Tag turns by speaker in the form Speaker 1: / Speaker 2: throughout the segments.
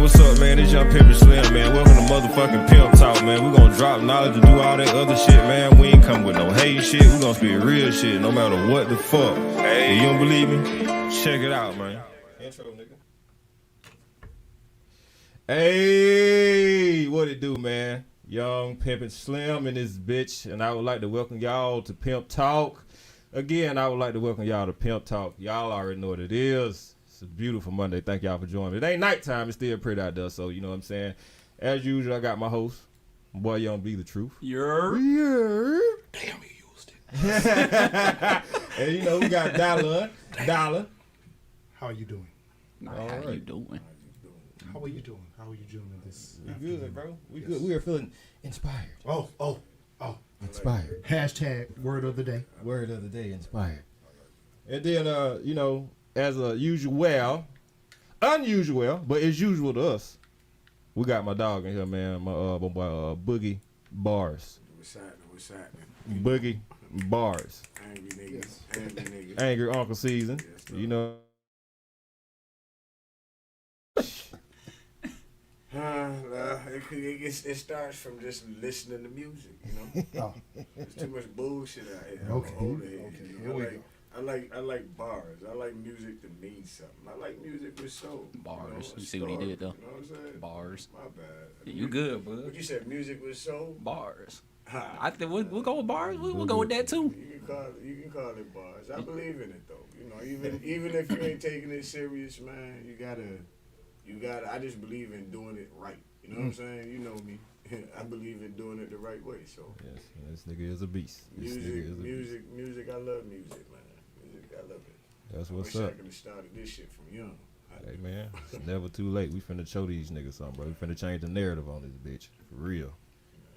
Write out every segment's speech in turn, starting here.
Speaker 1: what's up, man? It's young Pimp and Slimm, man. Welcome to motherfucking Pimp Talk, man. We gonna drop knowledge and do all that other shit, man. We ain't come with no hate shit. We gonna speak real shit, no matter what the fuck. Hey, you don't believe me? Check it out, man. Intro, nigga. Hey, what it do, man? Young Pimp and Slimm in this bitch, and I would like to welcome y'all to Pimp Talk. Again, I would like to welcome y'all to Pimp Talk. Y'all already know what it is. It's a beautiful Monday. Thank y'all for joining me. It ain't nighttime. It's still pretty out there, so you know what I'm saying. As usual, I got my host, my boy Young B the Truth.
Speaker 2: Yeah.
Speaker 3: Damn, he used it.
Speaker 1: And you know, we got Dollar.
Speaker 3: How are you doing?
Speaker 2: How you doing?
Speaker 3: How are you doing? How are you doing in this?
Speaker 1: We good, bro. We good. We are feeling inspired.
Speaker 3: Oh.
Speaker 1: Inspired.
Speaker 3: Hashtag word of the day.
Speaker 1: Word of the day, inspired. And then, you know, as a unusual, but it's usual to us, we got my dog in here, man. My boy, Boogie Barz.
Speaker 4: What's happening?
Speaker 1: Boogie Barz.
Speaker 4: Angry niggas.
Speaker 1: Angry Uncle Season.
Speaker 4: Yes,
Speaker 1: you know.
Speaker 4: It starts from just listening to music, you know. There's too much bullshit out here.
Speaker 3: Okay.
Speaker 4: I like bars. I like music to mean something. I like music with soul.
Speaker 2: Bars. You see what he did though?
Speaker 4: You know what I'm saying?
Speaker 2: Bars.
Speaker 4: My bad.
Speaker 2: You good, bud?
Speaker 4: What you said? Music with soul.
Speaker 2: Bars. I think we'll go with bars. We'll go with that too.
Speaker 4: You can call it bars. I believe in it though. You know, even if you ain't taking it serious, man, you gotta. I just believe in doing it right. You know what I'm saying? You know me. I believe in doing it the right way. So
Speaker 1: yes, this nigga is a beast.
Speaker 4: Music. I love music, man. Music, I love it.
Speaker 1: That's what's
Speaker 4: I wish
Speaker 1: up.
Speaker 4: I could have started this shit from young.
Speaker 1: Hey man, it's never too late. We finna show these niggas something, bro. We finna change the narrative on this bitch, for real.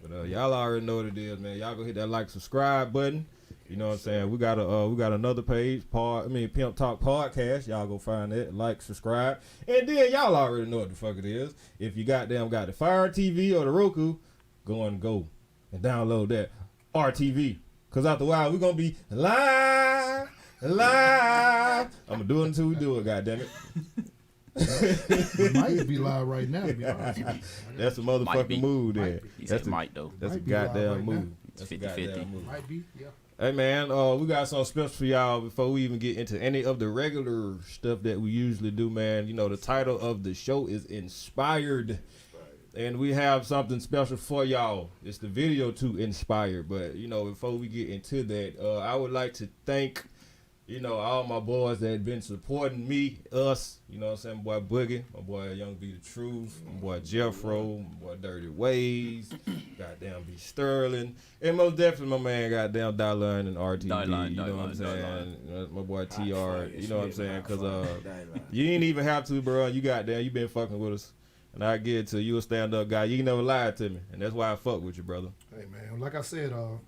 Speaker 1: But y'all already know what it is, man. Y'all go hit that like, subscribe button. You know what I'm saying? We got another page, Pimp Talk Podcast. Y'all go find that, like, subscribe, and then y'all already know what the fuck it is. If you got the Fire TV or the Roku, go and download that RTV. Cause after a while we gonna be live. I'm gonna do it until we do it. Goddammit.
Speaker 3: We might be live right now. To be honest with you.
Speaker 1: That's a motherfucking move there.
Speaker 2: He said might though.
Speaker 1: That's a
Speaker 3: Might be live
Speaker 1: goddamn
Speaker 3: right
Speaker 1: move.
Speaker 3: now.
Speaker 1: That's a
Speaker 2: 50-50.
Speaker 1: goddamn move.
Speaker 3: Might be, yeah.
Speaker 1: Hey man, we got something special for y'all before we even get into any of the regular stuff that we usually do, man. You know, the title of the show is Inspired. And we have something special for y'all. It's the video to Inspire. But, you know, before we get into that, I would like to thank, you know, all my boys that have been supporting me, us, you know what I'm saying, my boy Boogie, my boy Young B the Truth, my boy Jeffro, my boy Dirty Ways, goddamn B Sterling, and most definitely my man goddamn Dollar and RTD, you know what I'm saying, my boy TR, you know what I'm saying, because you ain't even have to, bro, you been fucking with us. And I get it to you, a stand-up guy. You ain't never lied to me, and that's why I fuck with you, brother.
Speaker 3: Hey man, like I said, I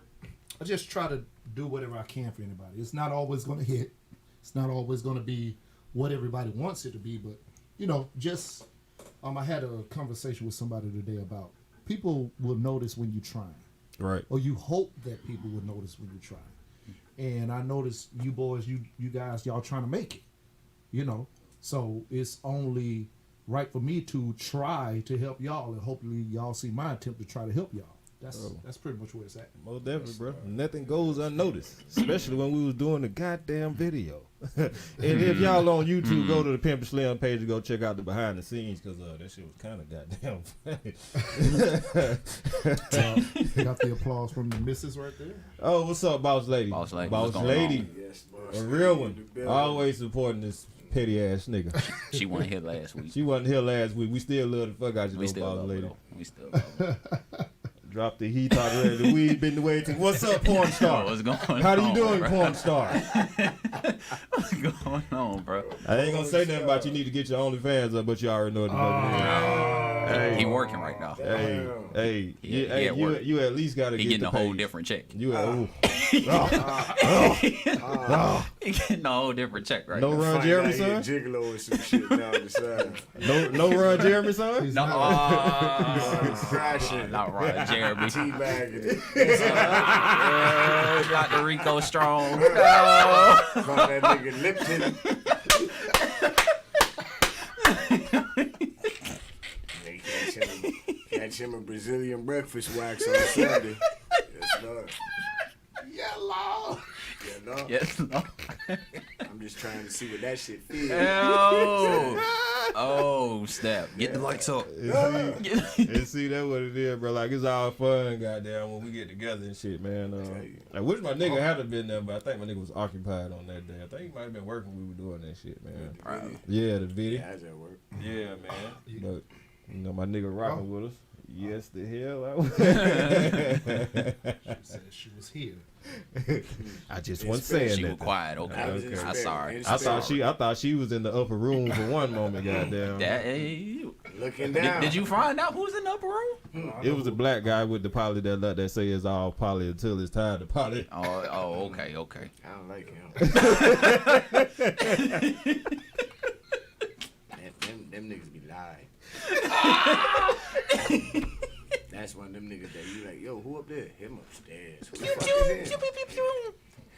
Speaker 3: just try to do whatever I can for anybody. It's not always going to hit. It's not always going to be what everybody wants it to be. But you know, just I had a conversation with somebody today about people will notice when you're trying,
Speaker 1: right?
Speaker 3: Or you hope that people will notice when you're trying. And I noticed you boys, you guys, y'all trying to make it. You know, so it's only right for me to try to help y'all, and hopefully y'all see my attempt to try to help y'all. That's pretty much where it's at.
Speaker 1: Most definitely, bro. Nothing goes unnoticed, especially when we was doing the goddamn video. And if y'all on YouTube, go to the Pimp and Slimm page and go check out the behind the scenes, because that shit was kind of goddamn funny.
Speaker 3: Got the applause from the missus right there.
Speaker 1: Oh, what's up, Boss Lady?
Speaker 2: Boss Lady.
Speaker 1: Boss Lady.
Speaker 4: Yes, boss.
Speaker 1: A real one. Always supporting this petty ass nigga.
Speaker 2: She wasn't here last week.
Speaker 1: She wasn't here last week. We still love the fuck out you, Boss Lady.
Speaker 2: We still love her.
Speaker 1: Drop the heat out there. The weed been the way to. What's up, porn star?
Speaker 2: What's going on?
Speaker 1: How you doing,
Speaker 2: bro?
Speaker 1: porn star?
Speaker 2: What's going on, bro?
Speaker 1: I ain't gonna say nothing about you need to get your OnlyFans up, but you already know what the fuck it is.
Speaker 2: He working right now.
Speaker 1: You at least gotta
Speaker 2: He
Speaker 1: get
Speaker 2: getting
Speaker 1: the
Speaker 2: a whole
Speaker 1: page.
Speaker 2: different check.
Speaker 1: You
Speaker 2: He getting a whole different check right
Speaker 1: no
Speaker 2: now.
Speaker 1: Run Jeremy, son?
Speaker 4: Gigolo or some shit down the side.
Speaker 1: No Run Jeremy, son?
Speaker 2: No,
Speaker 4: Crashing.
Speaker 2: not Ron Jeremy.
Speaker 4: Teabagging it.
Speaker 2: Got the Rico Strong.
Speaker 4: Call that nigga Lipton. teach him a Brazilian breakfast wax on Sunday. Yes, Lord.
Speaker 3: Yellow.
Speaker 4: Yeah, Lord.
Speaker 2: Yes, no.
Speaker 4: I'm just trying to see what that shit feels.
Speaker 2: Oh, snap. Get the lights up.
Speaker 1: And see, that's what it is, bro. Like, it's all fun, goddamn, when we get together and shit, man. I wish my nigga had have been there, but I think my nigga was occupied on that day. I think he might have been working when we were doing that shit, man.
Speaker 2: Right.
Speaker 1: Yeah, the video.
Speaker 4: How's that work?
Speaker 1: Yeah, man. But, you know, my nigga rocking with us. Yes, the hell I was.
Speaker 3: She said she was here.
Speaker 1: I just wasn't saying
Speaker 2: She
Speaker 1: that.
Speaker 2: was quiet. Okay. I'm sorry.
Speaker 1: I thought she was in the upper room for one moment, goddamn.
Speaker 4: Looking down.
Speaker 2: Did you find out who's in the upper room?
Speaker 1: It was a black guy with the poly that say it's all poly until it's time to poly.
Speaker 2: Oh, okay.
Speaker 4: I don't like him. them niggas be lying. That's one of them niggas that you like, yo, who up there? Him upstairs. Who the fuck is him?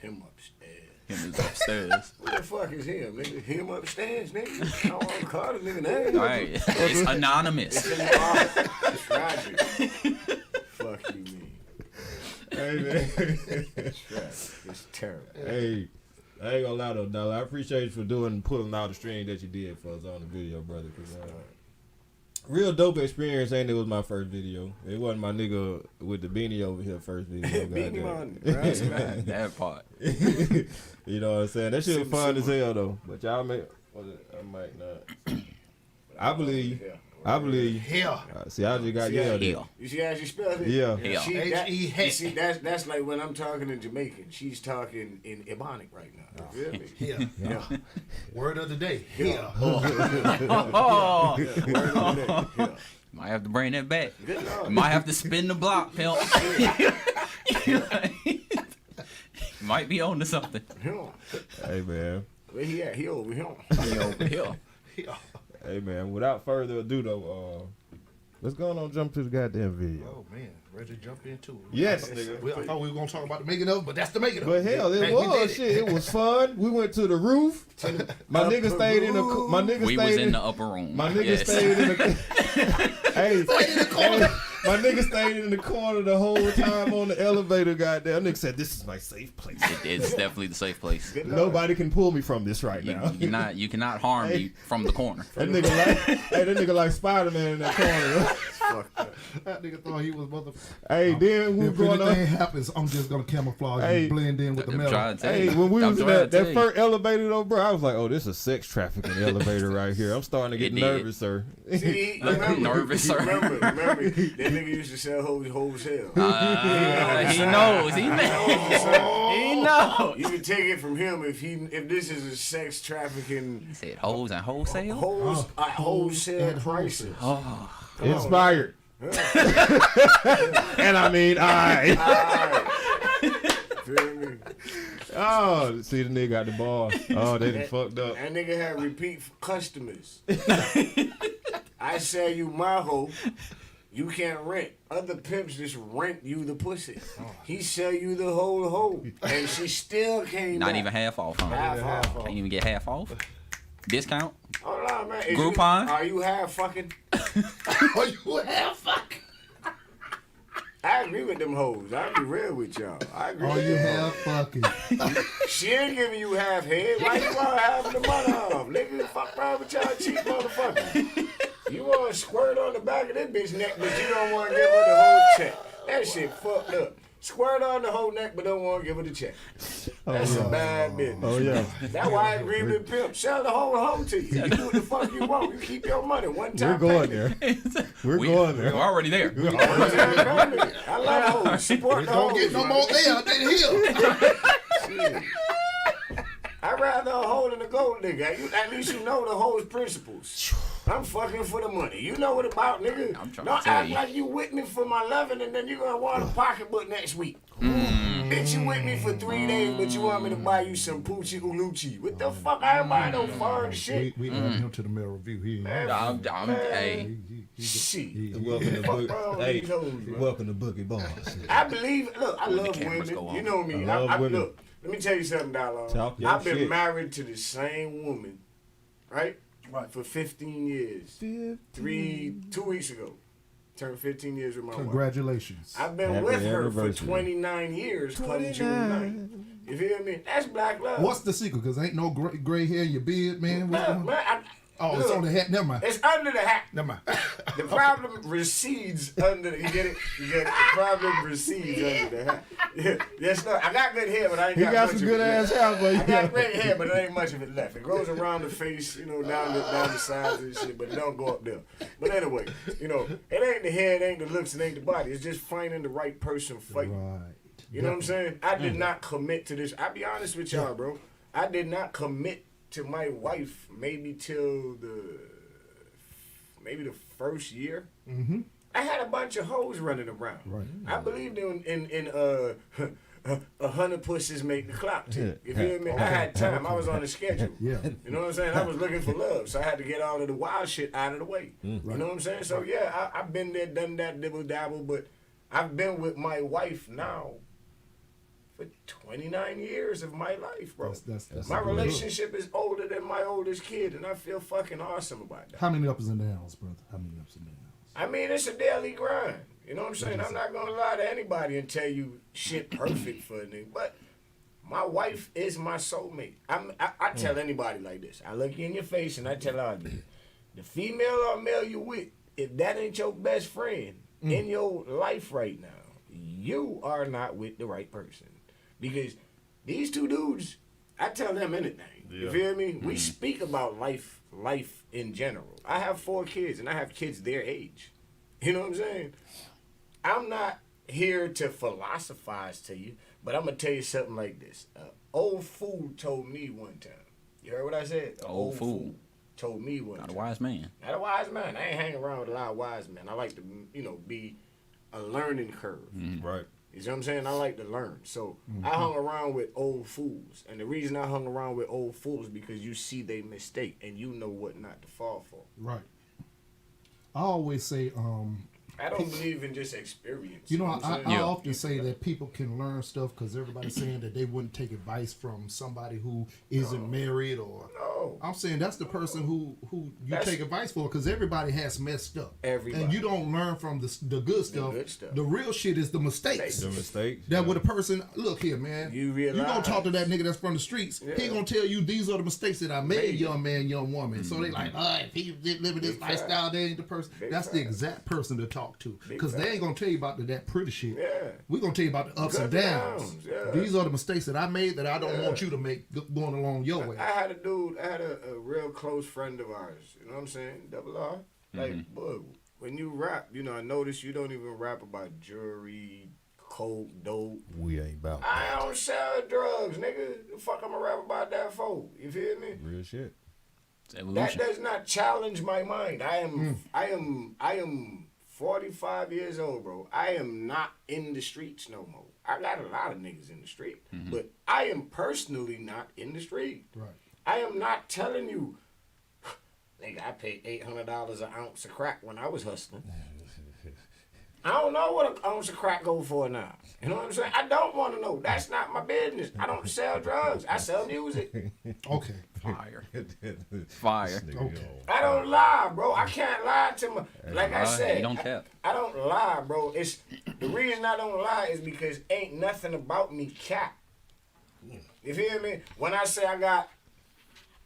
Speaker 4: Him upstairs.
Speaker 2: Him is upstairs.
Speaker 4: Who the fuck is him, nigga? Him upstairs, nigga. I don't want to call the nigga name.
Speaker 2: All right. It's anonymous.
Speaker 4: It's Roger. Fuck you, mean.
Speaker 1: Hey, man.
Speaker 4: It's terrible.
Speaker 1: Hey, I ain't gonna lie though, dog. I appreciate you for pulling out the string that you did for us on the video, brother. Cause real dope experience, ain't it? Was my first video. It wasn't my nigga with the beanie over here first video.
Speaker 4: Beanie man,
Speaker 2: That part.
Speaker 1: You know what I'm saying? That shit was fun as hell though. But y'all I might not. I believe.
Speaker 3: Here.
Speaker 1: See, I just got yelled at.
Speaker 2: Hill.
Speaker 4: You see how she spelled it?
Speaker 1: Yeah.
Speaker 3: H-E-H.
Speaker 4: You see, that's like when I'm talking in Jamaican. She's talking in Ebonic right now. You feel me?
Speaker 3: Here.
Speaker 4: Yeah.
Speaker 3: Word of the day. Here.
Speaker 2: Oh.
Speaker 4: Word of the day. Yeah.
Speaker 2: Might have to bring that back.
Speaker 4: Good Lord.
Speaker 2: Might have to spin the block, Pimp. Might be on to something.
Speaker 4: Yeah.
Speaker 1: Hey man.
Speaker 4: Where he at? He over here.
Speaker 2: He over here.
Speaker 1: Hey man. Without further ado though, let's go on jump to the goddamn video.
Speaker 3: Oh man, ready to jump into it.
Speaker 1: Yes, nigga.
Speaker 3: I thought we were gonna talk about the making of, but that's the making of.
Speaker 1: But hell, it
Speaker 3: Hey,
Speaker 1: was shit. It was fun. We went to the roof. My nigga stayed in the. My nigga
Speaker 2: We
Speaker 1: stayed
Speaker 2: was in the upper room.
Speaker 1: My nigga
Speaker 2: Yes.
Speaker 1: stayed in the. Hey, my nigga stayed in the corner the whole time on the elevator. Goddamn, nigga said this is my safe place.
Speaker 2: It's definitely the safe place.
Speaker 1: Nobody can pull me from this right now.
Speaker 2: You cannot harm me from the corner.
Speaker 1: That nigga like Spider-Man in that corner.
Speaker 3: That nigga thought he was motherfucker.
Speaker 1: Hey, then we
Speaker 3: If
Speaker 1: going
Speaker 3: anything
Speaker 1: on.
Speaker 3: happens, I'm just gonna camouflage
Speaker 1: Hey.
Speaker 3: and blend in with the
Speaker 2: I'm
Speaker 3: metal.
Speaker 2: trying to tell
Speaker 1: Hey,
Speaker 2: you.
Speaker 1: when we
Speaker 2: I'm
Speaker 1: was in
Speaker 2: trying to
Speaker 1: that
Speaker 2: tell you.
Speaker 1: first elevator though, bro, I was like, oh, this is a sex trafficking elevator right here. I'm starting to get
Speaker 2: It did.
Speaker 1: nervous, sir.
Speaker 4: See, remember,
Speaker 2: Nervous, sir.
Speaker 4: remember, that nigga used to sell whole hell.
Speaker 2: He knows. He knows.
Speaker 4: You can take it from him if this is a sex trafficking
Speaker 2: He said hoes and wholesale.
Speaker 4: wholesale prices.
Speaker 2: Oh,
Speaker 1: Inspired. And I mean, I.
Speaker 4: Feel me?
Speaker 1: Oh, see the nigga got the ball. Oh, they done fucked up.
Speaker 4: That nigga had repeat customers. I sell you my hoe. You can't rent. Other pimps just rent you the pussy. He sell you the whole hoe. And she still came
Speaker 2: not
Speaker 4: back.
Speaker 2: even half off, huh?
Speaker 4: Half off.
Speaker 2: Can't even get half off. Discount.
Speaker 4: Hold on, man.
Speaker 2: Groupon?
Speaker 4: Are you half fucking?
Speaker 3: Are you half fuck?
Speaker 4: I agree with them hoes. I'll be real with y'all. I agree
Speaker 3: Are
Speaker 4: with
Speaker 3: you
Speaker 4: them
Speaker 3: half fucking?
Speaker 4: She ain't giving you half head. Why you want half of the money off? Nigga, fuck around with y'all cheap motherfuckers. You want to squirt on the back of that bitch neck, but you don't want to give her the whole check. That shit fucked up. Squirt on the whole neck, but don't want to give her the check. That's a bad business.
Speaker 1: Oh yeah.
Speaker 4: That's why I agree with Pimp. Sell the whole hoe to you. You do what the fuck you want. You keep your money one time.
Speaker 1: We're going there. We're going there.
Speaker 2: We're already there.
Speaker 4: I love hoes. Support the
Speaker 3: Don't
Speaker 4: hoes.
Speaker 3: get no
Speaker 4: man.
Speaker 3: more there than here.
Speaker 4: Shit. I'd rather a hoe than a gold nigga. At least you know the hoe's principles. I'm fucking for the money. You know what about, nigga?
Speaker 2: I'm trying
Speaker 4: Don't
Speaker 2: to tell
Speaker 4: act
Speaker 2: you.
Speaker 4: like you with me for my loving and then you gonna want a pocketbook next week. Bitch, you with me for 3 days, but you want me to buy you some Poochie Uluchi. What the fuck? I ain't buying no foreign shit.
Speaker 3: We added him to the mirror review. He ain't.
Speaker 2: Hey.
Speaker 4: Shit.
Speaker 1: Welcome to
Speaker 4: Fuck
Speaker 1: Boogie.
Speaker 4: wrong with
Speaker 1: Hey,
Speaker 4: these hoes, man.
Speaker 1: welcome to Boogie Barz.
Speaker 4: I believe, look, I love
Speaker 2: cameras go
Speaker 4: women.
Speaker 2: on.
Speaker 4: You know me.
Speaker 1: I love women.
Speaker 4: Look, let me tell you something, Dallon.
Speaker 1: Talk your
Speaker 4: I've been
Speaker 1: shit.
Speaker 4: married to the same woman, right? For 15 years. 2 weeks ago. Turned 15 years with my wife.
Speaker 3: Congratulations.
Speaker 4: I've been
Speaker 1: Happy
Speaker 4: with her
Speaker 1: anniversary.
Speaker 4: for 29 years come June 9th. You feel me? That's black love.
Speaker 3: What's the secret? Because ain't no gray hair in your beard, man. What's going on?
Speaker 4: Man,
Speaker 3: It's
Speaker 4: look,
Speaker 3: on the hat. Never mind.
Speaker 4: it's under the hat.
Speaker 3: Never mind.
Speaker 4: The problem recedes under the, you get it? You get it? The problem recedes under the hat. Yeah, yes, no, I got good hair, but I ain't
Speaker 1: He
Speaker 4: got
Speaker 1: got
Speaker 4: much
Speaker 1: some
Speaker 4: of
Speaker 1: good
Speaker 4: it
Speaker 1: ass
Speaker 4: left.
Speaker 1: hair, but
Speaker 4: I got great hair, but there ain't much of it left. It grows around the face, down the sides and shit, but it don't go up there. But anyway, it ain't the hair, it ain't the looks, it ain't the body. It's just finding the right person for you.
Speaker 3: Right.
Speaker 4: You know what I'm saying? I did not commit to this. I'll be honest with y'all, bro. I did not commit to my wife maybe till the first year.
Speaker 3: Mm-hmm.
Speaker 4: I had a bunch of hoes running around.
Speaker 3: Right.
Speaker 4: I believed in 100 pussies make the clock tick. You feel me? I had time. I was on the schedule.
Speaker 3: Yeah.
Speaker 4: You know what I'm saying? I was looking for love, so I had to get all of the wild shit out of the way. You know what I'm saying? So yeah, I've been there, done that, dibble dabble, but I've been with my wife now for 29 years of my life, bro.
Speaker 3: That's
Speaker 4: My
Speaker 3: good.
Speaker 4: relationship is older than my oldest kid, and I feel fucking awesome about that.
Speaker 3: How many ups and downs, brother? How many ups and downs?
Speaker 4: I mean, it's a daily grind. You know what I'm saying? I'm not gonna lie to anybody and tell you shit perfect for a nigga, but my wife is my soulmate. I tell anybody like this. I look you in your face and I tell all you, the female or male you with, if that ain't your best friend in your life right now, you are not with the right person. Because these two dudes, I tell them anything. You feel me? We speak about life in general. I have 4 kids and I have kids their age. You know what I'm saying? I'm not here to philosophize to you, but I'm gonna tell you something like this. Old fool told me one time. You heard what I said?
Speaker 2: Old fool
Speaker 4: told me one
Speaker 2: Not
Speaker 4: time.
Speaker 2: a wise man.
Speaker 4: Not a wise man. I ain't hanging around with a lot of wise men. I like to, be a learning curve.
Speaker 1: Right.
Speaker 4: You see what I'm saying? I like to learn. So I hung around with old fools. And the reason I hung around with old fools is because you see they mistake and you know what not to fall for.
Speaker 3: Right. I always say,
Speaker 4: I don't believe in just experience.
Speaker 3: I
Speaker 4: what I'm saying?
Speaker 3: often say that people can learn stuff because everybody's saying that they wouldn't take advice from somebody who isn't married or.
Speaker 4: No.
Speaker 3: I'm saying that's the person who you take advice for because everybody has messed up.
Speaker 4: Everybody.
Speaker 3: And you don't learn from the good stuff.
Speaker 4: good stuff.
Speaker 3: The real shit is the mistakes.
Speaker 1: The mistakes.
Speaker 3: That with a person, look here, man.
Speaker 4: You
Speaker 3: gonna
Speaker 4: realize.
Speaker 3: talk to that nigga that's from the streets.
Speaker 4: Yeah.
Speaker 3: He gonna tell you these are the mistakes that I made, young man, young woman. So they like, if he living this
Speaker 4: Big
Speaker 3: lifestyle,
Speaker 4: fact.
Speaker 3: they ain't the person.
Speaker 4: Big
Speaker 3: That's the
Speaker 4: fact.
Speaker 3: exact person to talk to.
Speaker 4: Big
Speaker 3: Because they
Speaker 4: fact.
Speaker 3: ain't gonna tell you about that pretty shit.
Speaker 4: Yeah.
Speaker 3: We gonna tell you about the ups and
Speaker 4: Good
Speaker 3: downs.
Speaker 4: downs, yeah.
Speaker 3: These are the mistakes that I made that I don't
Speaker 4: Yeah.
Speaker 3: want you to make going along your way.
Speaker 4: I had a real close friend of ours. You know what I'm saying? Double R. Like, bug, when you rap, I notice you don't even rap about jewelry, coke, dope.
Speaker 1: We ain't about
Speaker 4: I don't sell drugs, nigga. The fuck I'm gonna rap about that for? You feel me?
Speaker 1: real shit.
Speaker 2: It's
Speaker 4: That
Speaker 2: evolution.
Speaker 4: does not challenge my mind. I am 45 years old, bro. I am not in the streets no more. I got a lot of niggas in the street, but I am personally not in the street.
Speaker 3: Right.
Speaker 4: I am not telling you, nigga, I paid $800 an ounce of crack when I was hustling. I don't know what an ounce of crack go for now. You know what I'm saying? I don't want to know. That's not my business. I don't sell drugs. I sell music.
Speaker 3: Okay.
Speaker 2: Fire. Fire.
Speaker 3: Okay.
Speaker 4: I don't lie, bro. I can't lie to my. Like I
Speaker 2: Lie,
Speaker 4: said,
Speaker 2: you don't cap.
Speaker 4: I don't lie, bro. It's the reason I don't lie is because ain't nothing about me cap. You feel me? When I say I got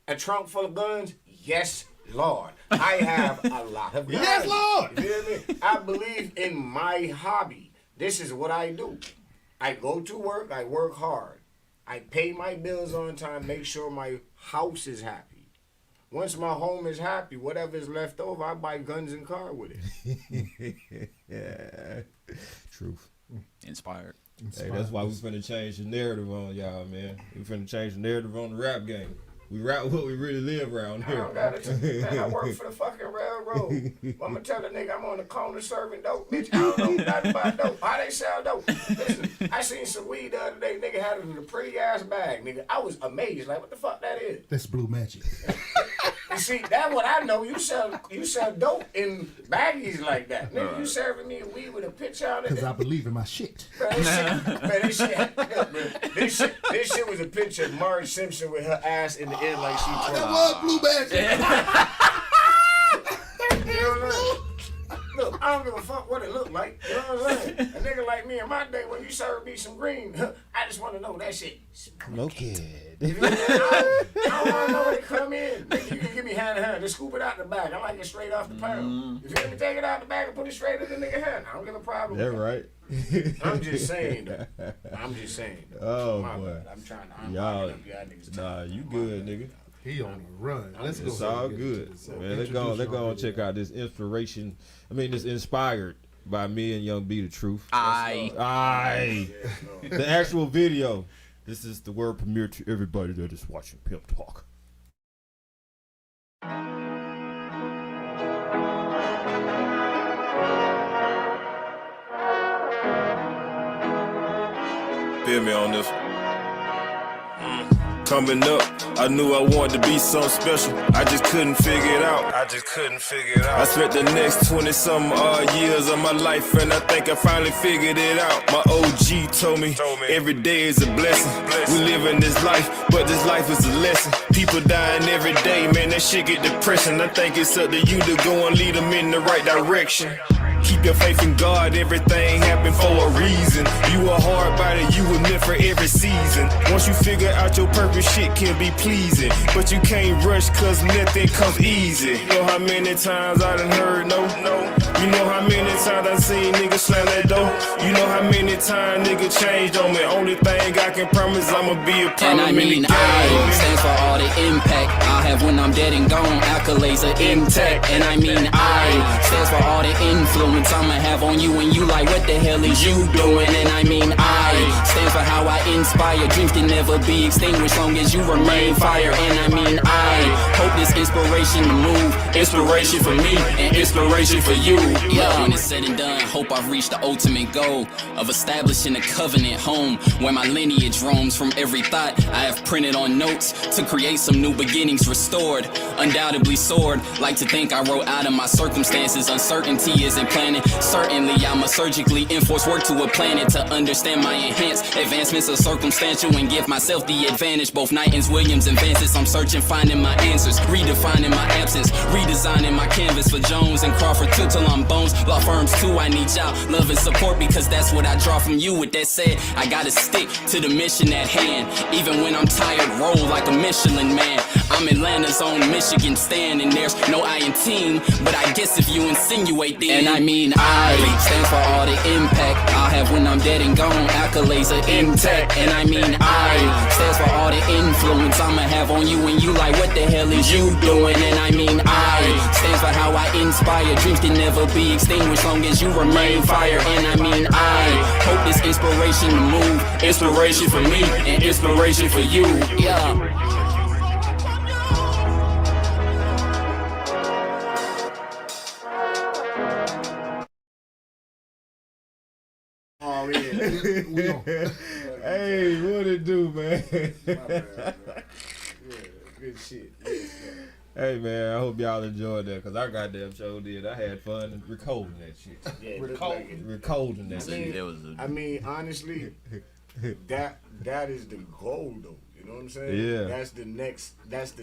Speaker 4: a trunk full of guns, yes, Lord. I have a lot of guns.
Speaker 3: Yes, Lord.
Speaker 4: You feel me? I believe in my hobby. This is what I do. I go to work, I work hard. I pay my bills on time, make sure my house is happy. Once my home is happy, whatever is left over, I buy guns and car with it.
Speaker 1: Yeah. Truth.
Speaker 2: Inspired.
Speaker 1: Hey, that's why we finna change the narrative on y'all, man. We finna change the narrative on the rap game. We rap what we really live around
Speaker 4: I
Speaker 1: here.
Speaker 4: don't gotta man, I work for the fucking railroad. I'ma tell the nigga I'm on the corner serving dope. Bitch, I don't know nothing about dope. How they sell dope? Listen, I seen some weed the other day. Nigga had it in a pretty ass bag, nigga. I was amazed. Like, what the fuck that is?
Speaker 3: That's blue magic.
Speaker 4: And see, that's what I know. You sell dope in baggies like that. Nigga, you serving me weed with a picture on it.
Speaker 3: Because I believe in my shit.
Speaker 4: Bro, this shit was a picture of Marge Simpson with her ass in the air like she
Speaker 3: That
Speaker 4: twerking.
Speaker 3: was blue magic.
Speaker 4: You know what I'm saying? Look, I don't give a fuck what it look like. You know what I'm saying? A nigga like me in my day, when you serve me some green, I just want to know that shit.
Speaker 1: Smoking.
Speaker 4: You feel me? I don't want to know when it come in. Nigga, you can give me hand to hand. Just scoop it out the bag. I like it straight off the pound. You feel me? Take it out the bag and put it straight in the nigga hand. I don't give a problem.
Speaker 1: That
Speaker 4: with
Speaker 1: right.
Speaker 4: I'm just saying, though. I'm just saying. Though.
Speaker 1: Oh,
Speaker 4: My
Speaker 1: boy.
Speaker 4: bad. I'm trying to
Speaker 1: Y'all,
Speaker 4: up y'all niggas.
Speaker 1: nah, you good, nigga.
Speaker 3: He on the run. Let's go.
Speaker 1: It's all good. Man, let's go and check out this inspiration. This inspired by me and Young B the Truth. Aye. The actual video. This is the word premiere to everybody that is watching Pimp Talk.
Speaker 5: Feel me on this. Coming up, I knew I wanted to be something special. I just couldn't figure it out. I spent the next 20-something odd years of my life, and I think I finally figured it out. My OG told me every day is a blessing. We living this life, but this life is a lesson. People dying every day, man, that shit get depressing. I think it's up to you to go and lead them in the right direction. Keep your faith in God, everything happened for a reason. You a hard body, you were meant for every season. Once you figure out your purpose, shit can be pleasing. But you can't rush, cause nothing comes easy. You know how many times I done heard no. You know how many times I seen niggas slam that door. You know how many times niggas changed on me. Only thing I can promise, I'ma be a problem.
Speaker 2: And I mean I stands for all the impact I'll have when I'm dead and gone. Accolades are intact. And I mean I stands for all the influence I'ma have on you, and you like, what the hell is you doing? And I mean I stands for how I inspire. Dreams can never be extinguished long as you remain fire. And I mean I hope this inspiration to move. Inspiration for me and inspiration for you. Yeah, when it's said and done, hope I've reached the ultimate goal of establishing a covenant home where my lineage roams from every thought I have printed on notes to create some new beginnings restored. Undoubtedly soared, like to think I wrote out of my circumstances. Uncertainty isn't planning. Certainly I'ma surgically enforce work to a planet to understand my enhanced advancements are circumstantial and give myself the advantage. Both Knightons, Williams, and Vances, I'm searching, finding my answers, redefining my absence, redesigning my canvas for Jones and Crawford too till I'm bones. Law firms too, I need y'all love and support because that's what I draw from you. With that said, I gotta stick to the mission at hand. Even when I'm tired, roll like a Michelin man. I'm Atlanta's own Michigan stand, and there's no I in team, but I guess if you insinuate then. And I mean I stands for all the impact I'll have when I'm dead and gone. Accolades are intact. And I mean I stands for all the influence I'ma have on you, and you like, what the hell is you doing? And I mean I stands for how I inspire. Dreams can never be extinguished long as you remain fire. And I mean I hope this inspiration to move. Inspiration for me and inspiration for you. Yeah.
Speaker 4: Oh, yeah.
Speaker 3: We on.
Speaker 1: Hey, what it do, man?
Speaker 4: My bad, bro. Yeah, good shit.
Speaker 1: Hey, man, I hope y'all enjoyed that, because our goddamn show did. I had fun recording that shit.
Speaker 4: Yeah,
Speaker 1: Recording that shit.
Speaker 4: I mean, honestly, that is the goal, though. You know what I'm saying?
Speaker 1: Yeah.
Speaker 4: That's the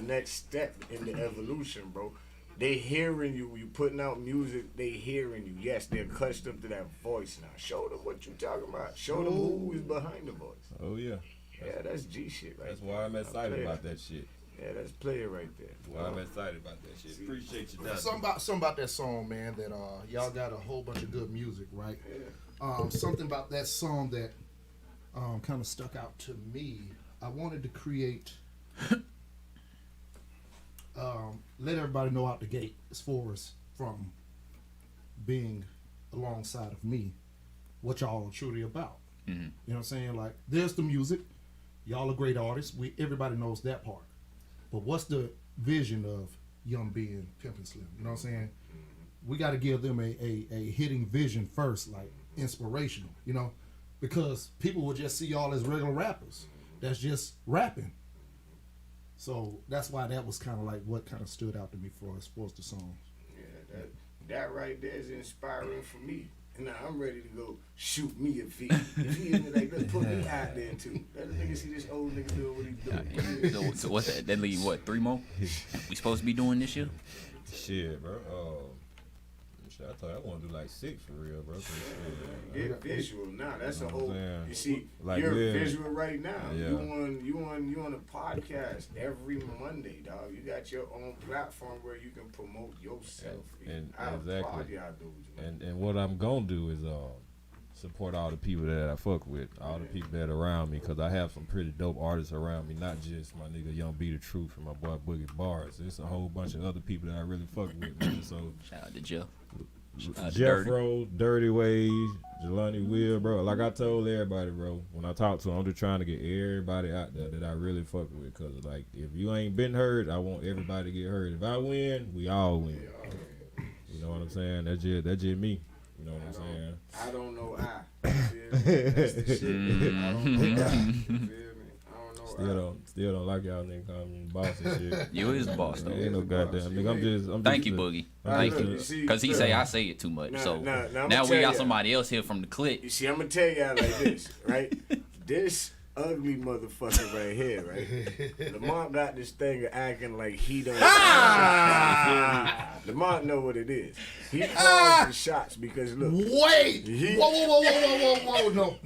Speaker 4: next step in the evolution, bro. They hearing you. You putting out music. They hearing you. Yes, they're accustomed to that voice now. Show them what you talking about. Show them who is behind the voice.
Speaker 1: Oh, yeah.
Speaker 4: Yeah, that's G shit, right?
Speaker 1: That's why I'm excited about that shit.
Speaker 4: Yeah, that's player right there.
Speaker 1: That's why I'm excited about that shit. Appreciate you.
Speaker 3: Something about that song, man, that y'all got a whole bunch of good music, right? Something about that song that kind of stuck out to me. I wanted to create, let everybody know out the gate as far as from being alongside of me, what y'all are truly about. Mm-hmm. You know what I'm saying? Like, there's the music. Y'all are great artists. Everybody knows that part. But what's the vision of Young B and Pimp and Slimm? You know what I'm saying? We got to give them a hitting vision first, like inspirational, you know? Because people will just see y'all as regular rappers that's just rapping. So that's why that was kind of like what kind of stood out to me for as far as the songs.
Speaker 4: Yeah, that right there is inspiring for me. And now I'm ready to go shoot me a feed. You feel me? Like, let's put me out there too. Let the nigga see this old nigga doing what he's doing.
Speaker 2: So what's that? That leave what? 3 more? We supposed to be doing this year?
Speaker 1: Shit, bro. Shit, I thought I want to do like 6 for real, bro.
Speaker 4: Get visual now. That's a whole. You see,
Speaker 1: like
Speaker 4: you're visual right now.
Speaker 1: Yeah.
Speaker 4: You on a podcast every Monday, dog. You got your own platform where you can promote yourself.
Speaker 1: And
Speaker 4: I
Speaker 1: exactly.
Speaker 4: applaud y'all dudes, man.
Speaker 1: And what I'm gonna do is support all the people that I fuck with, all the people that are around me, because I have some pretty dope artists around me, not just my nigga Young B the Truth and my boy Boogie Barz. There's a whole bunch of other people that I really fuck with, man. So
Speaker 2: Shout out to Jeff.
Speaker 1: Jeff Rose, Dirty Ways, Jelani Will, bro. Like I told everybody, bro, when I talk to them, I'm just trying to get everybody out there that I really fuck with, because like if you ain't been heard, I want everybody to get heard. If I win, we all win. You know what I'm saying? That's just me. You know what I'm saying?
Speaker 4: I don't know That's the shit. I don't know You feel me? I don't know
Speaker 1: Still don't like y'all niggas calling me boss and shit.
Speaker 2: You is the boss, though.
Speaker 1: Ain't no goddamn nigga. I'm just.
Speaker 2: Thank you, Boogie. Thank you. Because he say I say it too much. So now we got somebody else here from the clique.
Speaker 4: You see, I'm going to tell y'all like this, right? This ugly motherfucker right here, right? Lamont got this thing of acting like he don't. Lamont know what it is. He calls the shots because look.
Speaker 3: Wait! Whoa! No,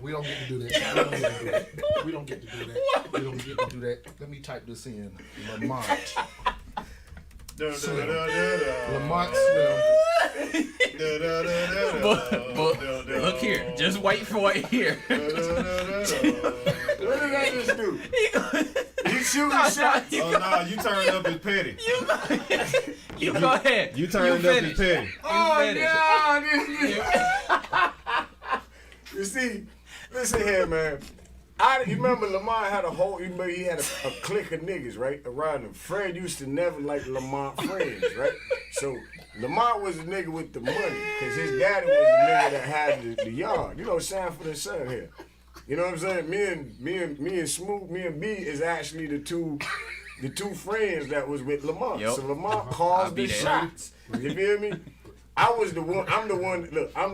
Speaker 3: we don't get to do that. We don't get to do that. Let me type this in. Lamont. Lamont Slimm.
Speaker 2: But look here, just wait for it here.
Speaker 4: What did I just do? You shooting shots?
Speaker 1: Oh no, you turned up as petty.
Speaker 2: You go ahead.
Speaker 1: You turned up as petty.
Speaker 4: You see, listen here, man. You remember Lamont had he had a clique of niggas, right, around him. Fred used to never like Lamont friends, right? So Lamont was the nigga with the money, because his daddy was the nigga that had the yard. You know, Sanford and Son here. You know what I'm saying? Me and Smooth, me and B is actually the two friends that was with Lamont. Yep. So Lamont calls the shots. You feel me? I'm the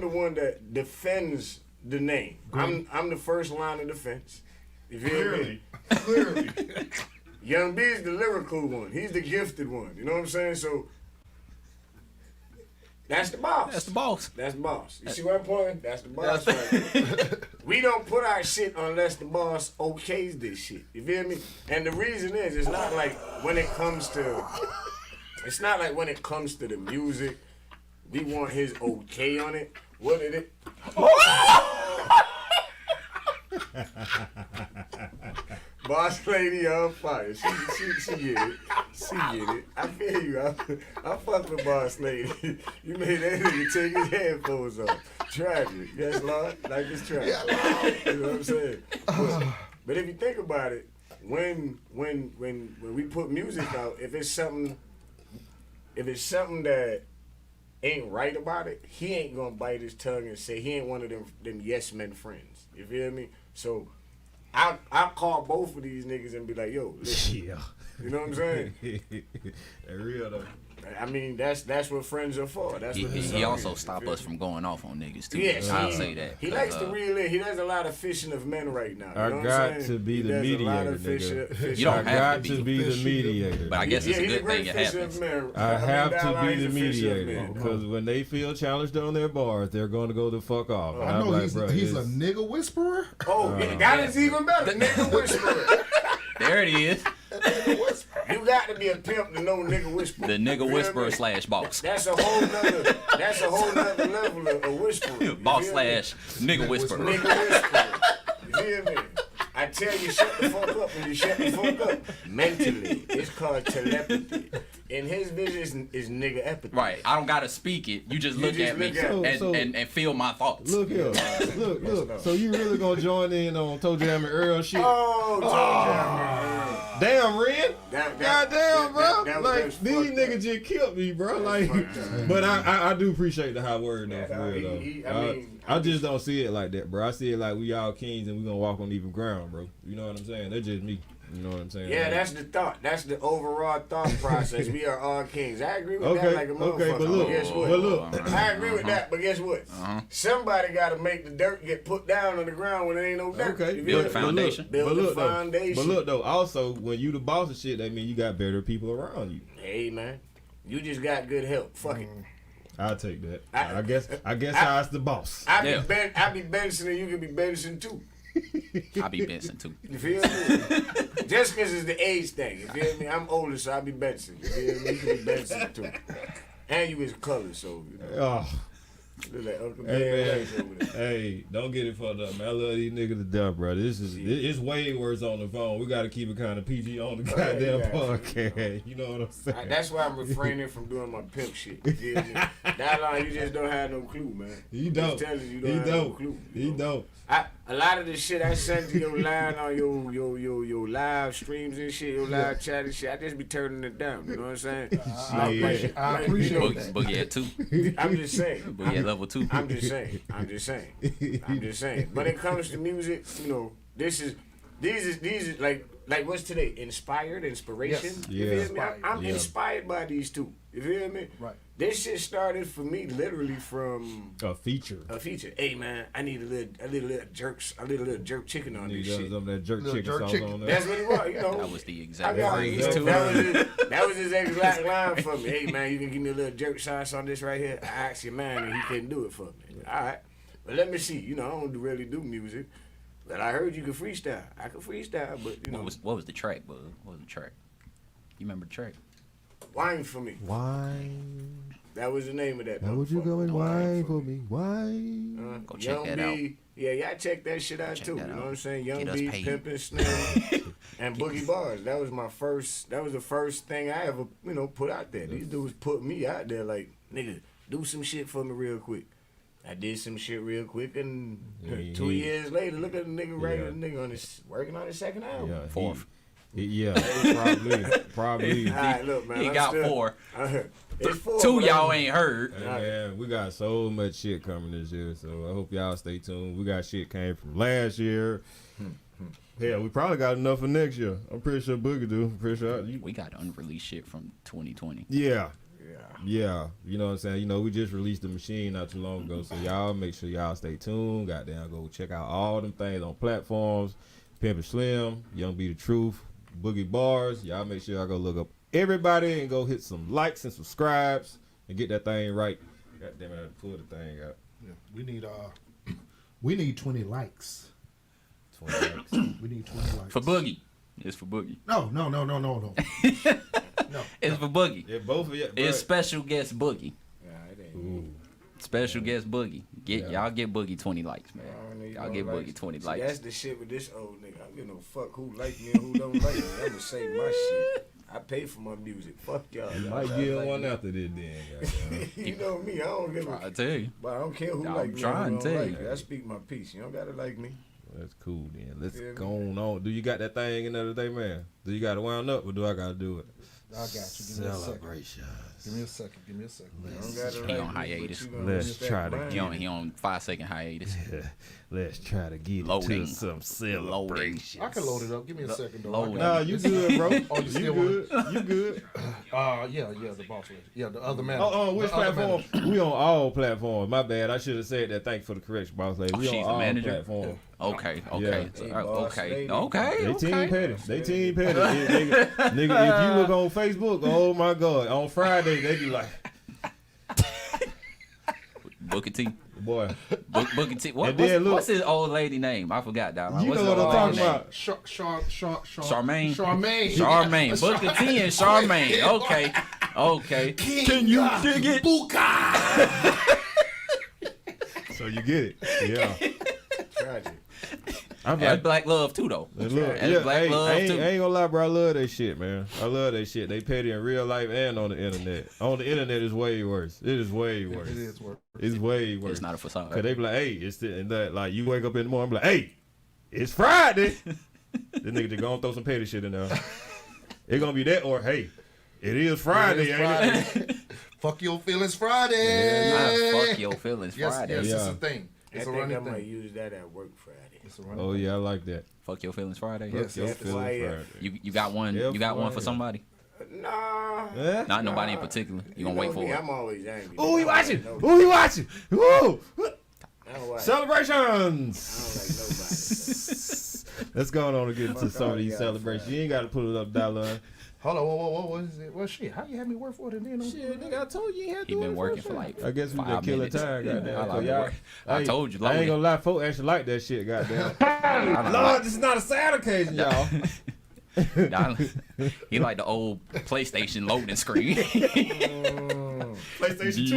Speaker 4: one that defends the name. I'm the first line of defense. You feel me? Clearly. Young B is the lyrical one. He's the gifted one. You know what I'm saying? So that's the boss.
Speaker 2: That's the boss.
Speaker 4: That's the boss. You see where I'm pointing? That's the boss right. We don't put our shit unless the boss okays this shit. You feel me? And the reason is, it's not like when it comes to the music, we want his okay on it. What did it? Boss lady on fire. She get it. She get it. I feel you. I fuck with boss lady. You made that nigga take his headphones off. Tragic. Yes, Lord. Like it's tragic. You know what I'm saying? But if you think about it, when we put music out, if it's something that ain't right about it, he ain't gonna bite his tongue and say he ain't one of them yes men friends. You feel me? So I call both of these niggas and be like, yo, listen. Yeah. You know what I'm saying?
Speaker 1: They're real though.
Speaker 4: I mean, that's what friends are for. That's what
Speaker 2: he also stop us from going off on niggas too.
Speaker 4: Yes,
Speaker 2: I'll say that.
Speaker 4: He likes to reel in. He does a lot of fishing of men right now.
Speaker 1: I got to be the mediator, nigga.
Speaker 2: You don't have
Speaker 1: to be the mediator.
Speaker 2: But I guess it's a good thing it happens.
Speaker 1: I have to be the mediator, because when they feel challenged on their bars, they're going to go the fuck off.
Speaker 3: I know he's a nigga whisperer.
Speaker 4: Oh, that is even better. Nigga whisperer.
Speaker 2: There it is.
Speaker 4: You got to be a pimp to know nigga whisperer.
Speaker 2: The nigga whisperer / boss.
Speaker 4: That's a whole nother level of whisperer.
Speaker 2: Boss / nigga whisperer.
Speaker 4: Nigga whisperer. You feel me? I tell you, shut the fuck up, and you shut the fuck up. Mentally, it's called telepathy. In his vision is nigga empathy.
Speaker 2: Right. I don't gotta speak it. You just look at me and feel my thoughts.
Speaker 1: Look here. Look. So you really gonna join in on Toe Jam and Earl shit?
Speaker 4: Oh, Toe Jam and Earl.
Speaker 1: Damn, Ren. Goddamn, bro.
Speaker 4: That
Speaker 1: these niggas just killed me, bro. But I do appreciate the high word though, for real though. I just don't see it like that, bro. I see it like we all kings and we gonna walk on even ground, bro. You know what I'm saying? That's just me. You know what I'm saying?
Speaker 4: Yeah, that's the thought. That's the overall thought process. We are all kings. I agree with that like a motherfucker.
Speaker 1: Okay, but guess what?
Speaker 4: I agree with that, but guess what? Somebody got to make the dirt get put down on the ground when there ain't no dirt.
Speaker 1: Okay,
Speaker 2: build the foundation.
Speaker 4: Build the foundation.
Speaker 1: But look, though, also, when you the boss of shit, that mean you got better people around you.
Speaker 4: Hey, man. You just got good help. Fuck it.
Speaker 1: I'll take that. I guess I the boss.
Speaker 4: I be Benson and you can be Benson too.
Speaker 2: I be Benson too.
Speaker 4: You feel me? Just because it's the age thing. You feel me? I'm older, so I be Benson. You feel me? You can be Benson too. And you is color, so you know. Look like Uncle
Speaker 1: Hey,
Speaker 4: Ben over there.
Speaker 1: Hey, don't get it fucked up, man. I love these niggas to death, bro. It's way worse on the phone. We got to keep it kind of PG on the goddamn podcast. You know what I'm saying?
Speaker 4: That's why I'm refraining from doing my pimp shit. You feel me? That line, you just don't have no clue, man.
Speaker 1: You don't.
Speaker 4: Just telling you don't have no clue.
Speaker 1: He don't.
Speaker 4: A lot of the shit I send to your line on your live streams and shit, your live chat and shit, I just be turning it down. You know what I'm saying?
Speaker 3: I appreciate that.
Speaker 2: Boogie at 2.
Speaker 4: I'm just saying.
Speaker 2: Boogie at level 2.
Speaker 4: I'm just saying. When it comes to music, you know, these is like what's today? Inspiration.
Speaker 3: Yes.
Speaker 4: You feel me? I'm inspired by these two. You feel me?
Speaker 3: Right.
Speaker 4: This shit started for me literally from
Speaker 1: a feature.
Speaker 4: Hey man, I need a little jerk chicken on this shit.
Speaker 1: Some of that jerk chicken sauce on there.
Speaker 4: That's what it was, you know.
Speaker 2: That was the exact
Speaker 4: that
Speaker 2: phrase too.
Speaker 4: That was his exact line for me. Hey man, you can give me a little jerk sauce on this right here. I asked your man and he couldn't do it for me. All right, but let me see. You know, I don't really do music, but I heard you could freestyle. I could freestyle, but you know.
Speaker 2: What was the track, bud? What was the track? You remember the track?
Speaker 4: Wine for me.
Speaker 1: Wine.
Speaker 4: That was the name of that.
Speaker 1: Now would you go and wine for me? Wine.
Speaker 2: Go check
Speaker 4: Young
Speaker 2: that
Speaker 4: B, yeah, check that shit out too. You know what I'm saying? Young B, Pimp and Slimm, and Boogie Barz. That was the first thing I ever, you know, put out there. These dudes put me out there like, nigga, do some shit for me real quick. I did some shit real quick, and 2 years later, look at the nigga working on his second album.
Speaker 1: Yeah,
Speaker 2: Fourth.
Speaker 1: Probably.
Speaker 4: All right, look, man.
Speaker 2: He got 4.
Speaker 4: It's 4.
Speaker 2: 2 y'all ain't heard.
Speaker 1: Hey, man, we got so much shit coming this year, so I hope y'all stay tuned. We got shit came from last year. Hell, we probably got enough for next year. I'm pretty sure Boogie do. I'm pretty sure.
Speaker 2: We got unreleased shit from 2020.
Speaker 1: Yeah. You know what I'm saying? You know, we just released The Machine not too long ago, so y'all make sure y'all stay tuned. Goddamn, go check out all them things on platforms. Pimp and Slimm, Young Be the Truth, Boogie Barz. Y'all make sure y'all go look up everybody and go hit some likes and subscribes and get that thing right. God damn it, I had to pull the thing out.
Speaker 3: Yeah, we need 20 likes.
Speaker 1: 20 likes.
Speaker 3: We need 20 likes.
Speaker 2: For Boogie. It's for Boogie.
Speaker 3: No.
Speaker 2: It's for Boogie.
Speaker 1: Yeah, both of you.
Speaker 2: It's special guest Boogie.
Speaker 4: Yeah, it ain't.
Speaker 1: Ooh.
Speaker 2: Special guest Boogie. Y'all get Boogie 20 likes, man. Y'all get Boogie 20
Speaker 4: See,
Speaker 2: likes.
Speaker 4: that's the shit with this old nigga. I don't give no fuck who like me and who don't like me. I'm gonna say my shit. I pay for my music. Fuck y'all.
Speaker 1: You
Speaker 4: Y'all
Speaker 1: might
Speaker 4: gotta
Speaker 1: get
Speaker 4: like
Speaker 1: one
Speaker 4: me.
Speaker 1: after this then, goddamn.
Speaker 4: You know me. I don't give
Speaker 2: I
Speaker 4: a.
Speaker 2: tell you.
Speaker 4: But I don't care who
Speaker 2: I'm
Speaker 4: like me.
Speaker 2: trying
Speaker 4: and
Speaker 2: to
Speaker 4: who
Speaker 2: tell
Speaker 4: don't like
Speaker 2: you.
Speaker 4: me. I speak my piece. You don't gotta like me.
Speaker 1: That's cool then. Let's
Speaker 4: Yeah,
Speaker 1: go on. Do you got that thing in there today, man? Do you got to wound up or do I got to do it?
Speaker 3: I got you. Give me a second.
Speaker 1: Celebrations.
Speaker 3: Give me a second.
Speaker 4: You don't gotta
Speaker 2: He
Speaker 4: like
Speaker 2: on
Speaker 4: me,
Speaker 2: hiatus.
Speaker 4: but you gonna
Speaker 1: Let's
Speaker 4: respect
Speaker 1: try to
Speaker 4: mine.
Speaker 2: He on 5-second hiatus.
Speaker 1: Let's try to get
Speaker 2: Loading.
Speaker 1: to some celebrations.
Speaker 3: I can load it up. Give me a second, though.
Speaker 2: Loading.
Speaker 1: Nah, you good, bro.
Speaker 3: Oh, you
Speaker 1: you
Speaker 3: still
Speaker 1: good. You good.
Speaker 3: Yeah, the boss lady. Yeah, the other man.
Speaker 1: Which platform? We on all platforms. My bad. I should have said that. Thank you for the correction, boss lady. We
Speaker 2: she's
Speaker 1: on
Speaker 2: the
Speaker 1: all
Speaker 2: manager?
Speaker 1: platforms.
Speaker 2: Okay.
Speaker 1: Yeah.
Speaker 2: Okay.
Speaker 1: They team petty. Nigga, if you look on Facebook, oh my God, on Friday they be like,
Speaker 2: Booker T.
Speaker 1: boy,
Speaker 2: Booker T.
Speaker 1: And then look-
Speaker 2: What's his old lady name? I forgot that one.
Speaker 1: you
Speaker 2: What's
Speaker 1: know
Speaker 2: his
Speaker 1: what I'm
Speaker 2: old
Speaker 1: talking
Speaker 2: lady
Speaker 1: about.
Speaker 2: Charmaine.
Speaker 3: Charmaine.
Speaker 2: Charmaine. Booker T and Charmaine. Okay. Can you dig it?
Speaker 1: So you get it. Yeah.
Speaker 4: Tragic.
Speaker 1: I'm
Speaker 2: That's
Speaker 1: like,
Speaker 2: black love too, though.
Speaker 1: and look,
Speaker 2: That's black love
Speaker 1: I ain't
Speaker 2: too.
Speaker 1: gonna lie, bro. I love that shit, man. I love that shit. They petty in real life and on the internet. On the internet is way worse. It is way worse.
Speaker 3: It is worse.
Speaker 1: It's way worse.
Speaker 2: It's not a facade.
Speaker 1: Cause they be like, hey, it's the, and that, like you wake up in the morning, be like, hey, it's Friday. This nigga just gonna throw some petty shit in there. It gonna be that or hey, it is Friday, ain't it?
Speaker 3: Fuck your feelings Friday.
Speaker 2: Fuck your feelings
Speaker 3: Yes,
Speaker 2: Friday.
Speaker 3: yes,
Speaker 1: Yeah.
Speaker 3: it's a thing.
Speaker 4: I
Speaker 3: It's a
Speaker 4: think I
Speaker 3: running
Speaker 4: might
Speaker 3: thing.
Speaker 4: use that at work Friday.
Speaker 3: It's a running
Speaker 1: Oh yeah, I like that.
Speaker 2: Fuck your feelings Friday.
Speaker 3: Yes,
Speaker 1: Your
Speaker 3: yes.
Speaker 1: feelings
Speaker 4: FYF.
Speaker 1: Friday.
Speaker 2: You got one.
Speaker 1: Yeah,
Speaker 2: You got one for
Speaker 1: Friday.
Speaker 2: somebody.
Speaker 4: Nah.
Speaker 1: Eh?
Speaker 2: Not nobody in particular. You gonna
Speaker 4: know
Speaker 2: wait for
Speaker 4: me,
Speaker 2: it.
Speaker 4: I'm always angry.
Speaker 1: Who you watching?
Speaker 4: No,
Speaker 1: Who you watching? Woo!
Speaker 4: I don't watch.
Speaker 1: Celebrations.
Speaker 4: I don't like nobody.
Speaker 1: Let's go on and get into
Speaker 4: Fuck
Speaker 1: some
Speaker 4: all
Speaker 1: of these
Speaker 4: y'all
Speaker 1: celebrations.
Speaker 4: Friday.
Speaker 1: You ain't got to pull it up, dollar.
Speaker 6: Hold on, whoa, what is it? Well, shit, how you have me work for it and then?
Speaker 1: Shit, nigga, I told you ain't had to
Speaker 7: He
Speaker 1: do
Speaker 7: been
Speaker 1: it
Speaker 7: working
Speaker 1: for
Speaker 7: for like
Speaker 1: I guess we
Speaker 7: 5
Speaker 1: been killing
Speaker 7: minutes.
Speaker 1: time, goddamn.
Speaker 7: I told you,
Speaker 1: I ain't
Speaker 7: Lord.
Speaker 1: gonna lie, folks actually like that shit, goddamn. Lord, this is not a sad occasion, y'all.
Speaker 7: He like the old PlayStation loading screen.
Speaker 1: PlayStation 2.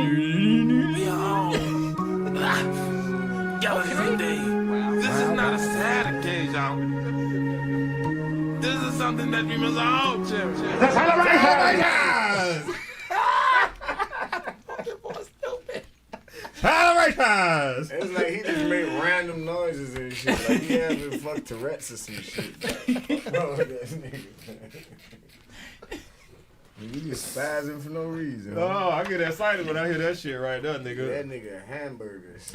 Speaker 8: Yo, this is not a sad occasion, y'all. This is something that we must all cherish.
Speaker 1: Celebrations!
Speaker 4: It's like he just made random noises and shit. Like he having fuck Tourette's or some shit. Bro, that nigga. You just spazzing for no reason.
Speaker 1: Oh, I get excited when I hear that shit right there, nigga.
Speaker 4: That nigga hamburgers.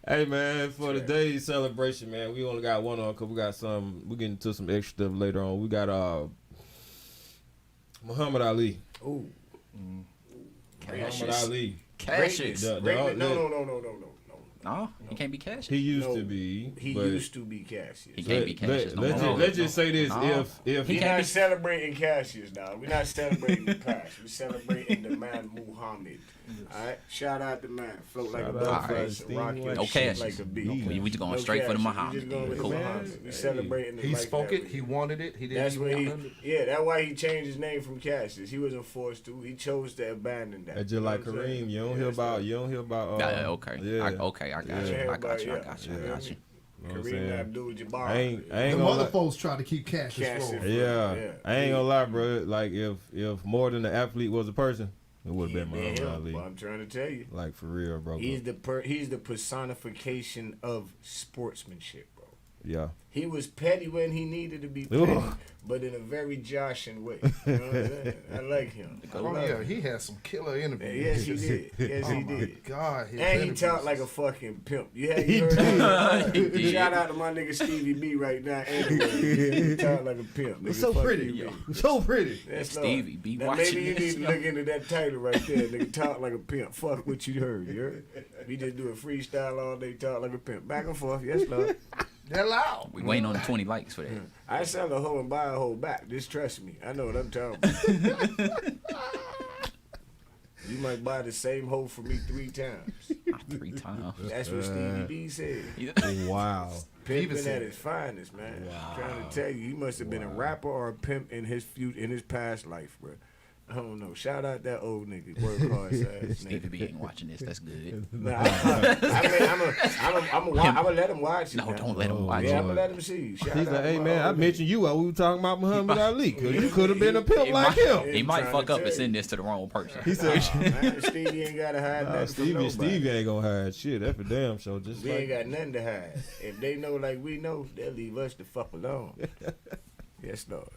Speaker 1: Hey man, for today's celebration, man, we only got one on because we getting into some extra stuff later on. We got Muhammad Ali.
Speaker 4: Ooh.
Speaker 1: Muhammad Ali.
Speaker 7: Cassius. No, he can't be Cassius.
Speaker 1: He used to be.
Speaker 4: He
Speaker 1: but
Speaker 4: used to be Cassius.
Speaker 7: He can't be Cassius.
Speaker 1: Let's just say this:
Speaker 7: No.
Speaker 1: if
Speaker 4: We're not celebrating Cassius, dog. We're not celebrating the past. We're celebrating the man Muhammad. All right, shout out the man. Float like a butterfly, rock your
Speaker 7: No
Speaker 4: shit
Speaker 7: Cassius.
Speaker 4: like a bee.
Speaker 7: We just going straight for the Muhammad.
Speaker 4: We just going with the
Speaker 7: Cool.
Speaker 4: Muhammad. We celebrating.
Speaker 6: He
Speaker 4: like
Speaker 6: spoke
Speaker 4: that
Speaker 6: it. He wanted it. He didn't.
Speaker 4: That's
Speaker 6: even
Speaker 4: when he.
Speaker 6: want it.
Speaker 4: Yeah, that's why he changed his name from Cassius. He wasn't forced to. He chose to abandon that.
Speaker 1: It's just like Kareem, you don't hear about.
Speaker 7: Okay.
Speaker 1: Yeah.
Speaker 7: I got you. I got you.
Speaker 4: Kareem Abdul-Jabbar.
Speaker 1: I ain't
Speaker 3: The
Speaker 1: gonna
Speaker 3: other
Speaker 1: lie.
Speaker 3: folks try to keep cash
Speaker 4: Cash
Speaker 3: flow.
Speaker 4: it.
Speaker 1: Yeah,
Speaker 4: Yeah.
Speaker 1: I ain't gonna lie, bro. Like if more than the athlete was a person, it would have been Muhammad
Speaker 4: Well,
Speaker 1: Ali.
Speaker 4: I'm trying to tell you.
Speaker 1: Like for real, bro.
Speaker 4: He's the personification of sportsmanship, bro.
Speaker 1: Yeah.
Speaker 4: He was petty when he needed to be petty,
Speaker 1: Ugh.
Speaker 4: but in a very Joshin way. You know what I'm saying? I like him. I
Speaker 6: Oh
Speaker 4: love
Speaker 6: yeah,
Speaker 4: him.
Speaker 6: he had some killer interviews.
Speaker 4: Yes, he did. Yes,
Speaker 6: Oh
Speaker 4: he
Speaker 6: my
Speaker 4: did.
Speaker 6: God, his
Speaker 4: And he
Speaker 6: interviews.
Speaker 4: talked like a fucking pimp.
Speaker 1: He
Speaker 4: heard
Speaker 1: did.
Speaker 4: that?
Speaker 7: He did.
Speaker 4: Shout out to my nigga Stevie B right now. Anyway, he talked like a pimp. Nigga,
Speaker 1: So
Speaker 4: fuck
Speaker 1: pretty.
Speaker 4: you, B.
Speaker 1: So pretty.
Speaker 4: That's
Speaker 7: Stevie B
Speaker 4: now,
Speaker 7: watching
Speaker 4: maybe you
Speaker 7: this,
Speaker 4: need to
Speaker 7: yo.
Speaker 4: look into that title right there. Nigga, talk like a pimp. Fuck what you heard. You heard? We just do a freestyle all day, talk like a pimp. Back and forth. Yes, Lord.
Speaker 6: They're loud.
Speaker 7: We waiting on the 20 likes for that.
Speaker 4: I sell a hoe and buy a hoe back. Just trust me. I know what I'm talking about. You might buy the same hoe for me 3 times.
Speaker 7: 3 times.
Speaker 4: That's what Stevie B said.
Speaker 1: Wow.
Speaker 4: Pimping at his finest, man. I'm trying to tell you, he must have been a rapper or a pimp in his past life, bro. I don't know. Shout out that old nigga. Work hard, ass
Speaker 7: Stevie B
Speaker 4: nigga.
Speaker 7: ain't watching this. That's good.
Speaker 4: Nah, I'm gonna let him watch it.
Speaker 7: No,
Speaker 4: now.
Speaker 7: don't let him watch
Speaker 4: Yeah,
Speaker 7: it.
Speaker 4: I'm gonna let him see. Shout
Speaker 1: He's
Speaker 4: out
Speaker 1: like,
Speaker 4: to
Speaker 1: hey
Speaker 4: my
Speaker 1: man, I
Speaker 4: old
Speaker 1: mentioned you while we were talking about Muhammad Ali, cause you
Speaker 4: He-
Speaker 1: could have been a pimp
Speaker 7: He
Speaker 1: like
Speaker 7: might-
Speaker 1: him.
Speaker 7: He might
Speaker 4: trying
Speaker 7: fuck
Speaker 4: to
Speaker 7: up
Speaker 4: tell
Speaker 7: and
Speaker 4: you.
Speaker 7: send this to the wrong person.
Speaker 1: He said,
Speaker 4: Man, Stevie ain't gotta hide nothing from nobody.
Speaker 1: Stevie ain't gonna hide shit. That's for damn sure. Just
Speaker 4: We
Speaker 1: like
Speaker 4: ain't got nothing to hide. If they know like we know, they'll leave us the fuck alone. Yes, Lord.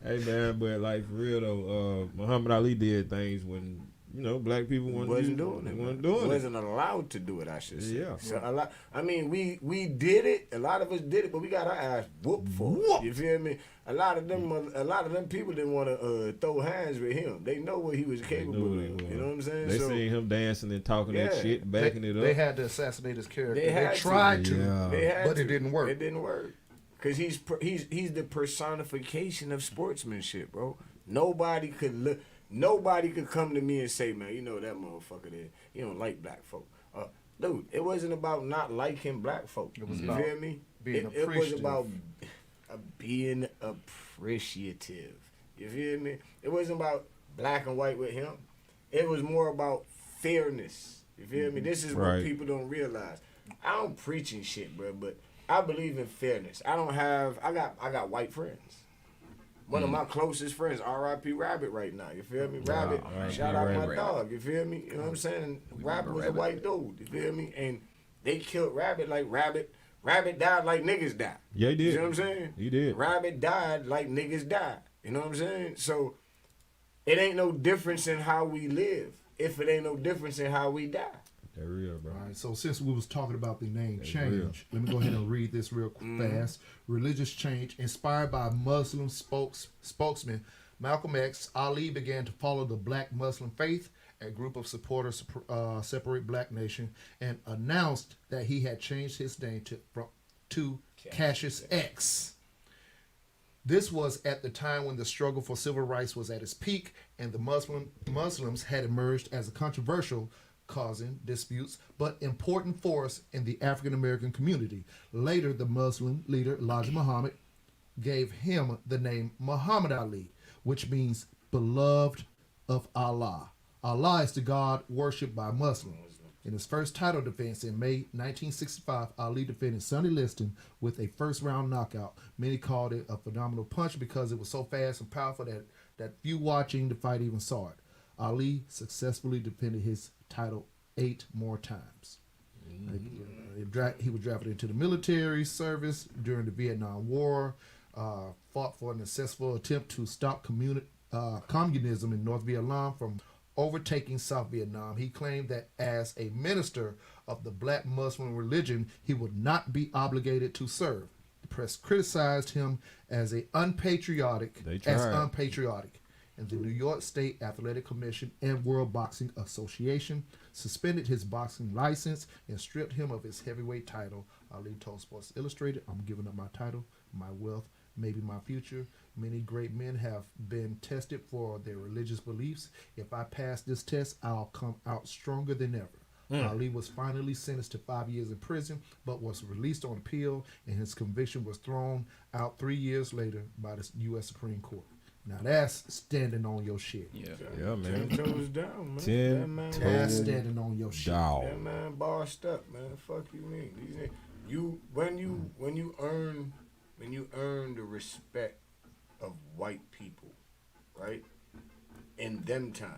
Speaker 1: Hey man, but like for real though, Muhammad Ali did things when black people
Speaker 4: Wasn't doing it.
Speaker 1: Wasn't
Speaker 4: man.
Speaker 1: doing it.
Speaker 4: Wasn't allowed to do it, I should say.
Speaker 1: Yeah.
Speaker 4: So a lot. I mean, we did it. A lot of us did it, but we got our ass whooped for it. You feel me? A lot of them people didn't want to throw hands with him. They know what he was capable of. You know what I'm saying?
Speaker 1: They
Speaker 4: So
Speaker 1: seen him dancing and talking that
Speaker 4: Yeah.
Speaker 1: shit, backing it up.
Speaker 6: They had to assassinate his character.
Speaker 4: They had to.
Speaker 6: tried to.
Speaker 1: Yeah.
Speaker 4: they had
Speaker 6: But
Speaker 4: to.
Speaker 6: it didn't work.
Speaker 4: It didn't work. Cause he's the personification of sportsmanship, bro. Nobody could come to me and say, man, you know that motherfucker there, you don't like black folk. Dude, it wasn't about not liking black folk.
Speaker 6: It was
Speaker 4: you
Speaker 6: about
Speaker 4: feel me?
Speaker 6: being
Speaker 4: It was
Speaker 6: appreciative.
Speaker 4: about being appreciative. You feel me? It wasn't about black and white with him. It was more about fairness. You feel me? This is what
Speaker 1: Right.
Speaker 4: people don't realize. I don't preach and shit, bro, but I believe in fairness. I got white friends. One of my closest friends, R.I.P. Rabbit right now. You feel me? Rabbit.
Speaker 1: R.I.P.
Speaker 4: Shout out my
Speaker 7: Rabbit.
Speaker 4: dog. You feel me? You know what I'm saying? Rabbit was a white dude. You feel me? And they killed Rabbit like Rabbit. Rabbit died like niggas die.
Speaker 1: Yeah, he did.
Speaker 4: You know what I'm saying?
Speaker 1: He did.
Speaker 4: Rabbit died like niggas died. You know what I'm saying? So it ain't no difference in how we live if it ain't no difference in how we die.
Speaker 1: That real, bro.
Speaker 3: All right, so since we was talking about the name
Speaker 1: That's
Speaker 3: change,
Speaker 1: real.
Speaker 3: let me go ahead and read this real fast. Religious change inspired by Muslim spokesman Malcolm X. Ali began to follow the Black Muslim faith. A group of supporters separate Black Nation and announced that he had changed his name to Cassius X.
Speaker 6: This was at the time when the struggle for civil rights was at its peak, and the Muslims had emerged as a controversial, causing disputes, but important force in the African American community. Later, the Muslim leader Elijah Muhammad gave him the name Muhammad Ali, which means beloved of Allah. Allah is the God worshipped by Muslims. In his first title defense in May 1965, Ali defended Sonny Liston with a first-round knockout. Many called it a phenomenal punch because it was so fast and powerful that few watching the fight even saw it. Ali successfully defended his title 8 more times. He was drafted into the military service during the Vietnam War, fought for an successful attempt to stop communism in North Vietnam from overtaking South Vietnam. He claimed that as a minister of the black Muslim religion, he would not be obligated to serve. The press criticized him as unpatriotic, and the New York State Athletic Commission and World Boxing Association suspended his boxing license and stripped him of his heavyweight title. Ali told Sports Illustrated, "I'm giving up my title, my wealth, maybe my future. Many great men have been tested for their religious beliefs. If I pass this test, I'll come out stronger than ever." Ali was finally sentenced to 5 years in prison, but was released on appeal, and his conviction was thrown out 3 years later by the U.S. Supreme Court. Now that's standing on your shit.
Speaker 1: Yeah, man.
Speaker 4: 10 toes down, man.
Speaker 1: 10
Speaker 3: That's standing on your shit.
Speaker 4: That man bossed up, man. Fuck you mean? When you earn the respect of white people, right? In them times.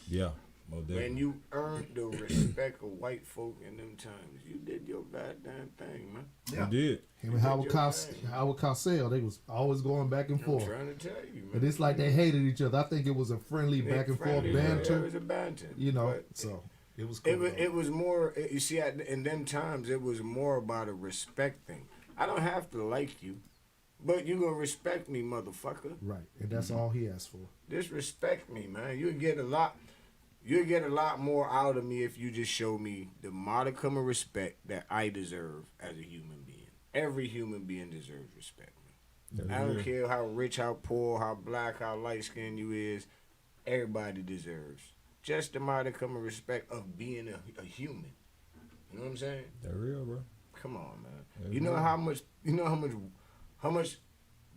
Speaker 1: Yeah.
Speaker 4: When you earned the respect of white folk in them times, you did your goddamn thing, man.
Speaker 1: Yeah. You did.
Speaker 3: Him and Howard Cosell, they was always going back and forth.
Speaker 4: I'm trying to tell you, man.
Speaker 3: But it's like they hated each other. I think it was a friendly back and forth banter.
Speaker 4: It was a banter.
Speaker 3: You know, so it was cool.
Speaker 4: It was more, you see, in them times, it was more about a respect thing. I don't have to like you, but you gonna respect me, motherfucker.
Speaker 3: Right, and that's all he asked for.
Speaker 4: Just respect me, man. You'll get a lot more out of me if you just show me the modicum of respect that I deserve as a human being. Every human being deserves respect, man. I don't care how rich, how poor, how black, how light-skinned you is. Everybody deserves just the modicum of respect of being a human. You know what I'm saying?
Speaker 1: That's real, bro.
Speaker 4: Come on, man. You know how much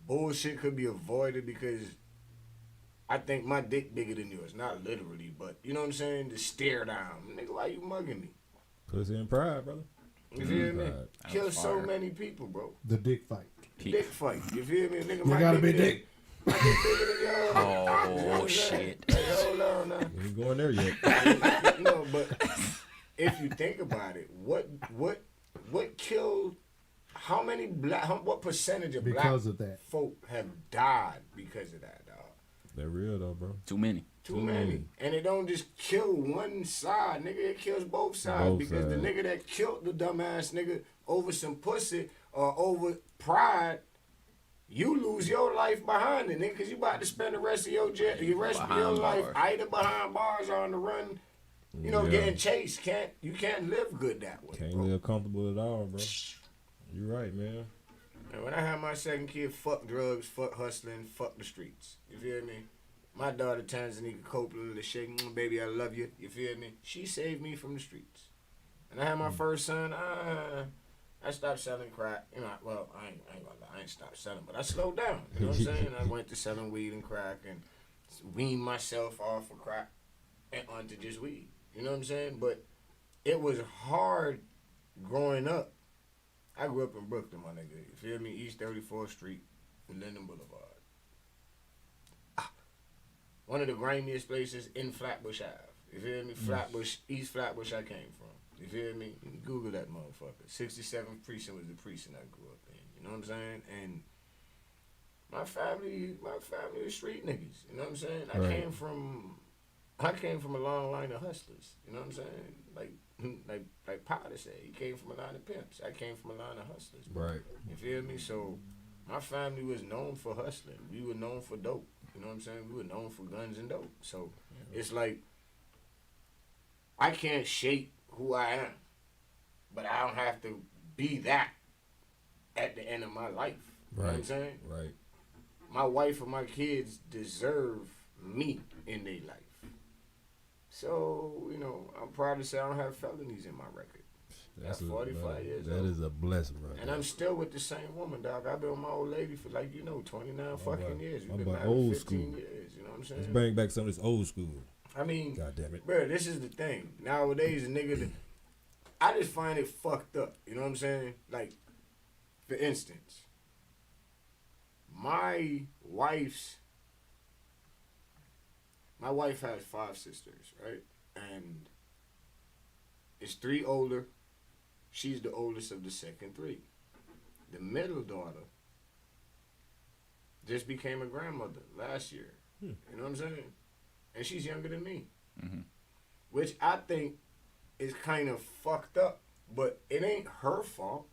Speaker 4: bullshit could be avoided because I think my dick bigger than yours. Not literally, but you know what I'm saying? The stare down. Nigga, why you mugging me?
Speaker 1: Pussy and pride, brother.
Speaker 4: You feel me? Kill so many people, bro.
Speaker 3: The dick fight.
Speaker 4: Dick fight. You feel me? Nigga,
Speaker 3: you gotta be dick.
Speaker 4: My dick bigger than yours.
Speaker 7: Oh, shit.
Speaker 4: Hey, hold on now.
Speaker 1: We ain't going there yet.
Speaker 4: But if you think about it, what killed? What percentage of black folk have died because of that, dog?
Speaker 1: They're real though, bro.
Speaker 7: Too many.
Speaker 4: Too many. And it don't just kill one side, nigga. It kills both sides because the nigga that killed the dumbass nigga over some pussy or over pride, you lose your life behind it, nigga, because you about to spend the rest of your life either behind bars or on the run, getting chased. You can't live good that way.
Speaker 1: Can't live comfortable at all, bro. You're right, man.
Speaker 4: And when I had my second kid, fuck drugs, fuck hustling, fuck the streets. You feel me? My daughter, Tanzania Copeland, the shake, baby, I love you. You feel me? She saved me from the streets. And I had my first son, I stopped selling crack. I ain't gonna lie, I ain't stopped selling, but I slowed down. You know what I'm saying? I went to selling weed and crack and weaned myself off of crack and onto just weed. You know what I'm saying? But it was hard growing up. I grew up in Brooklyn, my nigga. You feel me? East 34th Street and Linden Boulevard. One of the grimiest places in Flatbush Ave. You feel me? Flatbush, East Flatbush I came from. You feel me? You can Google that motherfucker. 67th Precinct was the precinct I grew up in. You know what I'm saying? And my family was street niggas. You know what I'm saying? I came from a long line of hustlers. You know what I'm saying? Like Potter said, he came from a line of pimps. I came from a line of hustlers.
Speaker 1: Right.
Speaker 4: You feel me? So my family was known for hustling. We were known for dope. You know what I'm saying? We were known for guns and dope. So it's like I can't shape who I am, but I don't have to be that at the end of my life. You know what I'm saying?
Speaker 1: Right.
Speaker 4: my wife and my kids deserve me in their life. So, you know, I'm proud to say I don't have felonies in my record. That's 45 years old.
Speaker 1: That is a blessing, bro.
Speaker 4: And I'm still with the same woman, dog. I've been with my old lady for 29 fucking years. We've been married
Speaker 1: old
Speaker 4: 15
Speaker 1: school.
Speaker 4: years. You know what I'm saying?
Speaker 1: Let's bring back some of this old school.
Speaker 4: I mean,
Speaker 1: God damn it.
Speaker 4: bro, this is the thing. Nowadays, a nigga, I just find it fucked up. You know what I'm saying? Like, for instance, my wife has 5 sisters, right? And it's 3 older. She's the oldest of the second 3. The middle daughter just became a grandmother last year. You know what I'm saying? And she's younger than me.
Speaker 7: Mm-hmm.
Speaker 4: Which I think is kind of fucked up. But it ain't her fault.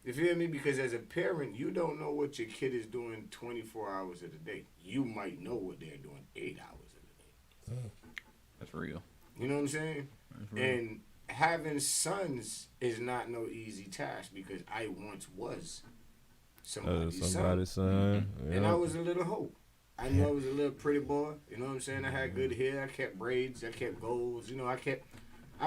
Speaker 4: You feel me? Because as a parent, you don't know what your kid is doing 24 hours of the day. You might know what they're doing 8 hours of the day.
Speaker 7: That's real.
Speaker 4: You know what I'm saying? And having sons is not no easy task because I once was somebody's son. And I was a little hoe. I know I was a little pretty boy. You know what I'm saying? I had good hair. I kept braids. I kept goals. You know, I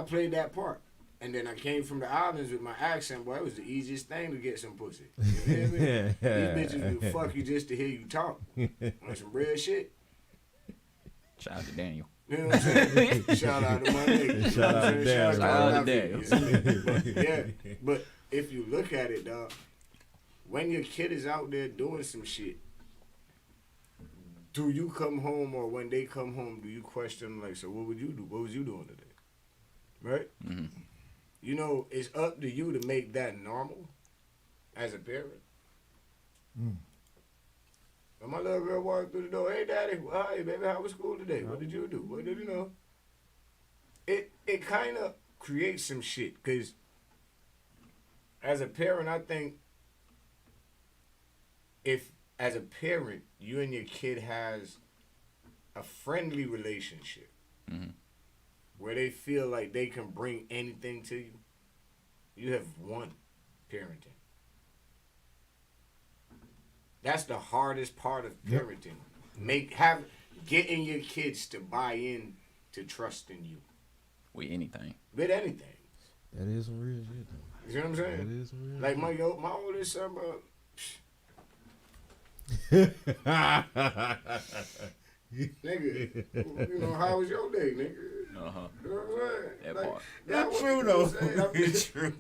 Speaker 4: played that part. And then I came from the islands with my accent, boy. It was the easiest thing to get some pussy. You feel me? These bitches will fuck you just to hear you talk. On some real shit.
Speaker 7: Shout out to Daniel.
Speaker 4: You know what I'm saying? Shout out to my nigga.
Speaker 1: Shout out to Daniel.
Speaker 7: Shout out to Daniel.
Speaker 4: But, yeah, but if you look at it, dog, when your kid is out there doing some shit, do you come home or when they come home, do you question like, so what would you do? What was you doing today? Right?
Speaker 7: Mm-hmm.
Speaker 4: You know, it's up to you to make that normal as a parent. When my little girl walked through the door, hey, daddy, hi, baby, how was school today? What did you do? What did you know? It kind of creates some shit, because as a parent, I think if, as a parent, you and your kid has a friendly relationship, where they feel like they can bring anything to you, you have won parenting. That's the hardest part of parenting. Getting your kids to buy in to trust in you.
Speaker 7: With anything.
Speaker 4: With anything.
Speaker 1: That is some real shit, though.
Speaker 4: You know what I'm saying?
Speaker 1: That is some real
Speaker 4: like my oldest son, bro. Nigga, you know, how was your day, nigga?
Speaker 7: Uh-huh.
Speaker 4: You know what I'm saying?
Speaker 7: That
Speaker 4: Like,
Speaker 7: part.
Speaker 1: That's true, though.
Speaker 4: It's true.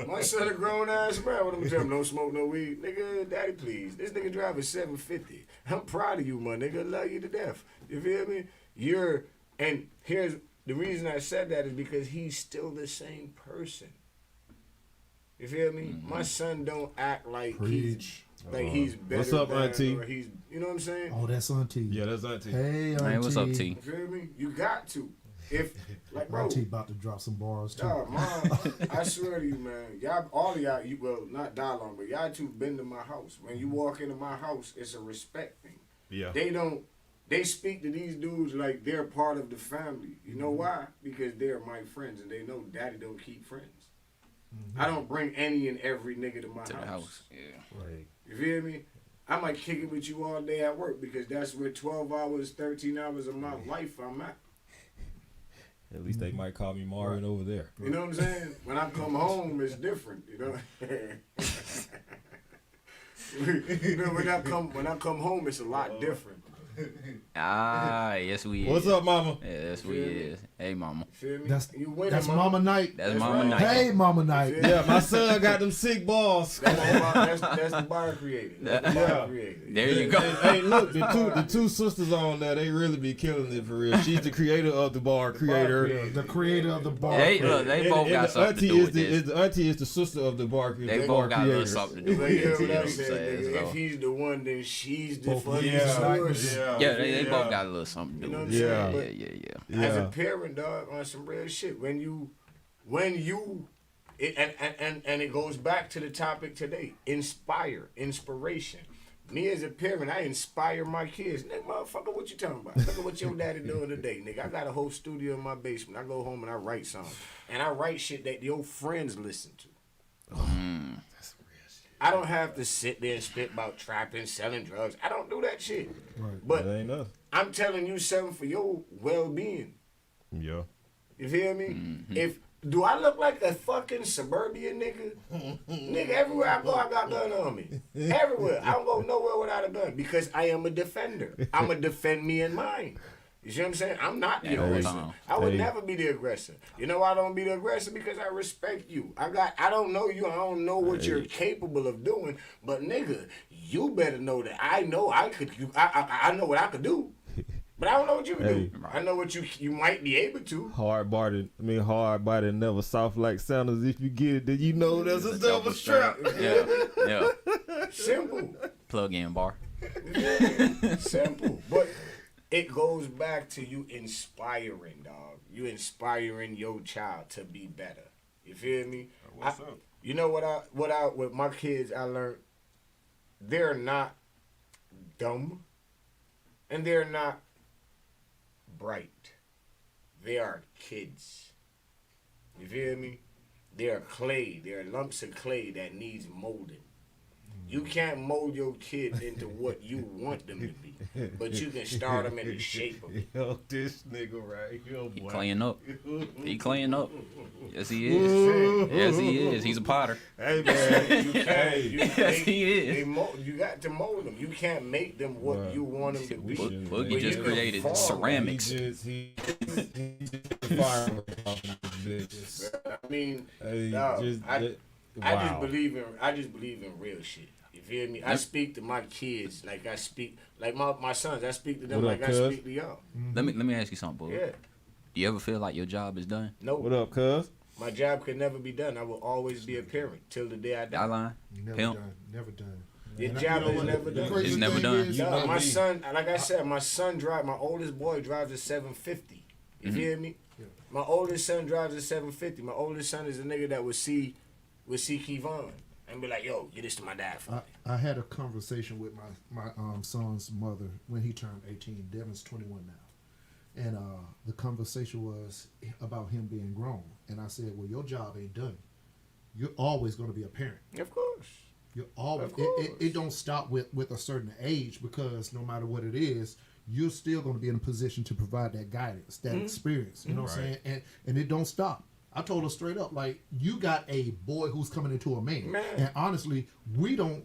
Speaker 4: My son a grown ass man. What I'm telling him, don't smoke no weed. Nigga, daddy, please. This nigga drive a 750. I'm proud of you, my nigga. Love you to death. You feel me? And here's the reason I said that is because he's still the same person. You feel me? My son don't act like he's better.
Speaker 1: What's up,
Speaker 4: than,
Speaker 1: Auntie?
Speaker 4: or he's, you know what I'm saying?
Speaker 3: Oh, that's Auntie.
Speaker 1: Yeah, that's Auntie.
Speaker 3: Hey, Auntie.
Speaker 7: Man, what's up, T?
Speaker 4: You feel me? You got to. If, like, bro.
Speaker 3: Auntie about to drop some bars, too.
Speaker 4: Dog, Mom, I swear to you, man. Y'all, all of y'all, well, not die long, but y'all two been to my house. When you walk into my house, it's a respect thing.
Speaker 1: Yeah.
Speaker 4: They speak to these dudes like they're part of the family. You know why? Because they're my friends, and they know daddy don't keep friends. I don't bring any and every nigga to my house.
Speaker 7: Yeah.
Speaker 1: Right.
Speaker 4: You feel me? I might kick it with you all day at work because that's where 12 hours, 13 hours of my life I'm at.
Speaker 1: At least they might call me Mario over there.
Speaker 4: You know what I'm saying? When I come home, it's different. You know. You know, when I come home, it's a lot different.
Speaker 7: Yes we is.
Speaker 1: What's up, mama?
Speaker 7: Yes we is. Hey, mama.
Speaker 4: Feel me?
Speaker 3: That's
Speaker 4: winning,
Speaker 3: Mama Night.
Speaker 7: That's Mama Night.
Speaker 3: Hey, Mama Night.
Speaker 1: Yeah, my son got them sick balls.
Speaker 4: That's the bar creator. That's the bar creator.
Speaker 7: There you go.
Speaker 1: Hey, look, the two sisters on there, they really be killing it for real. She's the creator of the bar creator.
Speaker 3: The creator of the bar.
Speaker 7: Hey, look, they both got something to do with this.
Speaker 1: The auntie is the sister of the bar creator.
Speaker 7: They both got a little something to do with
Speaker 4: You
Speaker 7: this.
Speaker 4: know
Speaker 7: You know
Speaker 4: what
Speaker 7: what
Speaker 4: I'm
Speaker 7: I'm
Speaker 4: saying?
Speaker 7: saying?
Speaker 4: Nigga?
Speaker 7: So,
Speaker 4: If he's the one, then she's the
Speaker 3: Both
Speaker 4: fucking
Speaker 3: yeah.
Speaker 4: source.
Speaker 7: yeah, they both got a little something to
Speaker 4: You
Speaker 7: do
Speaker 4: know
Speaker 7: with
Speaker 4: what I'm
Speaker 7: it.
Speaker 4: saying?
Speaker 7: Yeah.
Speaker 4: As a parent, dog, on some real shit, and it goes back to the topic today, inspiration. Me as a parent, I inspire my kids. Nigga, motherfucker, what you talking about? Look at what your daddy doing today, nigga. I got a whole studio in my basement. I go home and I write songs. And I write shit that your friends listen to.
Speaker 1: That's real shit.
Speaker 4: I don't have to sit there and spit about trapping, selling drugs. I don't do that shit.
Speaker 3: Right.
Speaker 4: But
Speaker 1: That ain't us.
Speaker 4: I'm telling you something for your well-being.
Speaker 1: Yeah.
Speaker 4: You feel me? If do I look like a fucking suburban nigga? Nigga, everywhere I go, I got gun on me. Everywhere. I don't go nowhere without a gun because I am a defender. I'm a defend me and mine. You see what I'm saying? I'm not the aggressor. I would never be the aggressor. You know why I don't be the aggressor? Because I respect you. I don't know you. I don't know what you're capable of doing. But nigga, you better know that I know I could. I know what I could do. But I don't know what you can do. I know what you might be able to.
Speaker 1: Hard body never soft like Sanders. If you get it, then you know there's a double strap.
Speaker 7: Yeah.
Speaker 4: Simple.
Speaker 7: Plug in bar.
Speaker 4: Simple. But it goes back to you inspiring, dog. You inspiring your child to be better. You feel me?
Speaker 1: What's up?
Speaker 4: You know what with my kids I learned? They're not dumb and they're not bright. They are kids. You feel me? They are clay. They are lumps of clay that needs molding. You can't mold your kid into what you want them to be, but you can start them in the shape of it.
Speaker 1: Yo, this nigga right here, boy.
Speaker 7: He cleaning up. He cleaning up. Yes, he is. Yes, he is. He's a potter.
Speaker 1: Hey, man.
Speaker 7: Yes, he is.
Speaker 4: You got to mold them. You can't make them what you want them to be.
Speaker 7: Boogie just created ceramics.
Speaker 1: He just fireworks off of this bitch.
Speaker 4: I mean,
Speaker 1: Hey,
Speaker 4: dog, I just
Speaker 1: wow.
Speaker 4: believe in real shit. You feel me? I speak to my kids like I speak like my sons. I speak to them
Speaker 1: What
Speaker 4: like
Speaker 1: up,
Speaker 4: I
Speaker 1: cuz?
Speaker 4: speak to y'all.
Speaker 7: Let me ask you something, Boogie.
Speaker 4: Yeah.
Speaker 7: Do you ever feel like your job is done?
Speaker 4: No.
Speaker 1: What up, cuz?
Speaker 4: My job could never be done. I will always be a parent till the day I die.
Speaker 7: That line?
Speaker 6: Never
Speaker 7: Pimp.
Speaker 6: done. Never done.
Speaker 4: Your
Speaker 6: And
Speaker 4: job
Speaker 6: you know
Speaker 4: is
Speaker 6: what?
Speaker 4: never
Speaker 6: The
Speaker 4: done.
Speaker 6: crazy
Speaker 7: It's never
Speaker 6: thing
Speaker 7: done.
Speaker 6: is,
Speaker 4: Dog, my son, like I said, my oldest boy drives a 750. You feel me?
Speaker 6: Yeah.
Speaker 4: My oldest son drives a 750. My oldest son is a nigga that would see Kevon and be like, yo, get this to my dad for me.
Speaker 6: I had a conversation with my son's mother when he turned 18. Devin's 21 now. And the conversation was about him being grown. And I said, well, your job ain't done. You're always going to be a parent.
Speaker 4: Of course.
Speaker 6: You're always.
Speaker 4: Of course.
Speaker 6: It don't stop with a certain age, because no matter what it is, you're still going to be in a position to provide that guidance, that experience. You know what I'm saying? And it don't stop. I told her straight up, like, you got a boy who's coming into a man. And honestly, we don't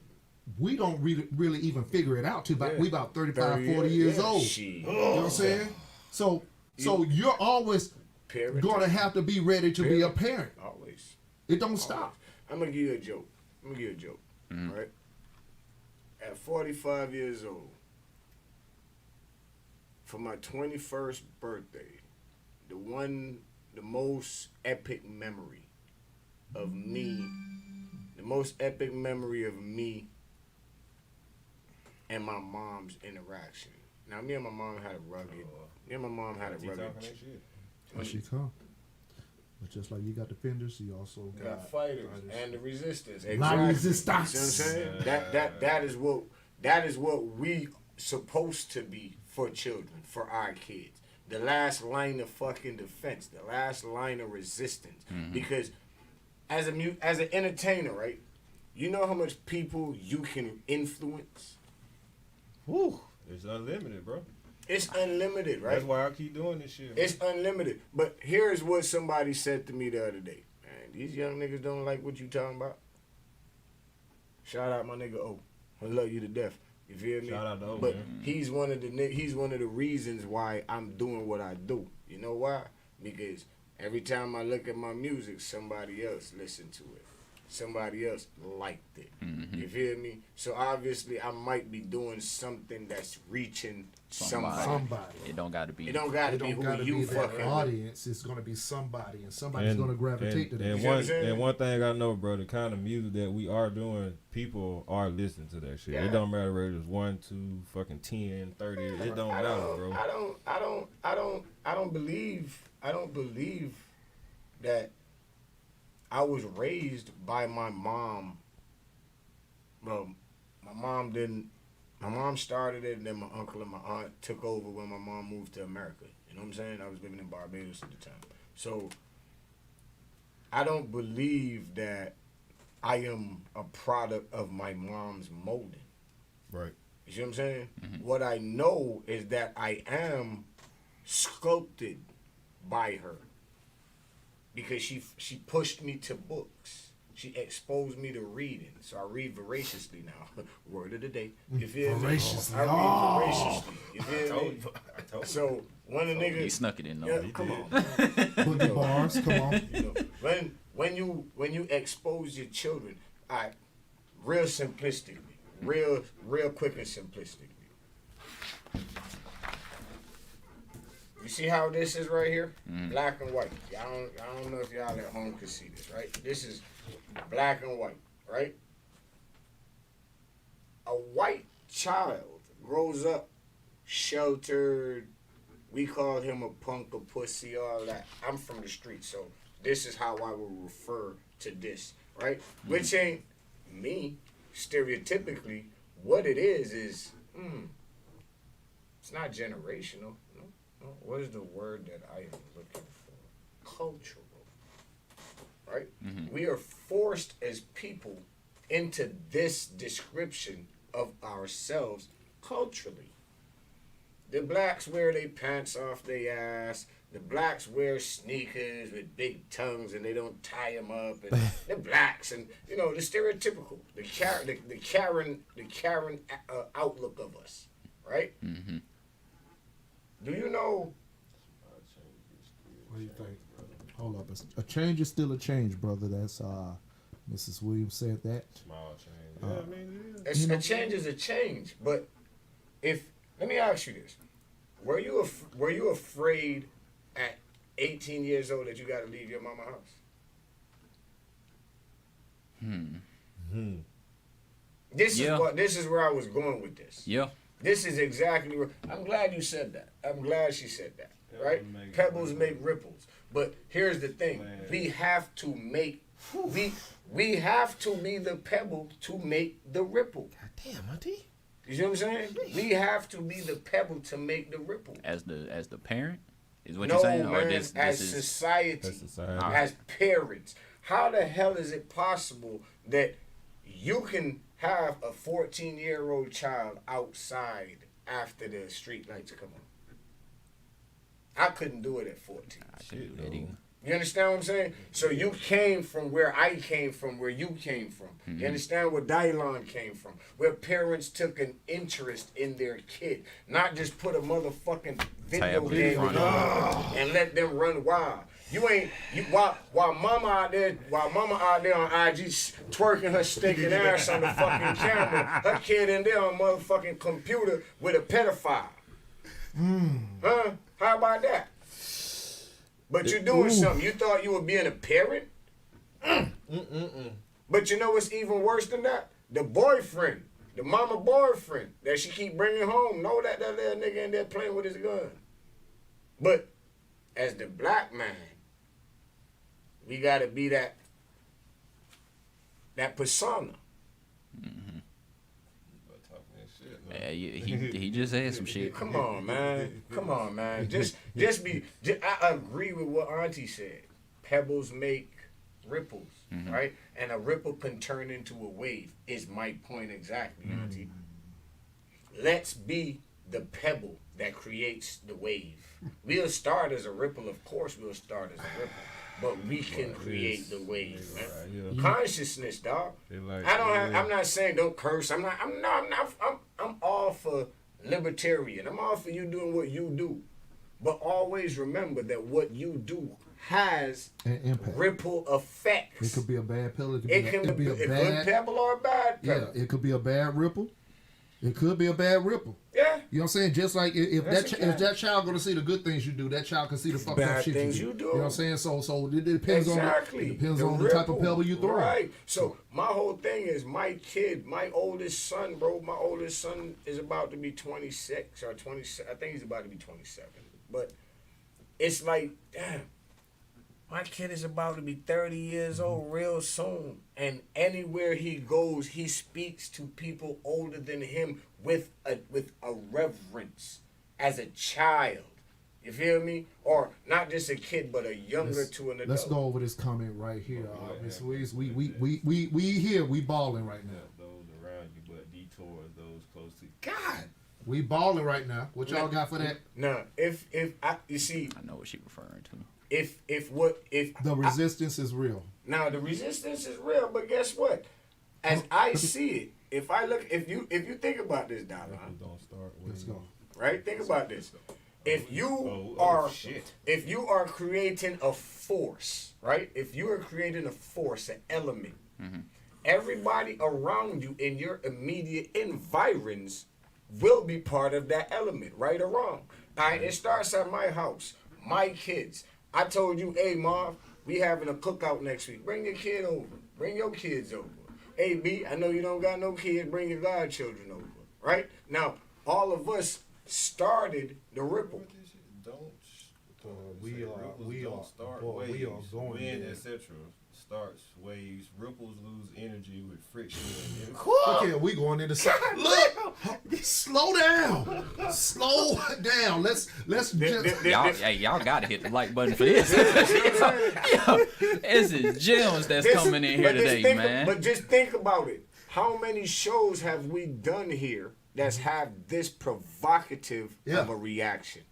Speaker 6: really even figure it out till we about 35, 40 years old. You know what I'm saying? So you're always going to have to be ready to be a parent.
Speaker 4: Always.
Speaker 6: It don't stop.
Speaker 4: I'm going to give you a joke. Right? At 45 years old, for my 21st birthday, the most epic memory of me and my mom's interaction. Now, me and my mom had a rugged.
Speaker 6: Here she come. But just like you got defenders, you also
Speaker 4: got fighters and the resistance.
Speaker 6: La resistance.
Speaker 4: You know what I'm saying? That is what we supposed to be for children, for our kids. The last line of fucking defense, the last line of resistance. Because as an entertainer, right? You know how much people you can influence?
Speaker 1: Whew. It's unlimited, bro.
Speaker 4: It's unlimited, right?
Speaker 1: That's why I keep doing this shit.
Speaker 4: It's unlimited. But here's what somebody said to me the other day. Man, these young niggas don't like what you talking about. Shout out my nigga O. I love you to death. You feel me?
Speaker 1: Shout out to O,
Speaker 4: but
Speaker 1: man.
Speaker 4: he's one of the reasons why I'm doing what I do. You know why? Because every time I look at my music, somebody else listened to it. Somebody else liked it. You feel me? So obviously I might be doing something that's reaching somebody.
Speaker 7: It don't got to be.
Speaker 4: It don't got to be who you fucking
Speaker 6: audience. It's going to be somebody, and somebody's going to gravitate to that.
Speaker 1: And one thing I know, bro, the kind of music that we are doing, people are listening to that shit.
Speaker 4: Yeah.
Speaker 1: It don't matter whether it's 1, 2, fucking 10, 30. It don't matter, bro.
Speaker 4: I don't believe that I was raised by my mom. Well, my mom started it, and then my uncle and my aunt took over when my mom moved to America. You know what I'm saying? I was living in Barbados at the time. So I don't believe that I am a product of my mom's molding.
Speaker 1: Right.
Speaker 4: You see what I'm saying? What I know is that I am sculpted by her because she pushed me to books. She exposed me to reading, so I read voraciously now. Word of the day. You feel me?
Speaker 3: Voraciously.
Speaker 4: I read voraciously. You feel me? So one of the niggas.
Speaker 7: He snuck it in though.
Speaker 4: Yeah, come on.
Speaker 3: Boogie Barz, come on.
Speaker 4: You know, when you expose your children, real simplistically, real quick and simplistically. You see how this is right here? Black and white. I don't know if y'all at home can see this, right? This is black and white, right? A white child grows up sheltered. We call him a punk, a pussy, all that. I'm from the street, so this is how I will refer to this, right? Which ain't me, stereotypically. What it is, it's not generational. No. What is the word that I am looking for? Cultural, right? We are forced as people into this description of ourselves culturally. The blacks wear their pants off their ass. The blacks wear sneakers with big tongues and they don't tie them up. And the blacks and the stereotypical, the Karen outlook of us, right? Do you know?
Speaker 3: What do you think? Hold up, a change is still a change, brother. That's Mrs. Williams said that.
Speaker 1: Small change.
Speaker 4: A change is a change, but let me ask you this: Were you afraid at 18 years old that you got to leave your mama house? This is where I was going with this.
Speaker 7: Yeah.
Speaker 4: This is exactly where I'm glad you said that. I'm glad she said that. Right? Pebbles make ripples. But here's the thing: we have to make we have to be the pebble to make the ripple.
Speaker 1: God damn, auntie.
Speaker 4: You see what I'm saying? We have to be the pebble to make the ripple.
Speaker 7: As the parent is what you're saying,
Speaker 4: man,
Speaker 7: or this
Speaker 4: as
Speaker 7: is
Speaker 4: society,
Speaker 1: society.
Speaker 4: as parents. How the hell is it possible that you can have a 14-year-old child outside after the street lights come on? I couldn't do it at 14.
Speaker 7: I couldn't do that either.
Speaker 4: You understand what I'm saying? So you came from where I came from, where you came from. You understand where Dylon came from, where parents took an interest in their kid, not just put a motherfucking video game and let them run wild. While mama out there on IG twerking her stinking ass on the fucking camera, her kid in there on motherfucking computer with a pedophile. Huh? How about that? But you're doing something. You thought you were being a parent? But you know what's even worse than that? The boyfriend, the mama boyfriend that she keep bringing home, know that little nigga in there playing with his gun. But as the black man, we gotta be that persona.
Speaker 7: Yeah, he just said some shit.
Speaker 4: Come on, man. I agree with what Auntie said. Pebbles make ripples, right? And a ripple can turn into a wave, is my point exactly, Auntie. Let's be the pebble that creates the wave. We'll start as a ripple, of course we'll start as a ripple. But we can create the wave, man. Consciousness, dog. I'm not saying don't curse. I'm all for libertarian. I'm all for you doing what you do. But always remember that what you do has
Speaker 3: an impact.
Speaker 4: Ripple effects.
Speaker 3: It could be a bad pill.
Speaker 4: It can be a good pebble or a bad pebble.
Speaker 3: Yeah, it could be a bad ripple. It could be a bad ripple.
Speaker 4: Yeah.
Speaker 3: You know what I'm saying? Just like if that child gonna see the good things you do, that child can see the fucked up shit you do. You know what I'm saying? So it depends on the type of pebble you throw.
Speaker 4: Right. So my whole thing is my oldest son, bro. My oldest son is about to be 26 or 27. I think he's about to be 27. But it's like, damn. My kid is about to be 30 years old real soon. And anywhere he goes, he speaks to people older than him with a reverence as a child. You feel me? Or not just a kid, but a younger to an adult.
Speaker 3: Let's go over this comment right here. Miss Louise, we here, we balling right now.
Speaker 1: Those around you, but detours those close to you.
Speaker 4: God.
Speaker 3: We balling right now. What y'all got for that?
Speaker 4: Nah, you see,
Speaker 7: I know what she referring to.
Speaker 4: if
Speaker 3: The resistance is real.
Speaker 4: now the resistance is real, but guess what? As I see it, if you think about this, Dollar,
Speaker 1: Don't start
Speaker 3: Let's go.
Speaker 4: right? Think about this. If you
Speaker 1: shit.
Speaker 4: if you are creating a force, right? If you are creating a force, an element, everybody around you in your immediate environs will be part of that element, right or wrong. All right, it starts at my house, my kids. I told you, hey, Mom, we having a cookout next week. Bring your kid over. Bring your kids over. Hey, B, I know you don't got no kids. Bring your godchildren over, right? Now, all of us started the ripple.
Speaker 3: We are
Speaker 1: start
Speaker 3: boy,
Speaker 1: waves,
Speaker 3: we are going
Speaker 1: wind,
Speaker 3: there.
Speaker 1: etc. Starts waves, ripples lose energy with friction. And
Speaker 3: Okay, we going into look. Slow down. Slow down. Let's just.
Speaker 7: Y'all gotta hit the like button for this. Yo, this is gems that's coming in here today, man.
Speaker 4: But just think about it. How many shows have we done here that's have this provocative of a reaction?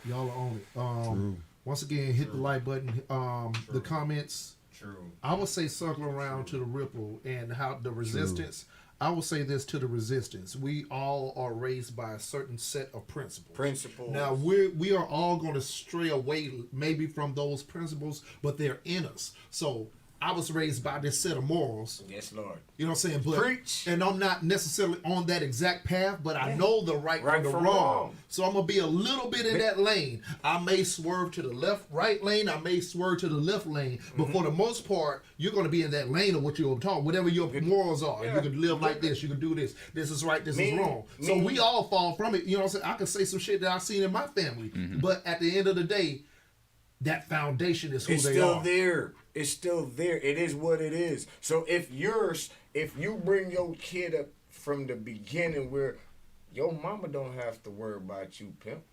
Speaker 3: Y'all are on it. Once again, hit the like button. The comments.
Speaker 1: True.
Speaker 3: I would say circle around to the ripple and how the resistance. I will say this to the resistance. We all are raised by a certain set of principles. Now we are all going to stray away maybe from those principles, but they're in us. So I was raised by this set of morals.
Speaker 4: Yes, Lord.
Speaker 3: You know what I'm saying? But,
Speaker 4: Preach.
Speaker 3: And I'm not necessarily on that exact path, but I know the right from the wrong. So I'm going to be a little bit in that lane. I may swerve to the right lane. I may swerve to the left lane. But for the most part, you're going to be in that lane of what you're talking, whatever your morals are. You can live like this. You can do this. This is right. This is wrong. So we all fall from it. You know what I'm saying? I can say some shit that I've seen in my family. But at the end of the day, that foundation is who they are.
Speaker 4: It's still there. It is what it is. So if you bring your kid up from the beginning where your mama don't have to worry about you, Pimp.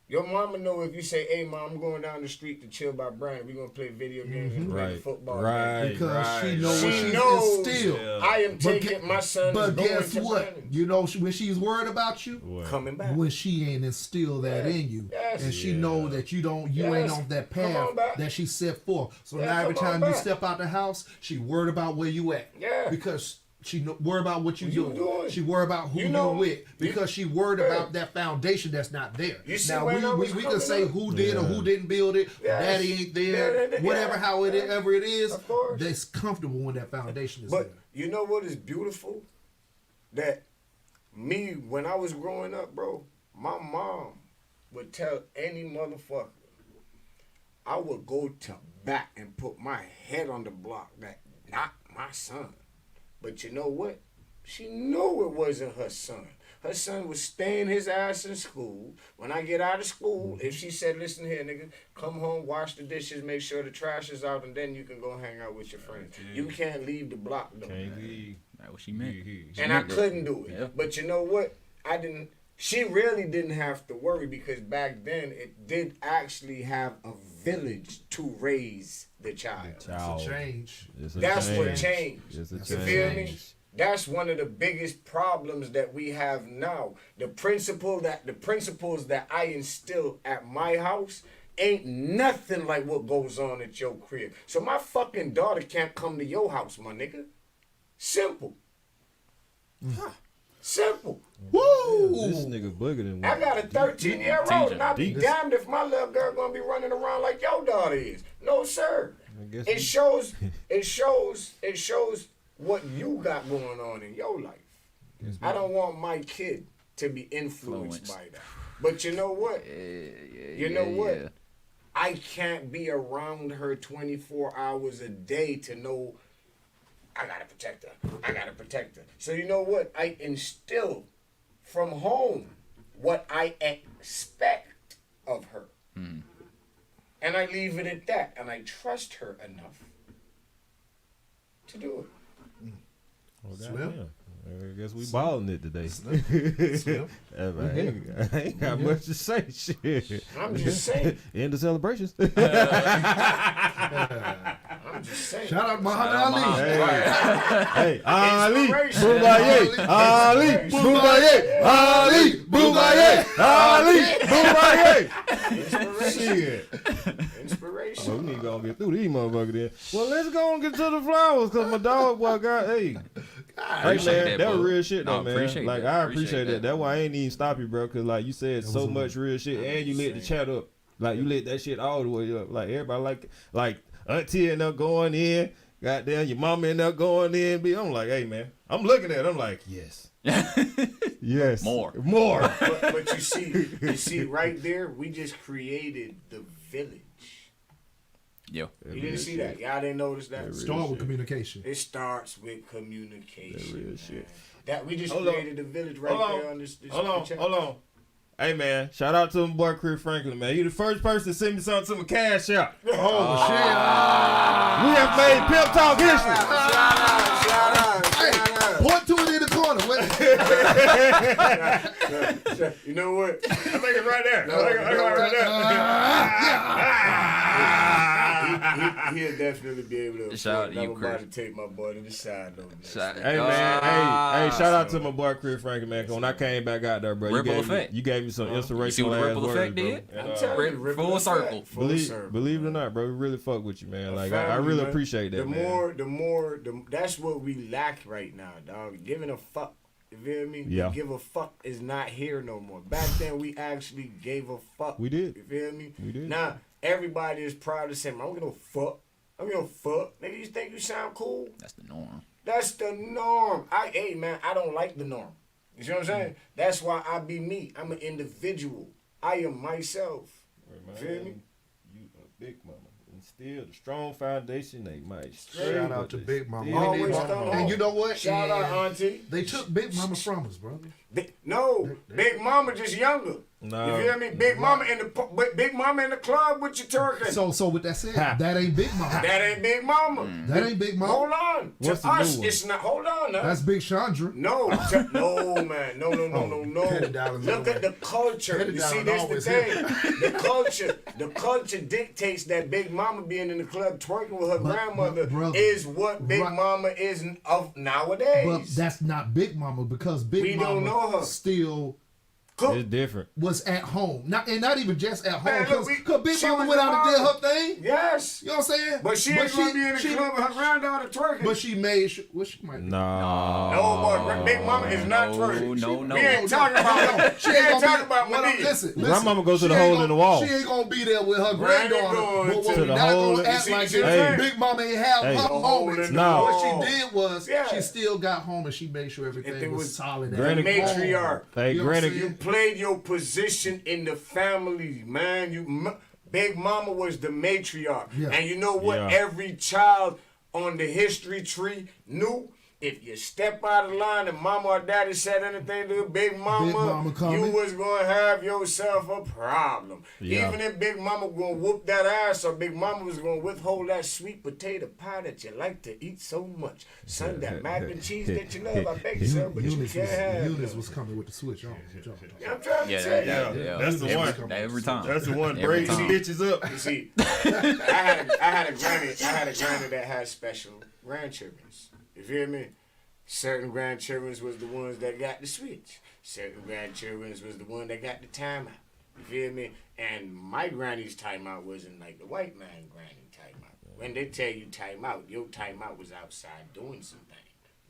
Speaker 4: Your mama know if you say, hey, Mom, I'm going down the street to chill by Brian. We're going to play video games and play football.
Speaker 3: Right. Because she knows what she's
Speaker 4: instilled. I am taking my son.
Speaker 3: But guess what? Brandon. You know when she's worried about you?
Speaker 4: Coming back.
Speaker 3: When she ain't instilled that in you. Yes. And she know that you ain't on that path that she set forth. So now every time you step out the house, she worried about where you at. Yeah. Because she worried about what you doing. She worried about who you with because she worried about that foundation that's not there. Now we can say who did or who didn't build it. Daddy ain't there. Whatever, however it is, that's comfortable when that foundation is there.
Speaker 4: But you know what is beautiful? That me when I was growing up, bro, my mom would tell any motherfucker I would go to bat and put my head on the block that not my son. But you know what? She knew it wasn't her son. Her son was staying his ass in school. When I get out of school, if she said, listen here, nigga, come home, wash the dishes, make sure the trash is out, and then you can go hang out with your friends. You can't leave the block, though.
Speaker 7: Can't leave. That's what she meant.
Speaker 4: And I couldn't do it. Yeah. But you know what? She really didn't have to worry because back then it did actually have a village to raise the child.
Speaker 3: It's a change.
Speaker 4: That's what changed. You feel me? That's one of the biggest problems that we have now. The principles that I instill at my house ain't nothing like what goes on at your crib. So my fucking daughter can't come to your house, my nigga. Simple. Simple.
Speaker 1: Woo! This nigga booger than
Speaker 4: I got a 13-year-old, and I'll be damned if my little girl gonna be running around like your daughter is. No, sir. It shows what you got going on in your life. I don't want my kid to be influenced by that. But you know what? You know what? I can't be around her 24 hours a day to know I gotta protect her. So you know what? I instill from home what I expect of her. And I leave it at that. And I trust her enough to do it.
Speaker 3: Slimm?
Speaker 1: I guess we balling it today.
Speaker 6: Slim.
Speaker 1: I ain't got much to say. Shit.
Speaker 4: I'm just saying.
Speaker 1: End the celebrations.
Speaker 4: I'm just saying.
Speaker 3: Shout out Muhammad
Speaker 7: Shout out
Speaker 3: Ali.
Speaker 1: Hey, Ali,
Speaker 4: Inspiration.
Speaker 1: Boogie, Ali, Boogie, Ali, Boogie, Ali, Boogie. Shit.
Speaker 4: Inspiration.
Speaker 1: Oh, we need to go and get through these motherfuckers then. Well, let's go and get to the flowers because my dog boy got, hey. Hey man, that was real shit though, man. Like I appreciate that. That's why I ain't even stop you, bro. Cause like you said, so much real shit, and you lit the chat up. Like you lit that shit all the way up. Like everybody like auntie and them going in. Goddamn, your mama and them going in. I'm like, hey man, I'm looking at it. I'm like, yes, yes, more.
Speaker 4: But you see, right there, we just created the village.
Speaker 7: Yo.
Speaker 4: You didn't see that. Y'all didn't notice that.
Speaker 3: Start with communication.
Speaker 4: It starts with communication.
Speaker 1: That real shit.
Speaker 4: That we just created the village right there on this
Speaker 1: Hold
Speaker 4: chat.
Speaker 1: on. Hey man, shout out to my boy Chris Franklin, man. You the first person to send me something to my cash out.
Speaker 3: Oh
Speaker 1: We have made Pimp Talk history.
Speaker 4: Shout out.
Speaker 3: Point to it in the corner.
Speaker 4: You know what?
Speaker 1: I think it's right there.
Speaker 4: He'll definitely be able to.
Speaker 7: Shout out to you,
Speaker 4: I'm about
Speaker 7: Chris.
Speaker 4: to take my boy to the side though.
Speaker 1: Hey man, hey, shout out to my boy Chris Franklin, man. 'Cause when I came back out there, bro,
Speaker 7: Ripple effect.
Speaker 1: you gave me some
Speaker 7: You see
Speaker 1: inspirational
Speaker 7: what
Speaker 1: ass
Speaker 7: Ripple
Speaker 1: words,
Speaker 7: effect
Speaker 1: bro.
Speaker 7: did?
Speaker 1: And,
Speaker 4: I'm telling you, Ripple
Speaker 7: Full
Speaker 4: effect.
Speaker 7: circle.
Speaker 1: believe it or not, bro, we really fuck with you, man. Like I
Speaker 4: Family,
Speaker 1: really
Speaker 4: man.
Speaker 1: appreciate that, man.
Speaker 4: The more, that's what we lack right now, dog. Giving a fuck. You feel me?
Speaker 1: Yeah.
Speaker 4: Give a fuck is not here no more. Back then, we actually gave a fuck.
Speaker 1: We did.
Speaker 4: You feel me?
Speaker 1: We did.
Speaker 4: Now, everybody is proud to say, man, I don't give no fuck. I don't give no fuck. Nigga, you think you sound cool?
Speaker 7: That's the norm.
Speaker 4: That's the norm. Hey, man, I don't like the norm. You see what I'm saying? That's why I be me. I'm an individual. I am myself. Feel me?
Speaker 1: You a big mama. And still the strong foundation they might.
Speaker 6: Shout out to Big Mama.
Speaker 4: Always done
Speaker 6: And you know what?
Speaker 4: Shout out, auntie.
Speaker 6: They took Big Mama from us, brother.
Speaker 4: Big Mama just younger.
Speaker 1: No.
Speaker 4: You feel me? Big Mama in the club with your turkey.
Speaker 3: So with that said, that ain't Big Mama.
Speaker 4: That ain't Big Mama.
Speaker 3: That ain't Big Mama.
Speaker 4: Hold on.
Speaker 1: What's
Speaker 4: To
Speaker 1: the new
Speaker 4: us,
Speaker 1: one?
Speaker 4: it's not. Hold on now.
Speaker 3: That's Big Chandra.
Speaker 4: No, man. No.
Speaker 6: Petty Dollars
Speaker 4: Look at
Speaker 6: always.
Speaker 4: the culture.
Speaker 6: Petty
Speaker 4: You see,
Speaker 6: Dollars
Speaker 4: that's the
Speaker 6: always
Speaker 4: thing. The culture dictates that Big Mama being in the club twerking with her grandmother
Speaker 3: brother,
Speaker 4: is what Big
Speaker 3: right.
Speaker 4: Mama is of nowadays.
Speaker 3: But that's not Big Mama because Big
Speaker 4: We
Speaker 3: Mama
Speaker 4: don't know her.
Speaker 3: still
Speaker 1: It's different.
Speaker 3: was at home. Not even just at
Speaker 4: Man,
Speaker 3: home.
Speaker 4: look,
Speaker 3: Because Big
Speaker 4: she
Speaker 3: Mama
Speaker 4: was
Speaker 3: went out and did
Speaker 4: mama.
Speaker 3: her thing.
Speaker 4: Yes.
Speaker 3: You know what I'm saying?
Speaker 4: But she ain't gonna be in the club with her granddaughter twerking.
Speaker 3: But she made sure. Well, she might.
Speaker 1: No.
Speaker 4: No, boy, Big Mama is not twerking.
Speaker 7: No.
Speaker 4: We ain't talking about.
Speaker 3: She
Speaker 4: We ain't
Speaker 3: gonna
Speaker 4: talking
Speaker 3: be-
Speaker 4: about
Speaker 3: well,
Speaker 4: Medea.
Speaker 3: Listen.
Speaker 1: Grandmama goes to
Speaker 3: she
Speaker 1: the
Speaker 3: ain't
Speaker 1: hole
Speaker 3: gonna-
Speaker 1: in the wall.
Speaker 3: She ain't gonna be there with her
Speaker 4: Granny
Speaker 3: granddaughter.
Speaker 4: going
Speaker 3: But
Speaker 4: to
Speaker 3: what we
Speaker 1: the
Speaker 3: not
Speaker 1: hole
Speaker 3: gonna
Speaker 1: in-
Speaker 3: act
Speaker 4: See,
Speaker 3: like
Speaker 4: see
Speaker 3: is
Speaker 4: what I'm saying?
Speaker 3: Big Mama ain't have
Speaker 1: Hey.
Speaker 3: her
Speaker 4: The hole
Speaker 3: moments.
Speaker 4: in
Speaker 1: the
Speaker 3: What
Speaker 4: wall.
Speaker 3: she did was
Speaker 4: Yeah.
Speaker 3: she still got home and she made sure everything
Speaker 4: it
Speaker 3: was
Speaker 4: was
Speaker 3: solid. at
Speaker 1: Granny-
Speaker 3: home.
Speaker 4: Matriarch.
Speaker 1: Hey,
Speaker 3: You know what I'm
Speaker 1: Granny.
Speaker 4: You played your position in the family, man. Big Mama was the matriarch.
Speaker 3: Yeah.
Speaker 4: And you know what?
Speaker 1: Yeah.
Speaker 4: Every child on the history tree knew if you step out of line and mama or daddy said anything to Big Mama,
Speaker 3: Mama coming.
Speaker 4: you was going to have yourself a problem.
Speaker 1: Yeah.
Speaker 4: Even if Big Mama going to whoop that ass or Big Mama was going to withhold that sweet potato pie that you like to eat so much. Son, that mac and cheese that you love, I beg you, son, but you
Speaker 3: Eunice
Speaker 4: can't have.
Speaker 3: Eunice was coming with the switch on.
Speaker 4: I'm trying to tell you.
Speaker 7: Yeah.
Speaker 1: That's the one.
Speaker 7: Every time.
Speaker 1: That's the one.
Speaker 7: Every
Speaker 1: Braid some
Speaker 7: time.
Speaker 1: bitches up.
Speaker 4: You see, I had a granny that had special grandchildren. You feel me? Certain grandchildren was the ones that got the switch. Certain grandchildren was the one that got the timeout. You feel me? And my granny's timeout wasn't like the white man granny timeout. When they tell you timeout, your timeout was outside doing something.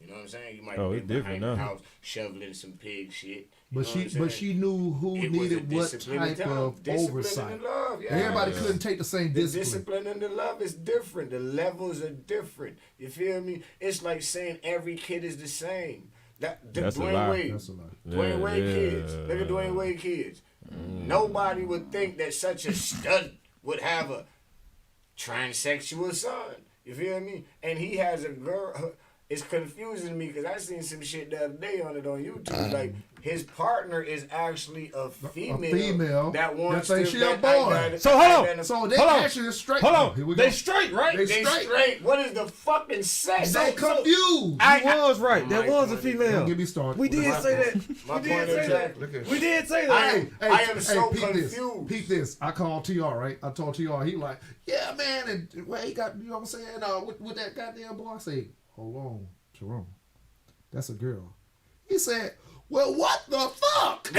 Speaker 4: You know what I'm saying? You might
Speaker 1: Oh,
Speaker 4: be
Speaker 1: it's
Speaker 4: behind
Speaker 1: different
Speaker 4: the
Speaker 1: now.
Speaker 4: house shoveling some pig shit.
Speaker 3: But she knew who
Speaker 4: It was a
Speaker 3: needed what
Speaker 4: discipline
Speaker 3: type
Speaker 4: and
Speaker 3: of
Speaker 4: discipline
Speaker 3: oversight.
Speaker 4: and love, yeah.
Speaker 3: Everybody couldn't take the same
Speaker 4: The
Speaker 3: discipline.
Speaker 4: discipline and the love is different. The levels are different. You feel me? It's like saying every kid is the same.
Speaker 1: That's a
Speaker 4: Dwayne
Speaker 1: lie.
Speaker 4: Wade.
Speaker 3: That's a lie.
Speaker 4: Dwayne Wade
Speaker 1: Yeah.
Speaker 4: kids. Look at Dwayne Wade kids. Nobody would think that such a stud would have a transsexual son. You feel me? And he has a girl. it's confusing me because I seen some shit the other day on YouTube. Like his partner is actually a female that wants to.
Speaker 3: She a boy.
Speaker 1: So hold on.
Speaker 3: So they actually straight.
Speaker 1: Hold on.
Speaker 3: Here we go.
Speaker 1: They straight, right?
Speaker 4: They straight. What is the fucking sex?
Speaker 3: So confused.
Speaker 1: You was right. That was a female.
Speaker 3: Don't get me started.
Speaker 1: We did say that.
Speaker 4: My point exactly.
Speaker 1: We did say that.
Speaker 4: I am so
Speaker 3: peep
Speaker 4: confused.
Speaker 3: Peep this. I called TR, right? I told TR, he like, yeah, man, and well, he got, you know what I'm saying, with that goddamn boy. I say, hold on, Jerome, that's a girl. He said, well, what the fuck?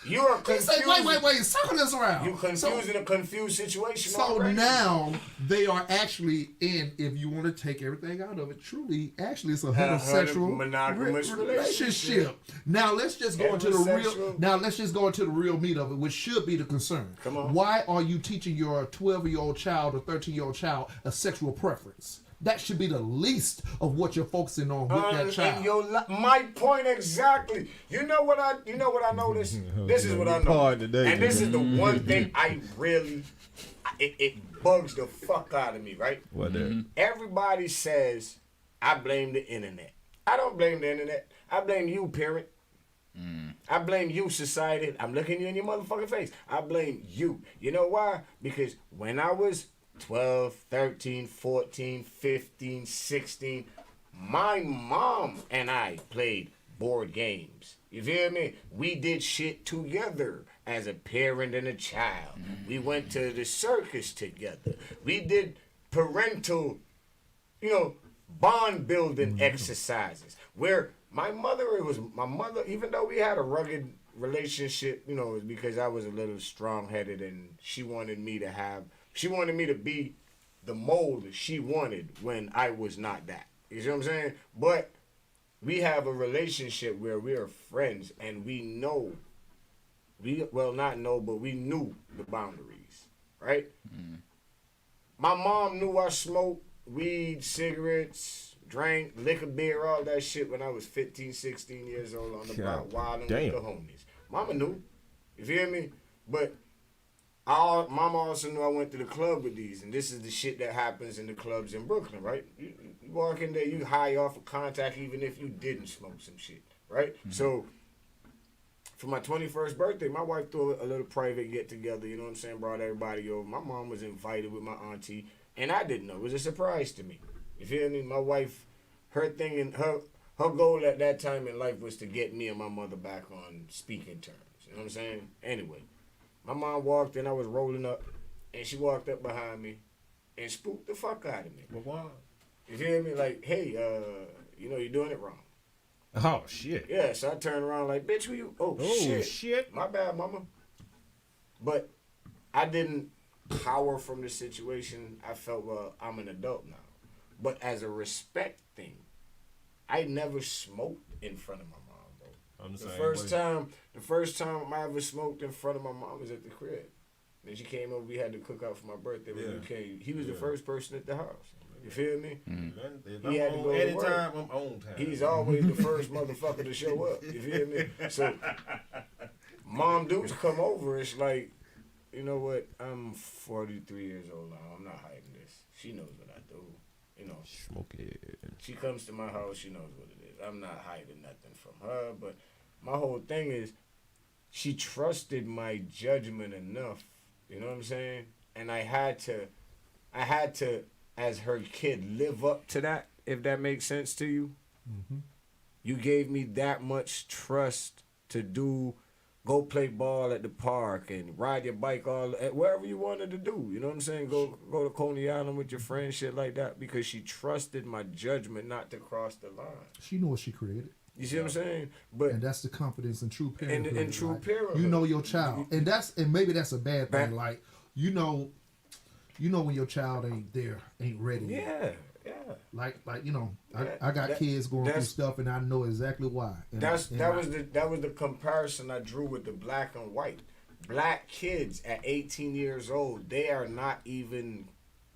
Speaker 4: You are confused.
Speaker 3: He said, wait, circle this around.
Speaker 4: You confusing a confused situation.
Speaker 3: So
Speaker 4: already.
Speaker 3: now they are actually in, if you want to take everything out of it, truly, actually it's a heterosexual
Speaker 4: monogamous relationship.
Speaker 3: Now let's just go into the real. Now let's just go into the real meat of it, which should be the concern.
Speaker 4: Come on.
Speaker 3: Why are you teaching your 12-year-old child or 13-year-old child a sexual preference? That should be the least of what you're focusing on with that child.
Speaker 4: My point exactly. You know what I noticed? This is what I know. And this is the one thing I really, it bugs the fuck out of me, right?
Speaker 1: What that?
Speaker 4: Everybody says, I blame the internet. I don't blame the internet. I blame you, parent. I blame you, society. I'm looking you in your motherfucking face. I blame you. You know why? Because when I was 12, 13, 14, 15, 16, my mom and I played board games. You feel me? We did shit together as a parent and a child. We went to the circus together. We did parental, bond building exercises where my mother, even though we had a rugged relationship, it's because I was a little strong-headed and she wanted me to be the mold that she wanted when I was not that. You see what I'm saying? But we have a relationship where we are friends and we know, we knew the boundaries, right? My mom knew I smoked weed, cigarettes, drank, liquor, beer, all that shit when I was 15, 16 years old on the block, wilding with the homies. Mama knew. You feel me? But Mama also knew I went to the club with these, and this is the shit that happens in the clubs in Brooklyn, right? You walk in there, you high off of contact even if you didn't smoke some shit, right? So for my 21st birthday, my wife threw a little private get-together, you know what I'm saying, brought everybody over. My mom was invited with my auntie, and I didn't know. It was a surprise to me. You feel me? My wife, her thing, and her goal at that time in life was to get me and my mother back on speaking terms. You know what I'm saying? Anyway, my mom walked in, I was rolling up, and she walked up behind me and spooked the fuck out of me.
Speaker 1: But why?
Speaker 4: You feel me? Like, hey, you're doing it wrong.
Speaker 1: Oh, shit.
Speaker 4: Yeah, so I turned around like, bitch, who you? Oh, shit. My bad, mama. But I didn't cower from the situation. I felt, well, I'm an adult now. But as a respect thing, I never smoked in front of my mom, bro. The first time I ever smoked in front of my mom was at the crib. Then she came over, we had to cook out for my birthday. He was the first person at the house. You feel me? He had to go to work.
Speaker 1: I'm on time.
Speaker 4: He's always the first motherfucker to show up. You feel me? So, mom dudes come over. It's like, you know what? I'm 43 years old now. I'm not hiding this. She knows what I do.
Speaker 1: Smoke it.
Speaker 4: She comes to my house. She knows what it is. I'm not hiding nothing from her. But my whole thing is, she trusted my judgment enough. You know what I'm saying? And I had to, as her kid, live up to that, if that makes sense to you. You gave me that much trust to go play ball at the park and ride your bike wherever you wanted to do. You know what I'm saying? Go to Coney Island with your friends, shit like that, because she trusted my judgment not to cross the line.
Speaker 3: She knew what she created.
Speaker 4: You see what I'm saying?
Speaker 3: And that's the confidence in true parenthood.
Speaker 4: And true parenthood.
Speaker 3: You know your child. And maybe that's a bad thing. Like, you know when your child ain't ready.
Speaker 4: Yeah.
Speaker 3: Like I got kids going through stuff, and I know exactly why.
Speaker 4: That was the comparison I drew with the black and white. Black kids at 18 years old, they are not even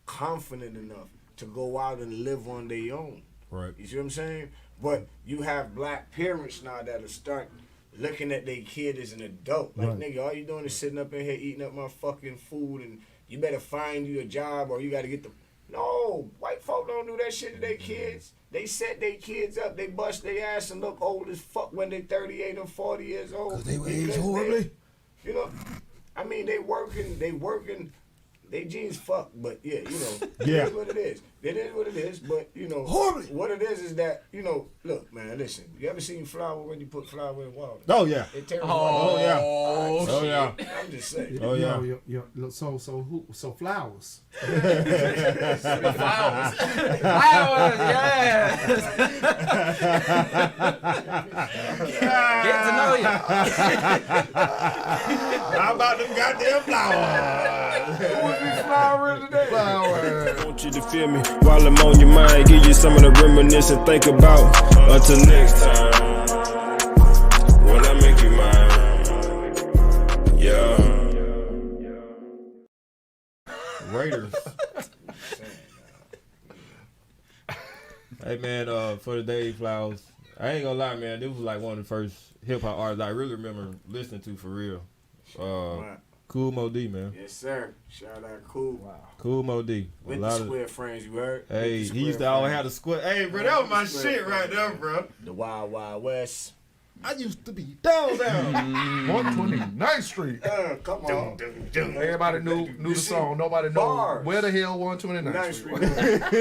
Speaker 4: confident enough to go out and live on their own.
Speaker 1: Right.
Speaker 4: You see what I'm saying? But you have black parents now that'll start looking at their kid as an adult. Like, nigga, all you doing is sitting up in here eating up my fucking food, and you better find you a job or you got to get the... No, white folk don't do that shit to their kids. They set their kids up. They bust their ass and look old as fuck when they 38 or 40 years old.
Speaker 1: Cause they age horribly.
Speaker 4: You know, I mean, they working. They jeans fuck, but yeah, you know, it is what it is. It is what it is, but you know, what it is that, you know, look, man, listen, you ever seen flour when you put flour in water?
Speaker 1: Oh yeah.
Speaker 4: It tears
Speaker 1: Oh yeah.
Speaker 7: Oh
Speaker 1: yeah.
Speaker 4: I'm just saying.
Speaker 1: Oh yeah.
Speaker 3: So flowers.
Speaker 7: Flowers, yes. Get to know you.
Speaker 1: How about them goddamn flowers?
Speaker 3: Flower today.
Speaker 5: I want you to feel me while I'm on your mind. Give you some of the reminisce and think about. Until next time, when I make you mine. Yeah.
Speaker 1: Raiders. Hey man, for the Dave Flowers, I ain't gonna lie, man. This was like one of the first hip hop artists I really remember listening to for real. Cool Mo D, man.
Speaker 4: Yes, sir. Shout out Cool. Wow.
Speaker 1: Cool Mo D.
Speaker 4: With the square frames, you heard?
Speaker 1: Hey, he used to always have the square. Hey, bro, that was my shit right there, bro.
Speaker 4: The Wild Wild West.
Speaker 1: I used to be down.
Speaker 6: 129th Street.
Speaker 4: Come on.
Speaker 6: Everybody knew the song. Nobody knew
Speaker 4: Barz.
Speaker 6: where the hell 129th Street.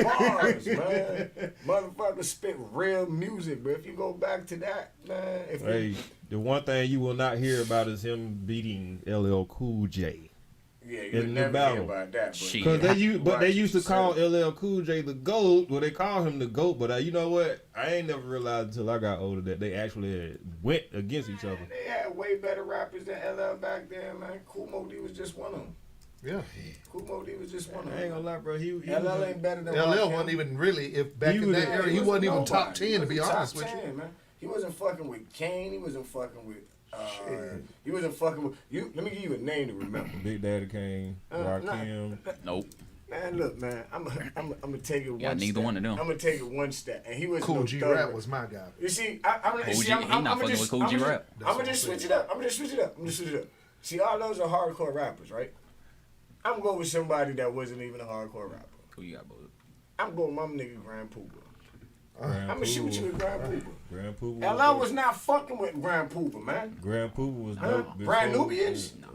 Speaker 4: Barz, man. Motherfucker spit real music, but if you go back to that, man.
Speaker 1: Hey, the one thing you will not hear about is him beating LL Cool J.
Speaker 4: Yeah, you
Speaker 1: in the
Speaker 4: never
Speaker 1: battle.
Speaker 4: hear about that.
Speaker 1: Because they used to call LL Cool J the GOAT. Well, they call him the GOAT, but you know what? I ain't never realized until I got older that they actually went against each other.
Speaker 4: They had way better rappers than LL back then, man. Cool Mo D was just one of them.
Speaker 6: Yeah.
Speaker 4: Cool Mo D was just one of them.
Speaker 1: I ain't gonna lie, bro. He
Speaker 4: LL ain't better than
Speaker 6: LL wasn't even really, if back in that era, he wasn't even top 10, to be honest with you.
Speaker 4: Man. He wasn't fucking with Kane. He wasn't fucking with. He wasn't fucking with you. Let me give you a name to remember.
Speaker 1: Big Daddy Kane, Rakim.
Speaker 7: Nope.
Speaker 4: Man, look, man, I'm gonna take it one
Speaker 7: Got neither
Speaker 4: step.
Speaker 7: one of them.
Speaker 4: I'm gonna take it one step, and he was
Speaker 6: Cool
Speaker 4: no
Speaker 6: G
Speaker 4: thug.
Speaker 6: Rap was my guy.
Speaker 4: You see, I'm
Speaker 7: Cool G, he not fucking with Cool G Rap.
Speaker 4: I'm gonna just switch it up. See, all those are hardcore rappers, right? I'm going with somebody that wasn't even a hardcore rapper.
Speaker 7: Who you got, bro?
Speaker 4: I'm going with my nigga Grand Pooba.
Speaker 1: I'm
Speaker 4: gonna shoot you with Grand Pooba.
Speaker 1: Grand Pooba.
Speaker 4: LL was not fucking with Grand Pooba, man.
Speaker 1: Grand Pooba was dope.
Speaker 4: Brand Nubians?
Speaker 1: No.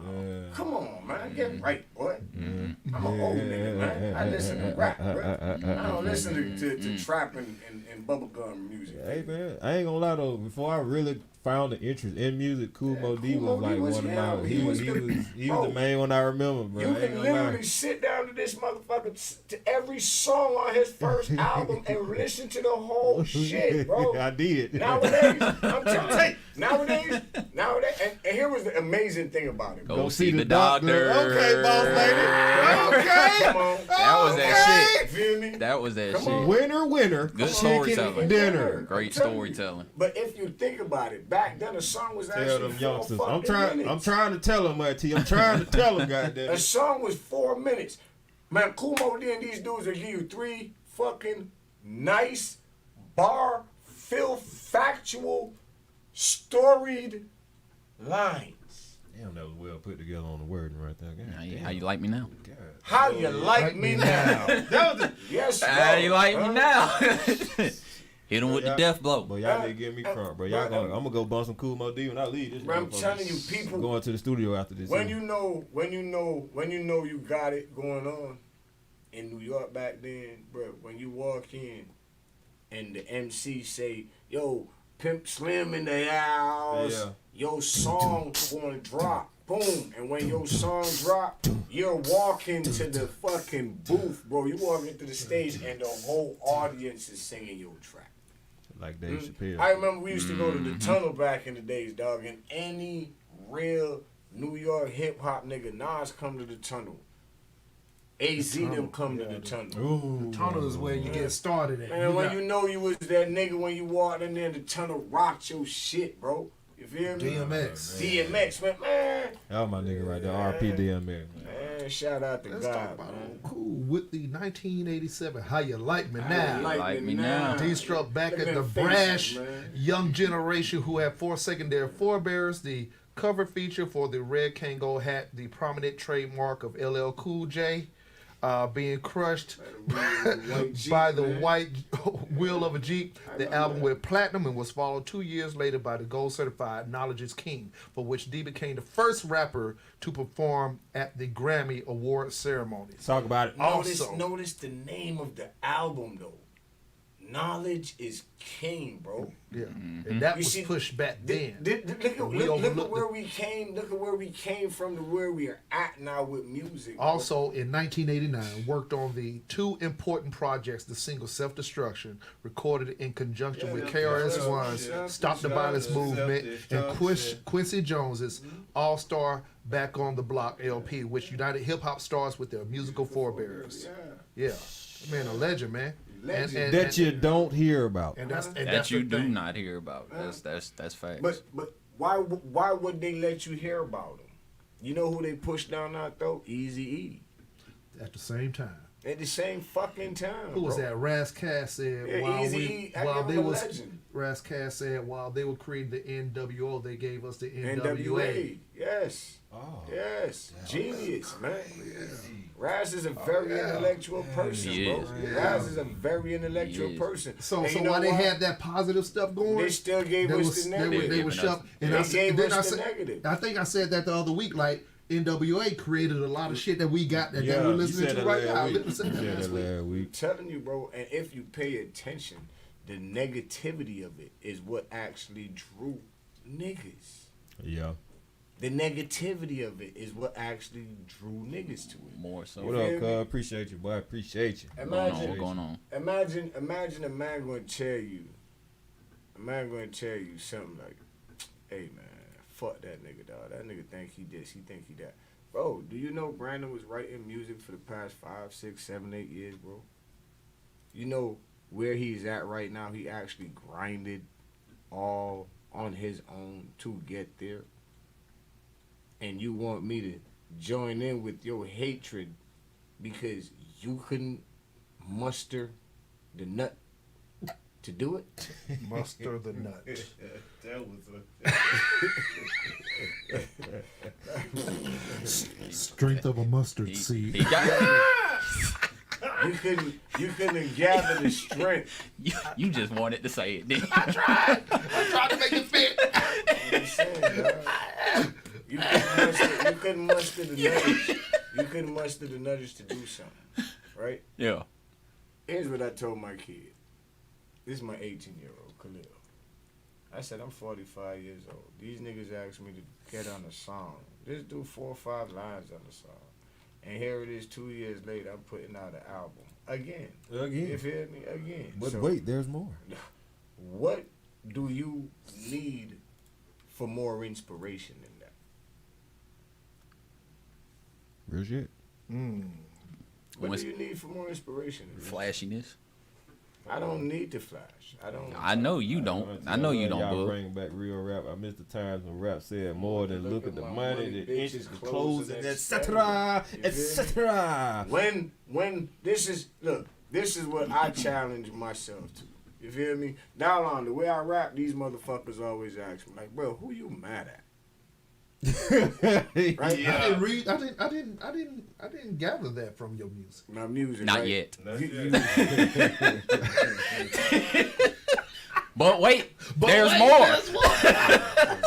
Speaker 4: Come on, man. Get right, boy. I'm an old nigga, man. I listen to rap, bro. I don't listen to trap and bubblegum music.
Speaker 1: Hey, man, I ain't gonna lie, though. Before I really found the interest in music, Cool Mo D was like one of my... He was the main one I remember, bro.
Speaker 4: You can literally sit down to this motherfucker, to every song on his first album and listen to the whole shit, bro.
Speaker 1: I did.
Speaker 4: Nowadays, I'm telling you, nowadays, and here was the amazing thing about it.
Speaker 7: Go see the doctor.
Speaker 1: Okay, boss lady. Okay.
Speaker 4: Come on.
Speaker 7: That was that shit.
Speaker 4: Feel me?
Speaker 7: That was that shit.
Speaker 1: Winner.
Speaker 7: Good
Speaker 1: Chicken
Speaker 7: storytelling.
Speaker 1: dinner.
Speaker 7: Great storytelling.
Speaker 4: But if you think about it, back then a song was
Speaker 1: Tell
Speaker 4: actually
Speaker 1: them
Speaker 4: 4
Speaker 1: youngsters.
Speaker 4: fucking minutes.
Speaker 1: I'm trying to tell them, T. I'm trying to tell them, goddamn.
Speaker 4: A song was 4 minutes. Man, Cool Mo D and these dudes will give you 3 fucking nice, factual, storied lines.
Speaker 1: Damn, that was well put together on the wording right there.
Speaker 7: How you like me now?
Speaker 4: How you like me now? Yes,
Speaker 7: How you like me now? Hit him with the
Speaker 1: y'all-
Speaker 7: death blow.
Speaker 1: But y'all need to get me crunk, bro. I'm gonna go bump some Cool Mo D when I leave this.
Speaker 4: Bro, I'm
Speaker 1: motherfucker.
Speaker 4: telling you, people.
Speaker 1: I'm going to the studio after this.
Speaker 4: When you know you got it going on in New York back then, bro. When you walk in and the MC say, "Yo, Pimp Slimm in the house," your song gonna drop. Boom. And when your song drop, you're walking to the fucking booth, bro. You walking to the stage and the whole audience is singing your track.
Speaker 1: Like Dave Chappelle.
Speaker 4: I remember we used to go to the tunnel back in the days, dog, and any real New York hip hop nigga, Nas come to the tunnel. AZ them come to the tunnel.
Speaker 3: Ooh. The tunnel is where you get started at.
Speaker 4: Man, when you know you was that nigga when you walked in there, the tunnel rocked your shit, bro. You feel me? DMX, man.
Speaker 1: That was my nigga right there. RP DMX.
Speaker 4: Man, shout out to
Speaker 6: Let's
Speaker 4: God,
Speaker 6: talk about
Speaker 4: man.
Speaker 6: Cool with the 1987 How You Like Me Now.
Speaker 7: Like me now.
Speaker 6: D-Struck back
Speaker 4: Look
Speaker 6: at
Speaker 4: at
Speaker 6: the
Speaker 4: them
Speaker 6: brash
Speaker 4: faces, man.
Speaker 6: young generation who have 4 secondary forebears. The cover feature for the red Kango hat, the prominent trademark of LL Cool J. being crushed by the white wheel of a Jeep. The album went platinum and was followed 2 years later by the gold certified Knowledge is King, for which D became the first rapper to perform at the Grammy Award ceremonies.
Speaker 1: Talk about it.
Speaker 4: Notice the name of the album though. Knowledge is King, bro.
Speaker 6: Yeah, and that was pushed back then.
Speaker 4: Look at where we came. Look at where we came from to where we are at now with music. Bro.
Speaker 6: Also, in 1989, worked on the two important projects: the single "Self-Destruction," recorded in conjunction with KRS-One's "Stop the Violence Movement," and Quincy Jones's "All-Star Back on the Block" LP, which united hip hop stars with their musical forebearers. Yeah, man, a legend, man.
Speaker 1: That you don't hear about.
Speaker 6: And that's
Speaker 7: That you do
Speaker 6: thing.
Speaker 7: not hear about. That's facts.
Speaker 4: But why would they let you hear about them? You know who they pushed down our throat? Eazy-E.
Speaker 6: At the same time.
Speaker 4: At the same fucking time.
Speaker 6: Who was that? Razzcast said Razzcast said while they were creating the NWO, they gave us the NWA.
Speaker 4: Yes. Oh. Yes. Genius, man. Raz is a very intellectual person, bro. Raz is a very intellectual person.
Speaker 6: So while they had that positive stuff going,
Speaker 4: they still gave us the negative.
Speaker 6: They were shoved.
Speaker 4: And they gave us the negative.
Speaker 6: I think I said that the other week, like NWA created a lot of shit that we got that we're listening to right now.
Speaker 4: I'm telling you, bro, and if you pay attention, the negativity of it is what actually drew niggas.
Speaker 1: Yeah.
Speaker 4: The negativity of it is what actually drew niggas to it.
Speaker 7: More so.
Speaker 1: What up, cuz? Appreciate you, boy. Appreciate you.
Speaker 4: Imagine
Speaker 7: what's going on.
Speaker 4: Imagine a man going to tell you. A man going to tell you something like, "Hey man, fuck that nigga, dog. That nigga think he this, he think he that." Bro, do you know Brandon was writing music for the past 5, 6, 7, 8 years, bro? You know where he's at right now? He actually grinded all on his own to get there. And you want me to join in with your hatred because you couldn't muster the nut to do it?
Speaker 6: Muster the nut.
Speaker 4: That was
Speaker 3: Strength of a mustard seed.
Speaker 7: He got
Speaker 4: You couldn't gather the strength.
Speaker 7: you just wanted to say it, didn't you?
Speaker 6: I tried to make it fit.
Speaker 4: I'm saying, dog. You couldn't muster the nudge. You couldn't muster the nudge to do something, right?
Speaker 7: Yeah.
Speaker 4: Here's what I told my kid. This is my 18-year-old, Khalil. I said, I'm 45 years old. These niggas asked me to get on a song. Just do 4 or 5 lines on the song. And here it is 2 years later, I'm putting out an album. Again. You feel me? Again.
Speaker 1: But
Speaker 4: So,
Speaker 1: wait, there's more.
Speaker 4: what do you need for more inspiration than that?
Speaker 1: Real shit.
Speaker 4: What do you need for more inspiration than that?
Speaker 7: Flashiness.
Speaker 4: I don't need to flash.
Speaker 7: I know you don't. I know you don't,
Speaker 1: Y'all
Speaker 7: bud.
Speaker 1: bring back real rap. I miss the times when rap said more than look at the money, the inches, the clothes, and etc., etc.
Speaker 4: When this is what I challenge myself to. You feel me? Now on the way I rap, these motherfuckers always ask me like, "Bro, who you mad at?" Right?
Speaker 6: Yeah. I didn't gather that from your music.
Speaker 4: My music.
Speaker 7: Not
Speaker 4: right?
Speaker 7: yet. But wait, there's more.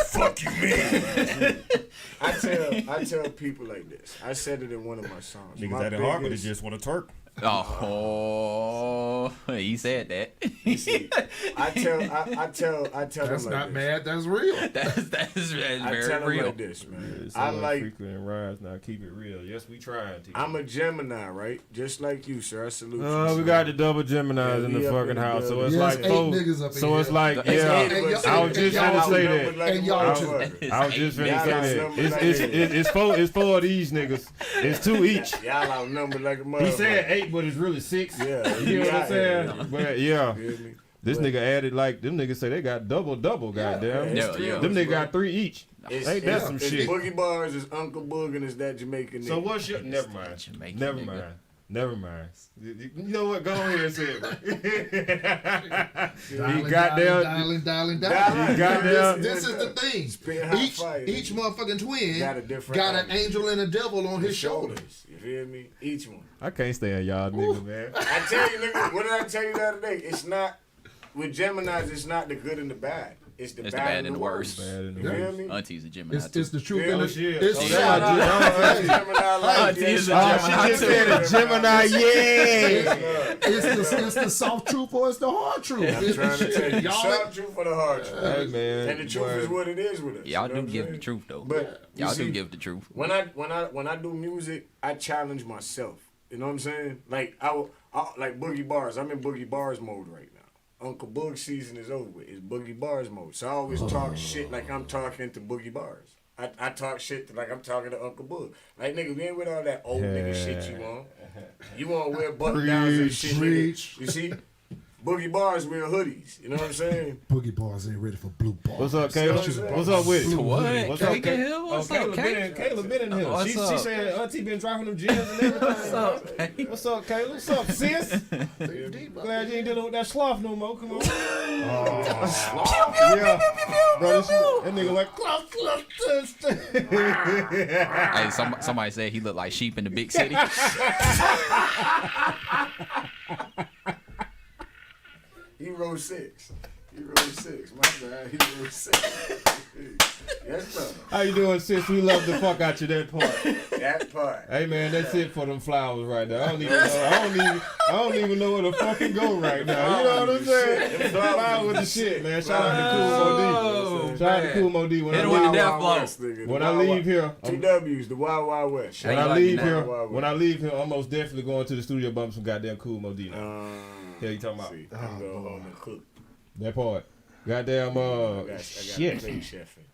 Speaker 4: Fuck you, man. I tell people like this. I said it in one of my songs.
Speaker 1: Niggas at the Harvard just want to twerk.
Speaker 7: Oh, he said that.
Speaker 4: You see, I tell
Speaker 6: That's
Speaker 4: them like
Speaker 6: not
Speaker 4: this.
Speaker 6: mad. That's real.
Speaker 7: That's
Speaker 4: I
Speaker 7: very
Speaker 4: tell them
Speaker 7: real.
Speaker 4: like this, man.
Speaker 1: It's
Speaker 4: I like.
Speaker 1: frequent and rise. Now keep it real. Yes, we trying to.
Speaker 4: I'm a Gemini, right? Just like you, sir. I salute you.
Speaker 1: We got the double Geminis in the
Speaker 4: we up
Speaker 1: fucking
Speaker 4: in the
Speaker 1: house, so
Speaker 4: building.
Speaker 1: it's
Speaker 3: Yes,
Speaker 1: like
Speaker 3: 8
Speaker 1: four.
Speaker 3: niggas up in
Speaker 1: So
Speaker 3: here.
Speaker 1: it's like
Speaker 7: It's
Speaker 1: yeah. I was just gonna say that.
Speaker 3: And y'all too.
Speaker 1: I was just gonna say
Speaker 4: Y'all
Speaker 1: that. It's four of these niggas. It's 2 each.
Speaker 4: Y'all outnumbered like a motherfucker.
Speaker 1: He said 8, but it's really 6.
Speaker 4: Yeah,
Speaker 1: You know what I'm saying?
Speaker 4: yeah.
Speaker 1: But yeah.
Speaker 4: You feel me?
Speaker 1: This nigga added like them niggas say they got double, goddamn.
Speaker 7: Yeah, yeah.
Speaker 1: Them niggas got 3 each. Ain't that some shit?
Speaker 4: Boogie Barz is Uncle Boog and is that Jamaican nigga.
Speaker 1: So what's your? Never mind.
Speaker 7: Jamaican
Speaker 1: Never
Speaker 7: nigga.
Speaker 1: mind. Never mind. You know what? Go on here and say it.
Speaker 3: Dialing. This is the thing. Each motherfucking twin got an angel and a devil on his shoulders.
Speaker 4: You feel me? Each one.
Speaker 1: I can't stand y'all niggas, man.
Speaker 4: I tell you, nigga, what did I tell you the other day? It's not, with Geminis, it's not the good and the bad. It's the bad and the worst.
Speaker 1: Bad and the
Speaker 4: You feel
Speaker 1: worst.
Speaker 4: me?
Speaker 7: Auntie's a Gemini.
Speaker 3: It's the truth.
Speaker 4: Yeah,
Speaker 3: And
Speaker 1: Oh,
Speaker 3: the,
Speaker 1: shit.
Speaker 3: it's
Speaker 1: Oh,
Speaker 3: the
Speaker 1: that
Speaker 7: Auntie is a Gemini.
Speaker 1: She just said a Gemini, yeah.
Speaker 3: it's the soft truth or it's the hard truth.
Speaker 4: I'm trying to tell you, the
Speaker 3: Y'all-
Speaker 4: sharp truth or the hard truth.
Speaker 1: Hey, man.
Speaker 4: And the truth is what it is with us.
Speaker 7: Y'all
Speaker 4: you know
Speaker 7: do
Speaker 4: what I'm
Speaker 7: give
Speaker 4: saying?
Speaker 7: the truth though.
Speaker 4: But you
Speaker 7: Y'all
Speaker 4: see,
Speaker 7: do give the truth.
Speaker 4: when I do music, I challenge myself. You know what I'm saying? Like I like Boogie Barz. I'm in Boogie Barz mode right now. Uncle Boog season is over with. It's Boogie Barz mode. So I always talk shit like I'm talking to Boogie Barz. I talk shit like I'm talking to Uncle Boog. Like, nigga, we ain't with all that old nigga shit you want. You want to wear button downs and shit, nigga. You see? Boogie Barz wear hoodies. You know what I'm saying?
Speaker 3: Boogie Bars ain't ready for blue bars.
Speaker 1: What's up, Caleb? What's up with it?
Speaker 7: What?
Speaker 1: What's up,
Speaker 7: Caleb? What's up, Caleb?
Speaker 1: Caleb been in here.
Speaker 7: What's
Speaker 1: She
Speaker 7: up?
Speaker 1: said Auntie been dropping them gems and everything.
Speaker 7: What's up, Caleb?
Speaker 1: What's up, Caleb? What's up, sis? Glad you ain't dealing with that sloth no more. Come on. Yeah. Bro, that nigga like
Speaker 7: Hey, somebody said he looked like sheep in the big city.
Speaker 4: He rose 6. My bad. He rose 6. Yes, brother.
Speaker 1: How you doing, sis? We love the fuck out you that part.
Speaker 4: That part.
Speaker 1: Hey man, that's it for them flowers right there. I don't even know where the fucking go right now. You know what I'm saying? Them flowers with the shit, man. Shout out to Cool Mo D. Shout out to Cool Mo D. When
Speaker 7: Hit
Speaker 1: I
Speaker 7: him with the
Speaker 1: leave,
Speaker 7: death blow.
Speaker 1: when I leave here,
Speaker 4: Two W's, the Wild Wild West.
Speaker 1: when
Speaker 7: How
Speaker 1: I
Speaker 7: you
Speaker 1: leave
Speaker 7: like me
Speaker 1: here,
Speaker 7: now?
Speaker 1: when I leave here, I'm most definitely going to the studio bump some goddamn Cool Mo D. Now. Yeah, you talking about
Speaker 4: See, I'm going home and cook.
Speaker 1: that part? Goddamn
Speaker 4: I got
Speaker 1: shit.
Speaker 4: plate chefing.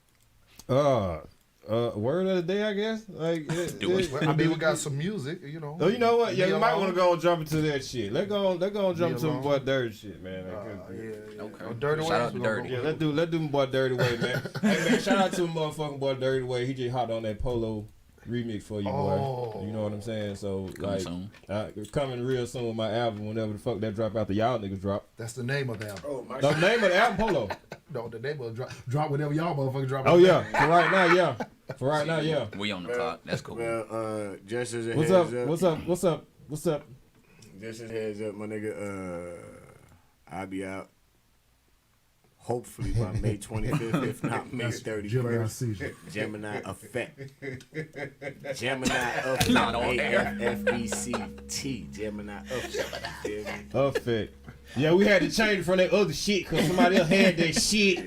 Speaker 1: Word of the day, I guess. Like,
Speaker 6: I mean, we got some music, you know.
Speaker 1: Oh, you know what? Yeah,
Speaker 6: Me
Speaker 1: you might
Speaker 6: alone.
Speaker 1: want to go and jump into that shit. Let's go jump
Speaker 6: Me
Speaker 1: into some
Speaker 6: alone.
Speaker 1: boy dirty shit, man.
Speaker 7: Okay.
Speaker 6: Dirty
Speaker 7: Shout
Speaker 6: Ways,
Speaker 7: out to
Speaker 6: we
Speaker 7: Dirty.
Speaker 1: Yeah, let's do my boy Dirty Way, man. Hey man, shout out to motherfucking boy Dirty Way. He just hopped on that Polo remix for you, boy.
Speaker 6: Oh.
Speaker 1: You know what I'm saying? So
Speaker 7: Coming soon.
Speaker 1: it's coming real soon with my album. Whenever the fuck that drop out, the y'all niggas drop.
Speaker 6: That's the name of the album.
Speaker 4: Oh, my
Speaker 1: The
Speaker 4: shit.
Speaker 1: name of the album, Polo.
Speaker 6: No, the name of the drop whenever y'all motherfuckers drop.
Speaker 1: Oh yeah, for right now, yeah. For right now, yeah.
Speaker 7: We on the clock. That's cool.
Speaker 4: Well, just as a
Speaker 1: What's
Speaker 4: heads
Speaker 1: up?
Speaker 4: up.
Speaker 1: What's up?
Speaker 4: Just as a heads up, my nigga, I'll be out. Hopefully by May 25th, if not May
Speaker 3: Gemini
Speaker 4: 31st.
Speaker 3: season.
Speaker 4: Gemini Effect. Gemini Effect.
Speaker 7: Not on air.
Speaker 4: AFFECT. Gemini Effect. Feel me?
Speaker 1: Effect. Yeah, we had to change from that other shit because somebody else had that shit.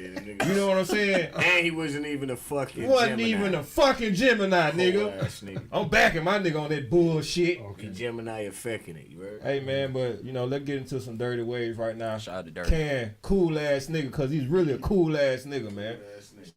Speaker 1: You know what I'm saying?
Speaker 4: And he wasn't even a fucking
Speaker 1: Wasn't
Speaker 4: Gemini.
Speaker 1: even a fucking Gemini,
Speaker 4: Whole
Speaker 1: nigga.
Speaker 4: ass nigga.
Speaker 1: I'm backing my nigga on that bullshit.
Speaker 4: He Gemini affecting it, you heard?
Speaker 1: Hey man, but you know, let's get into some dirty ways right now.
Speaker 7: Shout out to Dirty.
Speaker 1: Can cool ass nigga, cause he's really a cool ass nigga, man.
Speaker 4: Ass nigga.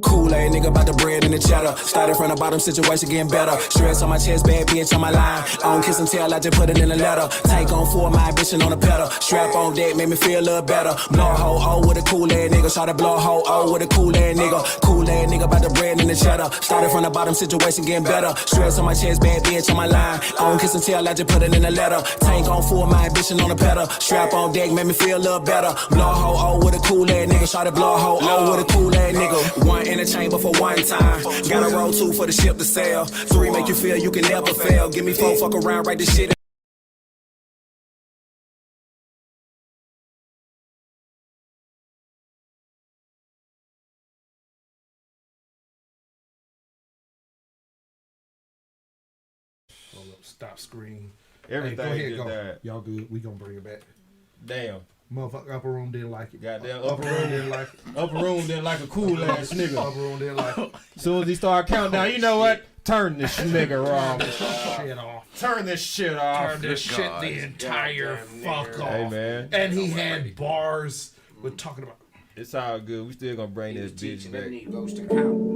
Speaker 2: Kool-Aid nigga about the bread and the cheddar. Started from the bottom, situation getting better. Stress on my chest, bad bitch on my line. I don't kiss and tell, I just put it in a letter. Tank on 4, my ambition on the pedal. Strap on deck, make me feel a little better. Blow a hole, oh, with a Kool-Aid nigga. Try to blow a hole, oh, with a Kool-Aid nigga. Kool-Aid nigga about the bread and the cheddar. Started from the bottom, situation getting better. Stress on my chest, bad bitch on my line. I don't kiss and tell, I just put it in a letter. Tank on 4, my ambition on the pedal. Strap on deck, make me feel a little better. Blow a hole, oh, with a Kool-Aid nigga. Try to blow a hole, oh, with a Kool-Aid nigga. One in the chamber for one time. Gotta roll 2 for the ship to sail. 3 make you feel you can never fail. Give me 4, fuck around, write this shit.
Speaker 3: Stop screen.
Speaker 1: Everything
Speaker 3: Hey, go ahead,
Speaker 1: just
Speaker 3: go.
Speaker 1: died.
Speaker 3: Y'all good? We gonna bring it back.
Speaker 1: Damn.
Speaker 3: Motherfucker, upper room didn't like it.
Speaker 1: Goddamn
Speaker 3: Upper room didn't like it.
Speaker 1: Upper room didn't like a cool ass nigga.
Speaker 3: Upper room didn't like it.
Speaker 1: Soon as he started counting down, you know what? Turn this nigga off.
Speaker 3: Shit off.
Speaker 1: Turn this shit off.
Speaker 3: Turn this shit
Speaker 7: God.
Speaker 3: the entire fuck off.
Speaker 1: Hey man,
Speaker 3: And he had bars with talking about.
Speaker 1: it's all good. We still gonna bring this bitch back.
Speaker 4: Negroes to count.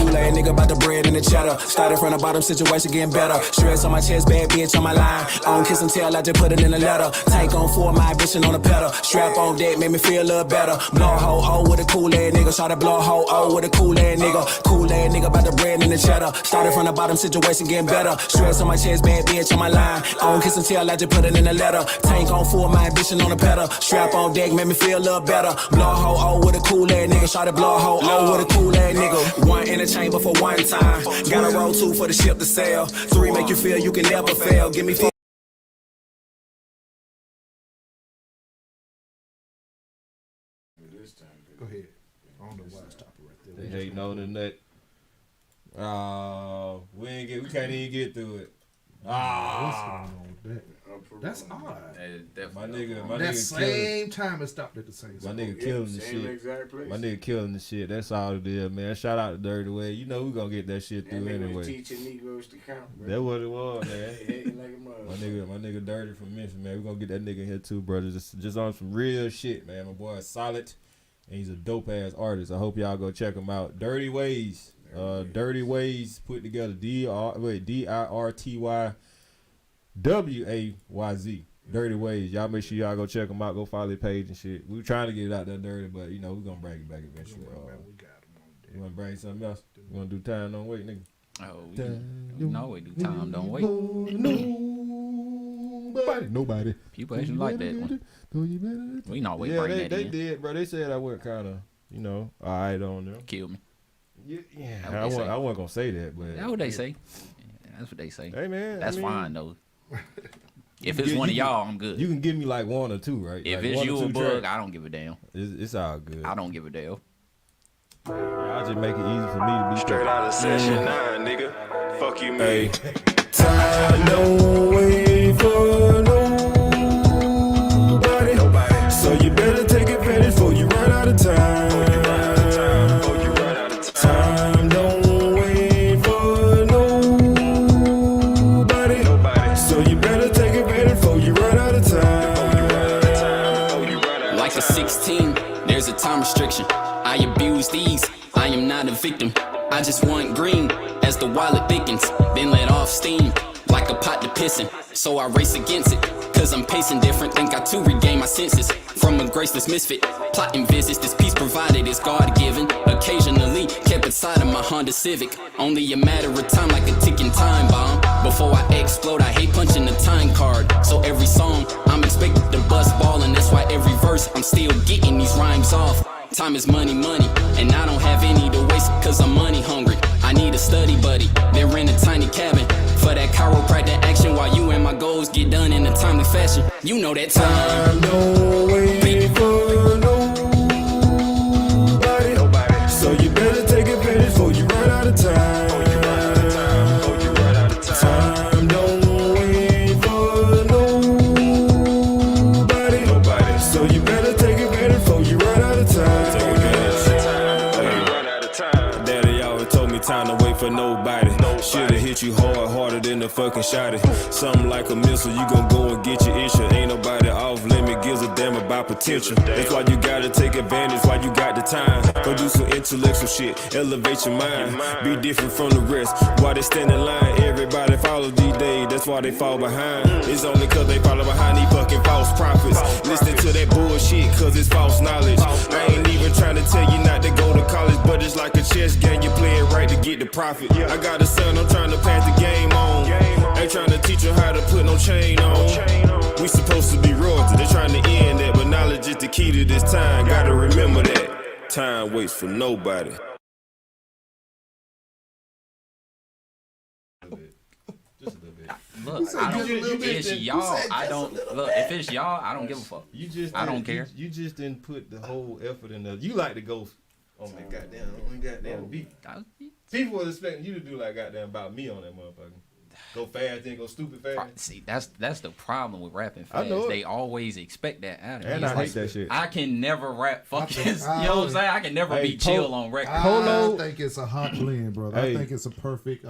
Speaker 2: Kool-Aid, nigga about the bread and the cheddar. Started from the bottom, situation getting better. Stress on my chest, bad bitch on my line. I don't kiss and tell, I just put it in a letter. Tank on 4, my ambition on the pedal. Strap on deck, make me feel a little better. Blow a hole, oh, with a Kool-Aid nigga. Try to blow a hole, oh, with a Kool-Aid nigga. Kool-Aid nigga about the bread and the cheddar. Started from the bottom, situation getting better. Stress on my chest, bad bitch on my line. I don't kiss and tell, I just put it in a letter. Tank on 4, my ambition on the pedal. Strap on deck, make me feel a little better. Blow a hole, oh, with a Kool-Aid nigga. Try to blow a hole, oh, with a Kool-Aid nigga. 1 in the chamber for 1 time. Gotta roll 2 for the ship to sail. 3 make you feel you can never fail. Give me 4.
Speaker 3: Go ahead. I don't know why I stopped it right there.
Speaker 1: They hating on the nut. We can't even get through it.
Speaker 3: What's going on with that? That's odd.
Speaker 1: My nigga
Speaker 3: That same time it stopped at the same time.
Speaker 1: My nigga killing the shit.
Speaker 4: Exact place.
Speaker 1: My nigga killing the shit. That's all it is, man. Shout out to Dirty Way. You know we gonna get that shit through anyway.
Speaker 4: Teaching Negroes to count, bro.
Speaker 1: That's what it was, man.
Speaker 4: Like
Speaker 1: my nigga Dirty from Memphis, man. We gonna get that nigga in here too, brother. Just on some real shit, man. My boy is solid, and he's a dope ass artist. I hope y'all go check him out. Dirty Ways. Dirty Ways put together DIRTYWAYZ. Dirty Ways. Y'all make sure y'all go check them out. Go follow their page and shit. We were trying to get it out there dirty, but you know we're gonna bring it back eventually. You wanna bring something else? You wanna do Time Don't Wait, nigga?
Speaker 7: Oh, we do Time Don't Wait.
Speaker 1: Nobody.
Speaker 7: People actually like that one. We know we bring that
Speaker 1: they
Speaker 7: in.
Speaker 1: did, bro. They said I went kind of, alright on them.
Speaker 7: Kill me.
Speaker 1: Yeah, I wasn't gonna say that, but
Speaker 7: That's what they say. That's what they say.
Speaker 1: Hey man,
Speaker 7: that's fine though. If it's one of y'all, I'm good.
Speaker 1: You can give me like 1 or 2, right?
Speaker 7: If
Speaker 1: like
Speaker 7: it's you a bug,
Speaker 1: tracks.
Speaker 7: I don't give a damn.
Speaker 1: It's all good.
Speaker 7: I don't give a damn.
Speaker 1: I'll just make it easy for me to be
Speaker 5: Straight out of session 9, nigga. Fuck you, man.
Speaker 1: Time don't wait for nobody. So you better take advantage before you run out of time. Time don't wait for nobody. So you better take advantage before you run out of time.
Speaker 2: Like a 16, there's a time restriction. I abuse these, I am not a victim. I just want green as the wallet thickens, then let off steam like a pot to pissin'. So I race against it, cause I'm pacing different. Think I too regain my senses from a graceless misfit. Plotting visits, this peace provided is God-given. Occasionally kept inside of my Honda Civic. Only a matter of time, like a ticking time bomb. Before I explode, I hate punching the time card. So every song, I'm expected to bust ball, and that's why every verse, I'm still getting these rhymes off. Time is money, and I don't have any to waste, cause I'm money hungry. I need a study buddy, then rent a tiny cabin for that chiropractic action, while you and my goals get done in a timely fashion. You know that time
Speaker 1: don't wait for nobody. So you better take advantage before you run out of time. Time don't wait for nobody. So you better take advantage before you run out of time.
Speaker 5: Daddy always told me time to wait for nobody. Should've hit you harder than the fucking shotty. Something like a missile, you gon' go and get your issue. Ain't nobody off limit, gives a damn about potential. That's why you gotta take advantage while you got the time. Go do some intellectual shit, elevate your mind. Be different from the rest, while they stand in line. Everybody follow D-Day, that's why they fall behind. It's only cause they follow behind these fucking false prophets. Listening to that bullshit cause it's false knowledge. I ain't even trying to tell you not to go to college, but it's like a chess game, you play it right to get the profit. I got a son, I'm trying to pass the game on. Ain't trying to teach him how to put no chain on. We supposed to be royalty, they trying to end that, but knowledge is the key to this time. Gotta remember that time waits for nobody.
Speaker 7: Look, if it's y'all, I don't look. If it's y'all, I don't give a fuck. I don't care.
Speaker 1: You just didn't put the whole effort in there. You like to go on that goddamn beat. People was expecting you to do like goddamn about me on that motherfucker. Go fast, then go stupid fast.
Speaker 7: See, that's the problem with rapping fast. They always expect that out of me.
Speaker 1: And I hate that shit.
Speaker 7: I can never rap fucking. You know what I'm saying? I can never be chill on record.
Speaker 3: I think it's a hot blend, brother. I think it's a perfect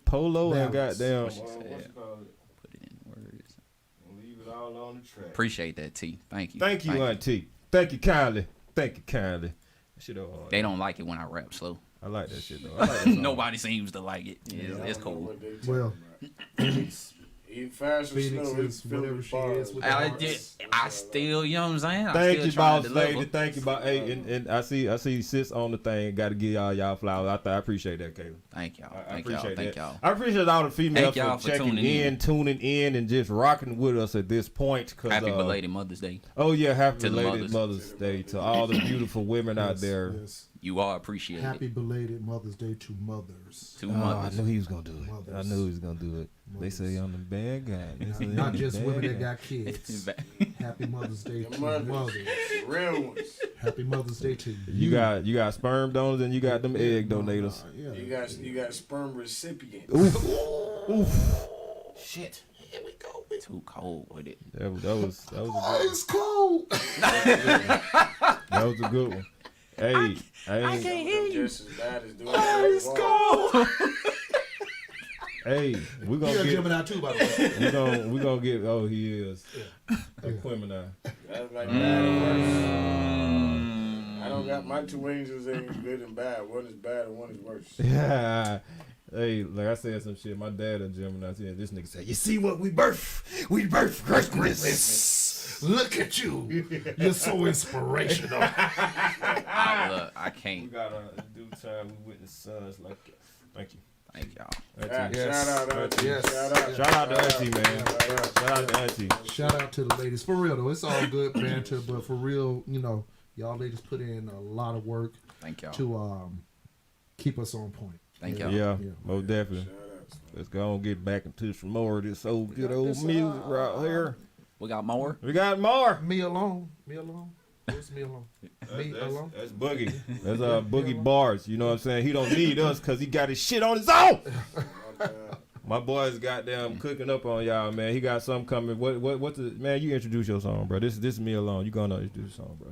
Speaker 1: Polo and goddamn.
Speaker 7: Put it in words.
Speaker 1: Leave it all on the track.
Speaker 7: Appreciate that, T. Thank you.
Speaker 1: Thank you, Auntie. Thank you kindly. Shit,
Speaker 7: they don't like it when I rap slow.
Speaker 1: I like that shit though. I like that song.
Speaker 7: Nobody seems to like it. It's cool.
Speaker 3: Well, Phoenix
Speaker 4: Fast and
Speaker 3: Phoenix
Speaker 4: slow,
Speaker 3: is whatever she is with the
Speaker 7: I
Speaker 3: hearts.
Speaker 7: still, you know what I'm saying?
Speaker 1: Thank
Speaker 7: still
Speaker 1: you,
Speaker 7: trying
Speaker 1: boss
Speaker 7: to
Speaker 1: lady.
Speaker 7: deliver.
Speaker 1: Thank you, boss. Hey, and I see sis on the thing. Got to give y'all flowers. I appreciate that, Caleb.
Speaker 7: Thank y'all.
Speaker 1: I
Speaker 7: Thank y'all.
Speaker 1: appreciate
Speaker 7: Thank
Speaker 1: that.
Speaker 7: y'all.
Speaker 1: I appreciate all the females
Speaker 7: Thank y'all
Speaker 1: for
Speaker 7: for
Speaker 1: checking tuning in, and just rocking with us at this point.
Speaker 7: Happy belated Mother's Day.
Speaker 1: Oh yeah, happy
Speaker 7: To the
Speaker 1: belated Mother's Day to all the beautiful women out there.
Speaker 3: Yes.
Speaker 7: You are appreciated.
Speaker 3: Happy belated Mother's Day to mothers.
Speaker 7: To
Speaker 1: I
Speaker 7: mothers.
Speaker 1: knew he was gonna do it.
Speaker 3: Mothers.
Speaker 1: I knew he was gonna do it. They say I'm the bad guy. They say
Speaker 3: Not
Speaker 1: I'm the
Speaker 3: just
Speaker 1: bad
Speaker 3: women
Speaker 1: guy.
Speaker 3: that got kids. Happy Mother's Day to
Speaker 4: mothers.
Speaker 3: mothers.
Speaker 4: Real ones.
Speaker 3: Happy Mother's Day to
Speaker 1: You got sperm donors and you got them egg donators.
Speaker 3: Yeah.
Speaker 4: You got sperm recipients.
Speaker 1: Oof.
Speaker 3: Shit. Here we go.
Speaker 7: Too cold with it.
Speaker 1: That was a good
Speaker 3: It's cold.
Speaker 1: that was a good one. Hey,
Speaker 4: I can't hear you. Just as bad as doing
Speaker 3: It's cold.
Speaker 1: Hey, we're gonna
Speaker 3: You're a
Speaker 1: get
Speaker 3: Gemini too, by the way.
Speaker 1: we gonna get. Oh, he is a Gemini.
Speaker 4: That's like bad and worse. I don't got my two angels ain't good and bad. One is bad and one is worse.
Speaker 1: Yeah. Hey, like I said some shit. My dad a Gemini. Yeah, this nigga said, "You see what we birth? We birth greatness."
Speaker 3: Look at you. You're so inspirational.
Speaker 7: Look, I
Speaker 1: We
Speaker 7: can't.
Speaker 1: got a due time. We witness sons like that. Thank you.
Speaker 7: Thank y'all.
Speaker 1: Auntie.
Speaker 3: Yes.
Speaker 4: Shout out, Auntie.
Speaker 3: Yes.
Speaker 1: Shout out to Auntie, man. Shout out to Auntie.
Speaker 3: Shout out to the ladies. For real, though. It's all good banter, but for real, y'all ladies put in a lot of work
Speaker 7: Thank y'all.
Speaker 3: to keep us on point.
Speaker 7: Thank y'all.
Speaker 1: Yeah, most definitely. Let's go and get back into some more of this old good old music right here.
Speaker 7: We got more.
Speaker 1: We got more.
Speaker 3: Me alone. Where's me alone? Me alone.
Speaker 1: That's Boogie. That's Boogie Barz. You know what I'm saying? He don't need us because he got his shit on his own. My boy's goddamn cooking up on y'all, man. He got something coming. What's the man? You introduce your song, bro. This is Me Alone. You gonna introduce the song, bro?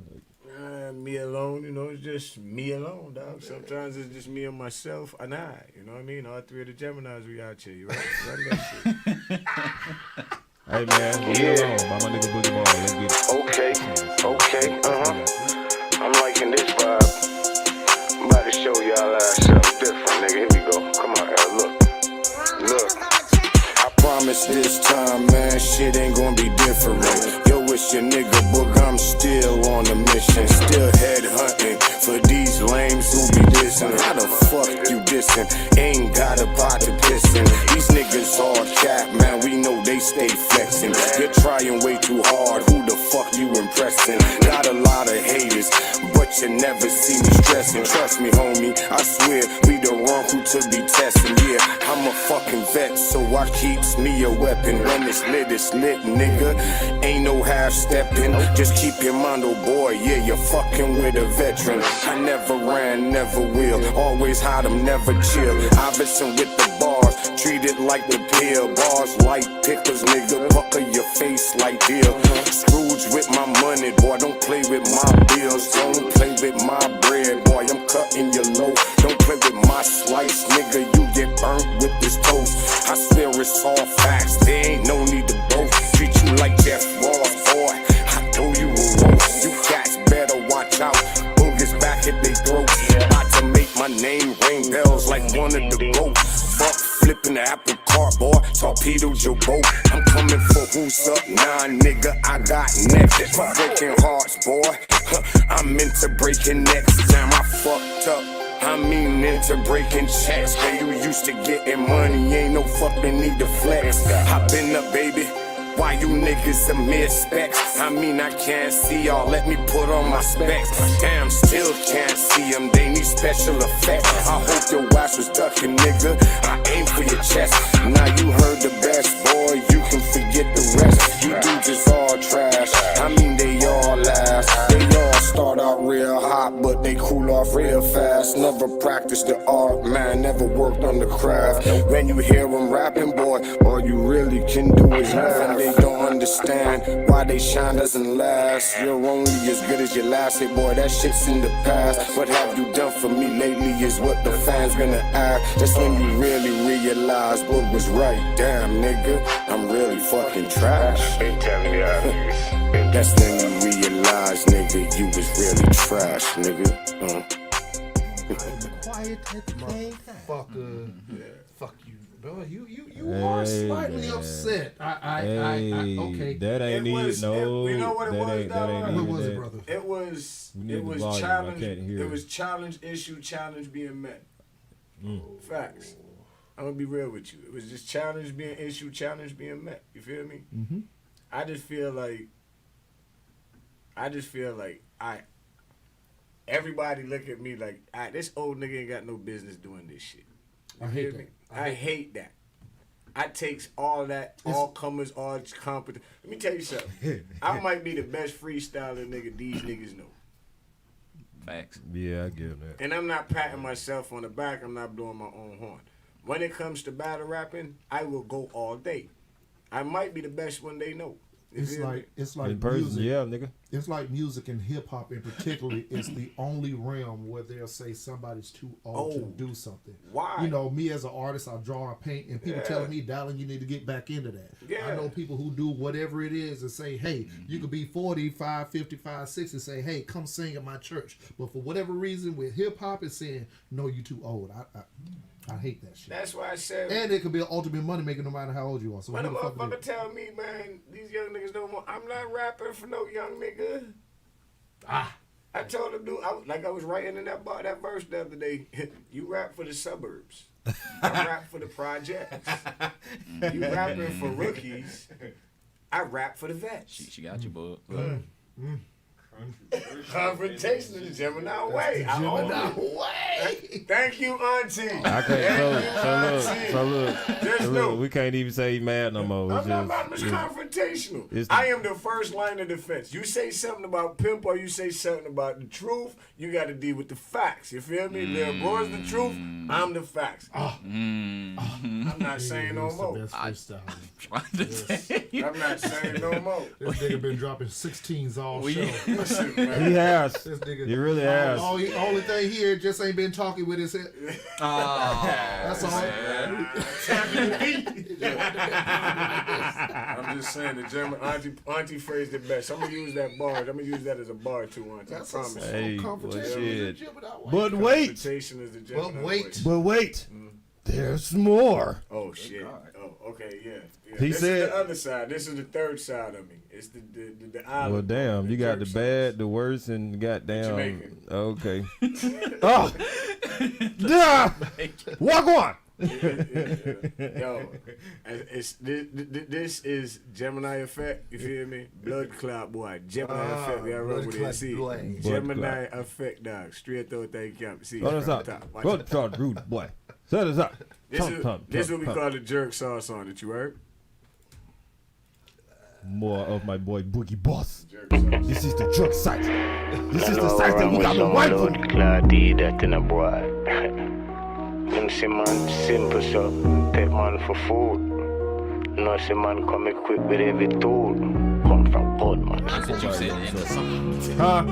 Speaker 4: Me alone, it's just me alone, dog. Sometimes it's just me and myself and I. You know what I mean? All three of the Geminis we out here. You right? Run that shit.
Speaker 1: Hey man, Me Alone by my nigga Boogie Barz. Let's get it.
Speaker 9: Okay, I'm liking this vibe. I'm about to show y'all something different, nigga. Here we go. Come on, look. I promise this time, man, shit ain't gonna be different. Yo, it's your nigga Book, I'm still on a mission. Still head hunting for these lames who be dissing. How the fuck you dissing? Ain't got a pot to pissin'. These niggas all cap, man, we know they stay flexing. You're trying way too hard, who the fuck you impressing? Got a lot of haters, but you never see me stressing. Trust me, homie, I swear, we the wrong who to be testing. Yeah, I'm a fucking vet, so I keeps me a weapon. When it's lit, nigga. Ain't no half-stepping, just keep your mind, oh boy, yeah, you're fucking with a veteran. I never ran, never will, always hide them, never chill. Iverson with the bars, treat it like the pill. Bars like pickers, nigga, pucker your face like deal. Scrooge with my money, boy, don't play with my bills. Don't play with my bread, boy, I'm cutting you low. Don't play with my slice, nigga, you get burnt with this toast. I swear it's all facts, there ain't no need to boast. Treat you like Jeff Ross, boy, I know you a roast. You cats better watch out, boogers back at they throats. About to make my name ring bells like one of the goats. Fuck flipping the apple cart, boy, torpedoed your boat. I'm coming for who's up, nah, nigga, I got next. For breaking hearts, boy, I'm into breaking necks. Damn, I fucked up. I mean into breaking checks. When you used to getting money, ain't no fucking need to flex. I been up, baby. Why you niggas a mere specs? I mean I can't see y'all, let me put on my specs. Damn, still can't see them, they need special effects. I hope your ass was ducking, nigga, I aim for your chest. Now you heard the best, boy, you can forget the rest. You dudes is all trash, I mean they all last. They all start out real hot, but they cool off real fast. Never practiced the art, man, never worked on the craft. When you hear them rapping, boy, all you really can do is laugh. They don't understand why they shine doesn't last. You're only as good as your last hit, boy, that shit's in the past. What have you done for me lately is what the fans gonna ask. That's when you really realize what was right. Damn, nigga, I'm really fucking trash. That's when you realize, nigga, you was really trash, nigga.
Speaker 3: quiet at the same time.
Speaker 6: Fucker. Fuck you. Bro, you
Speaker 1: Hey,
Speaker 6: are slightly
Speaker 1: man.
Speaker 6: upset.
Speaker 1: Hey,
Speaker 6: Okay.
Speaker 1: that ain't it. No,
Speaker 4: you know what it
Speaker 1: that
Speaker 4: was,
Speaker 1: ain't,
Speaker 4: dog?
Speaker 1: that ain't
Speaker 6: What
Speaker 1: it,
Speaker 6: was it,
Speaker 1: that-
Speaker 6: brother?
Speaker 4: It was
Speaker 1: We need the volume. I
Speaker 4: challenge.
Speaker 1: can't hear
Speaker 4: It
Speaker 1: it.
Speaker 4: was challenge issue, challenge being met. Facts. I'm gonna be real with you. It was just challenge being issue, challenge being met. You feel me?
Speaker 3: Mm-hmm.
Speaker 4: I just feel like everybody look at me like this old nigga ain't got no business doing this shit. You
Speaker 3: I
Speaker 4: feel
Speaker 3: hate
Speaker 4: me?
Speaker 3: that.
Speaker 4: I hate that. I takes all that, all comers, all competent. Let me tell you something. I might be the best freestyler nigga these niggas know.
Speaker 7: Facts.
Speaker 1: Yeah, I get that.
Speaker 4: And I'm not patting myself on the back. I'm not blowing my own horn. When it comes to battle rapping, I will go all day. I might be the best one they know. You
Speaker 3: It's
Speaker 4: feel me?
Speaker 3: like it's like
Speaker 1: In person,
Speaker 3: music.
Speaker 1: yeah, nigga.
Speaker 3: It's like music and hip hop in particular is the only realm where they'll say somebody's too old to do something.
Speaker 4: Why?
Speaker 3: You know, me as an artist, I draw, I paint, and people telling me, "Darling, you need to get back into that."
Speaker 4: Yeah.
Speaker 3: I know people who do whatever it is and say, "Hey, you could be 45, 55, 60, and say, hey, come sing at my church." But for whatever reason, with hip hop, it's saying, "No, you too old." I hate that shit.
Speaker 4: That's why I said.
Speaker 3: And it could be an ultimate money maker no matter how old you are. So
Speaker 4: When a
Speaker 3: who the fuck
Speaker 4: motherfucker
Speaker 3: is it?
Speaker 4: tell me, man, these young niggas don't want. I'm not rapping for no young nigga. I told him, dude, I was writing in that verse the other day. You rap for the suburbs. I rap for the projects. You rapping for rookies. I rap for the vets.
Speaker 7: She got you, bud.
Speaker 4: Confrontation is the Gemini way. I own
Speaker 3: Gemini
Speaker 4: it.
Speaker 3: way.
Speaker 4: Thank you, Auntie.
Speaker 1: I can't. So look, we can't even say he mad no more.
Speaker 4: I'm not about much confrontational. I am the first line of defense. You say something about Pimp or you say something about the truth, you got to deal with the facts. You feel me? Lil Bro's the truth, I'm the facts. I'm not saying no more.
Speaker 7: I'm
Speaker 4: not saying no more.
Speaker 3: This nigga been dropping 16s all show.
Speaker 4: Listen, man.
Speaker 1: He has.
Speaker 3: This nigga,
Speaker 1: He really has.
Speaker 3: Only thing here just ain't been talking with his head. That's all.
Speaker 4: I'm just saying the German auntie phrased it best. I'm gonna use that bar. I'm gonna use that as a bar too, Auntie. I promise.
Speaker 1: Hey,
Speaker 3: confrontation
Speaker 1: well,
Speaker 3: is a
Speaker 1: shit.
Speaker 3: Gemini way.
Speaker 1: But wait,
Speaker 4: Confrontation is the Gemini
Speaker 3: But wait.
Speaker 1: but wait. There's more.
Speaker 4: Oh shit. Oh, okay, yeah.
Speaker 1: He
Speaker 4: this
Speaker 1: said-
Speaker 4: is the other side. This is the third side of me. It's the island.
Speaker 1: Well, damn, you got the
Speaker 4: jerk
Speaker 1: bad, the worst, and goddamn.
Speaker 4: Jamaican.
Speaker 1: Okay. Oh, duh. Walk on.
Speaker 4: Yo, this is Gemini effect. You feel me? Blood clot boy. Gemini effect. We are
Speaker 6: blood
Speaker 4: with
Speaker 6: clot
Speaker 4: it. See,
Speaker 6: boy.
Speaker 4: Gemini effect, dog. Straight through thing camp. See,
Speaker 1: What is
Speaker 4: right
Speaker 1: up?
Speaker 4: top. Watch
Speaker 1: What
Speaker 4: it.
Speaker 1: talk, rude boy? Set us up.
Speaker 4: This is what we call the jerk sauce on it. You heard?
Speaker 1: More of my boy Boogie Boss.
Speaker 4: Jerk sauce.
Speaker 1: This is the jerk site. This is the site that we got the right for.
Speaker 9: Clady that in a boy. Them say man simple so take man for food. No say man come equipped with every tool. Come from God man.
Speaker 7: That's what you said into something.
Speaker 1: Huh?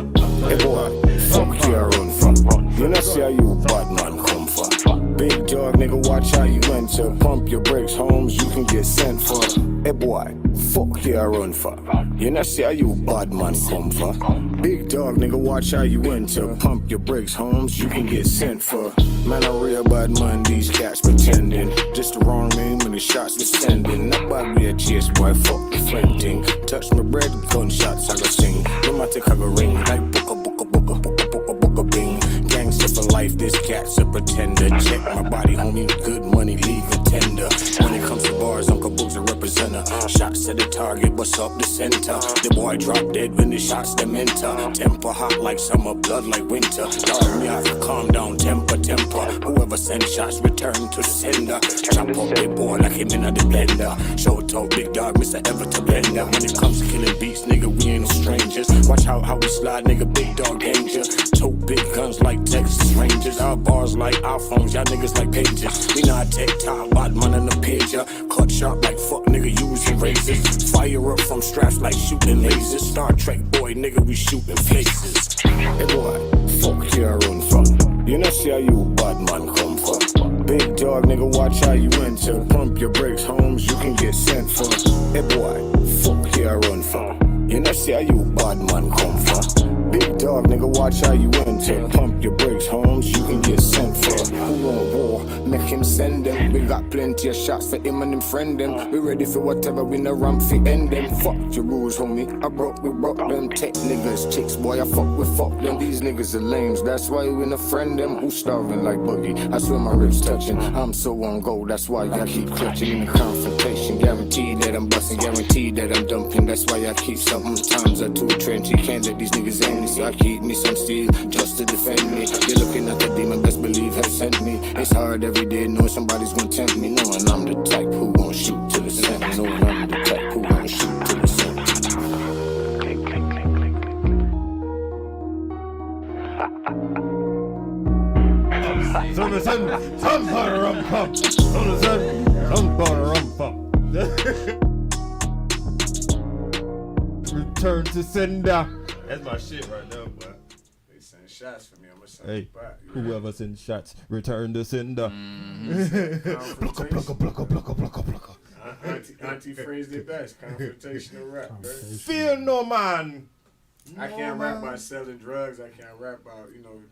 Speaker 9: Hey boy, fuck you run from. You know see how you bad man come for. Big dog nigga watch how you enter. Pump your brakes homes you can get sent for. Hey boy, fuck you run for. You know see how you bad man come for. Big dog nigga watch how you enter. Pump your brakes homes you can get sent for. Man a real bad man these cats pretending. Just the wrong name when the shots was sending. Not bad me a chase boy fuck the friend thing. Touch my bread gunshots I go sing. No matter I go ring like booka bing. Gangster for life, this cat's a pretender. Check my body, homie, good money, leave a tender. When it comes to bars, Uncle Boog's a representer. Shots at the target, what's up the center? The boy drop dead when the shots them enter. Temper hot like summer, blood like winter. Dog me have to calm down, temper. Whoever send shots, return to the sender. Chop up the boy like him in the blender. Show talk, big dog, Mr. Ever to blender. When it comes to killing beats, nigga, we ain't no strangers. Watch how we slide, nigga, big dog danger. Tote big guns like Texas Rangers. Our bars like iPhones, y'all niggas like pages. We not tech top, bad man in the pager. Cut sharp like fuck, nigga, using razors. Fire up from straps like shooting lasers. Star Trek boy, nigga, we shooting faces. Hey boy, fuck your own fun. You know see how you bad man come for. Big dog, nigga, watch how you enter. Pump your brakes, homes you can get sent for. Hey boy, fuck your own fun. You know see how you bad man come for. Big dog, nigga, watch how you enter. Pump your brakes, Holmes, you can get sent for. Who want war? Make him send them. We got plenty of shots for him and him friend them. We ready for whatever, we no ramp fi end them. Fuck your rules, homie. We broke them. Tech niggas, chicks, boy, we fuck them. These niggas are lames, that's why we no friend them. Who starving like Boogie? I swear my ribs touching. I'm so on go, that's why I keep clutching in the confrontation. Guaranteed that I'm busting, guaranteed that I'm dumping. That's why I keep something. Times are too trendy, can't let these niggas end me. So I keep me some steel just to defend me. You're looking at the demon, best believe have sent me. It's hard every day knowing somebody's gonna tempt me. Knowing I'm the type who won't shoot to the center. Knowing I'm the type who won't shoot to the center.
Speaker 1: Some butter rum pump. Some butter rum pump. Return to sender. That's my shit right now, boy.
Speaker 4: They send shots for me. I'm gonna send
Speaker 1: Hey,
Speaker 4: it back.
Speaker 1: whoever sends shots, return to sender.
Speaker 4: Auntie phrased it best. Confrontational rap. Right?
Speaker 1: Fear no man.
Speaker 4: I can't rap about selling drugs. I can't rap about,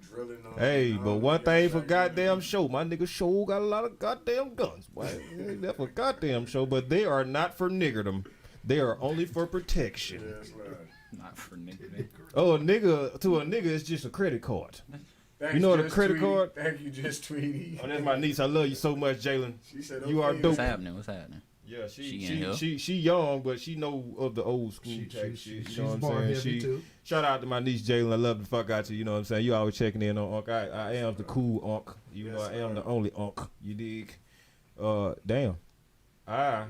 Speaker 4: drilling on.
Speaker 1: Hey, but one thing for goddamn show, my nigga show got a lot of goddamn guns. Boy, that's for goddamn show, but they are not for niggerdom. They are only for protection.
Speaker 4: Yes, right.
Speaker 7: Not for nigga.
Speaker 1: Oh, a nigga to a nigga is just a credit card.
Speaker 4: Thanks,
Speaker 1: You know what a
Speaker 4: Just
Speaker 1: credit
Speaker 4: Tweety.
Speaker 1: card?
Speaker 4: Thank you, Just Tweety.
Speaker 1: Oh, that's my niece. I love you so much, Jalen.
Speaker 4: She said,
Speaker 1: You are
Speaker 4: okay.
Speaker 1: dope.
Speaker 7: What's happening?
Speaker 1: Yeah,
Speaker 7: She in here?
Speaker 1: she young, but she know of the old school type shit. You know what I'm saying?
Speaker 3: Too.
Speaker 1: Shout out to my niece Jalen. I love the fuck out you. You know what I'm saying? You always checking in on Unc. I am the cool Unc. You know I am the only Unc. You dig? Damn. I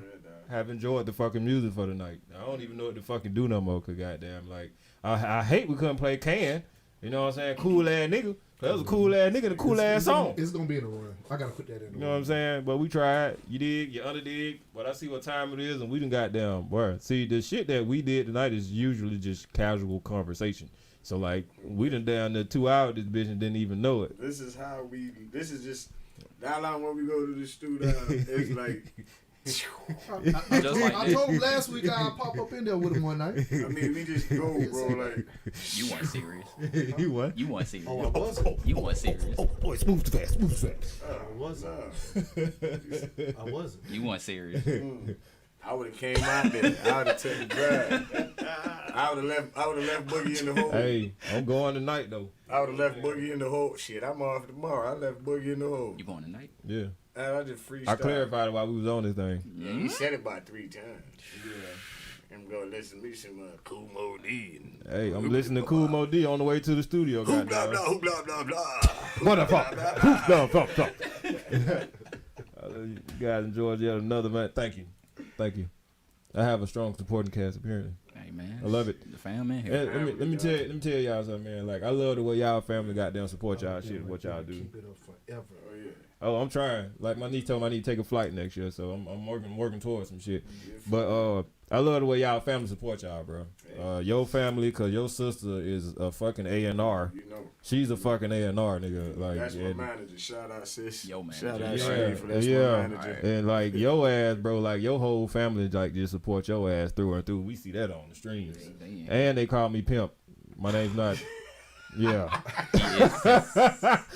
Speaker 1: have enjoyed the fucking music for the night. I don't even know what to fucking do no more. Cause goddamn, like I hate we couldn't play Can. You know what I'm saying? Cool ass nigga. That was a cool ass nigga and a cool ass song.
Speaker 3: It's gonna be in the run. I gotta put that in the
Speaker 1: You know what I'm saying? But we tried. You dig, you underdig. But I see what time it is and we done got down. Boy, see, the shit that we did tonight is usually just casual conversation. So, like, we done down there 2 hours this bitch and didn't even know it.
Speaker 4: This is just, that long when we go to the studio, it's like,
Speaker 3: I told him last week I'd pop up in there with him one night.
Speaker 4: I mean, we just go, bro, like.
Speaker 7: You weren't serious.
Speaker 1: You what?
Speaker 7: You weren't serious.
Speaker 3: Oh, I wasn't.
Speaker 7: You weren't serious.
Speaker 1: Boy, it's move too fast, move too fast.
Speaker 3: I wasn't. I wasn't.
Speaker 7: You weren't serious.
Speaker 4: I would have came out there. I would have taken the drive. I would have left Boogie in the hole.
Speaker 1: Hey, I'm going tonight, though.
Speaker 4: I would have left Boogie in the hole. Shit, I'm off tomorrow. I left Boogie in the hole.
Speaker 7: You going tonight?
Speaker 1: Yeah.
Speaker 4: And I just freestyle.
Speaker 1: I clarified it while we was on this thing.
Speaker 4: Yeah, he said it about 3 times. Yeah. I'm going to listen to me some Cool Mo D.
Speaker 1: Hey, I'm listening to Cool Mo D on the way to the studio.
Speaker 4: Blah, blah, blah, blah, blah, blah.
Speaker 1: What the fuck? Blah, blah, blah. You guys enjoyed yet another, man. Thank you. Thank you. I have a strong supporting cast, apparently.
Speaker 7: Hey, man.
Speaker 1: I love it.
Speaker 7: The fam in here.
Speaker 1: Hey, let me tell y'all something, man. Like, I love the way y'all family goddamn support y'all shit, what y'all do.
Speaker 3: Keep it up forever.
Speaker 4: Oh, yeah.
Speaker 1: Oh, I'm trying. Like, my niece told me I need to take a flight next year, so I'm working towards some shit. But I love the way y'all family support y'all, bro. Your family, cause your sister is a fucking A&R.
Speaker 4: You know.
Speaker 1: She's a fucking A&R, nigga. Like,
Speaker 4: That's my manager. Shout out, sis.
Speaker 7: Yo, manager.
Speaker 4: Shout out,
Speaker 1: yeah,
Speaker 4: Sharif. That's
Speaker 1: yeah.
Speaker 4: my manager.
Speaker 1: And like your ass, bro. Like your whole family, like just support your ass through and through. We see that on the streams.
Speaker 7: Damn.
Speaker 1: And they call me Pimp. My name's not. Yeah.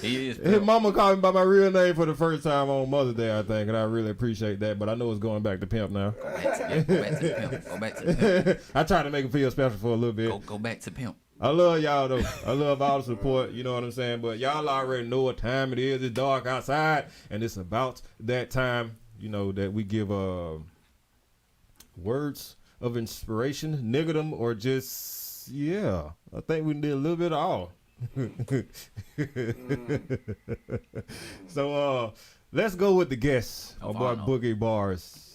Speaker 7: He is.
Speaker 1: His mama called me by my real name for the first time on Mother's Day, I think, and I really appreciate that. But I know it's going back to Pimp now.
Speaker 7: Go back to the pimp. Go back to the pimp.
Speaker 1: I tried to make him feel special for a little bit.
Speaker 7: Go back to pimp.
Speaker 1: I love y'all though. I love all the support. You know what I'm saying? But y'all already know what time it is. It's dark outside, and it's about that time. You know that we give words of inspiration, niggerdom, or just I think we did a little bit of all. So let's go with the guests. My boy Boogie Barz.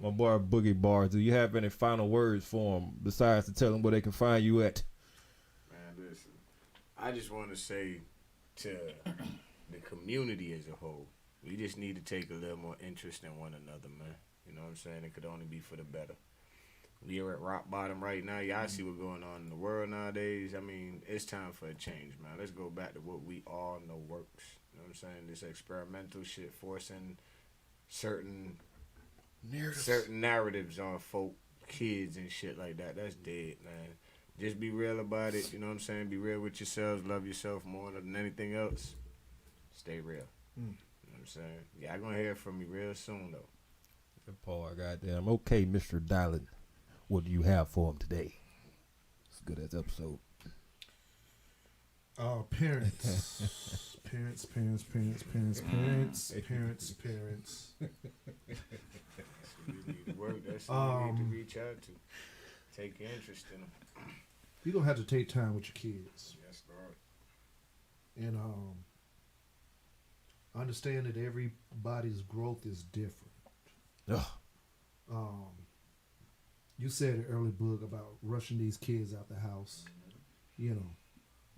Speaker 1: My boy Boogie Barz. Do you have any final words for him besides to tell them where they can find you at?
Speaker 4: Man, listen. I just want to say to the community as a whole, we just need to take a little more interest in one another, man. You know what I'm saying? It could only be for the better. We are at rock bottom right now. Y'all see what's going on in the world nowadays. I mean, it's time for a change, man. Let's go back to what we all know works. You know what I'm saying? This experimental shit forcing certain narratives on folk, kids and shit like that. That's dead, man. Just be real about it. You know what I'm saying? Be real with yourselves. Love yourself more than anything else. Stay real. You know what I'm saying? Yeah, I'm going to hear from me real soon, though.
Speaker 1: Paul, goddamn. Okay, Mr. Dylan. What do you have for him today? It's a good as episode.
Speaker 3: Parents. Parents.
Speaker 4: You need to work. That's what you need to reach out to. Take interest in them.
Speaker 3: You're going to have to take time with your kids.
Speaker 4: Yes, Lord.
Speaker 3: And understand that everybody's growth is different.
Speaker 1: Ugh.
Speaker 3: You said it early, Boog, about rushing these kids out the house. You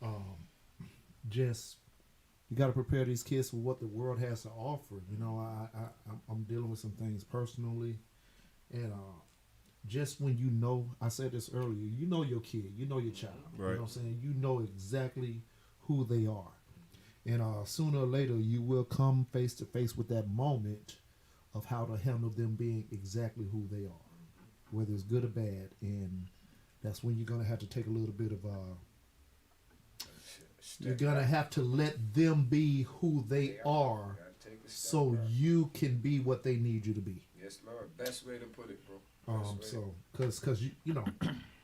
Speaker 3: know, just you got to prepare these kids for what the world has to offer. You know, I'm dealing with some things personally, and just when you know, I said this earlier, you know your kid, you know your child.
Speaker 1: Right.
Speaker 3: You know what I'm saying? You know exactly who they are, and sooner or later you will come face to face with that moment of how to handle them being exactly who they are, whether it's good or bad, and that's when you're gonna have to take a little bit of you're gonna have to let them be who they are, so you can be what they need you to be.
Speaker 4: Yes, Lord. Best way to put it, bro.
Speaker 3: So, cause you know,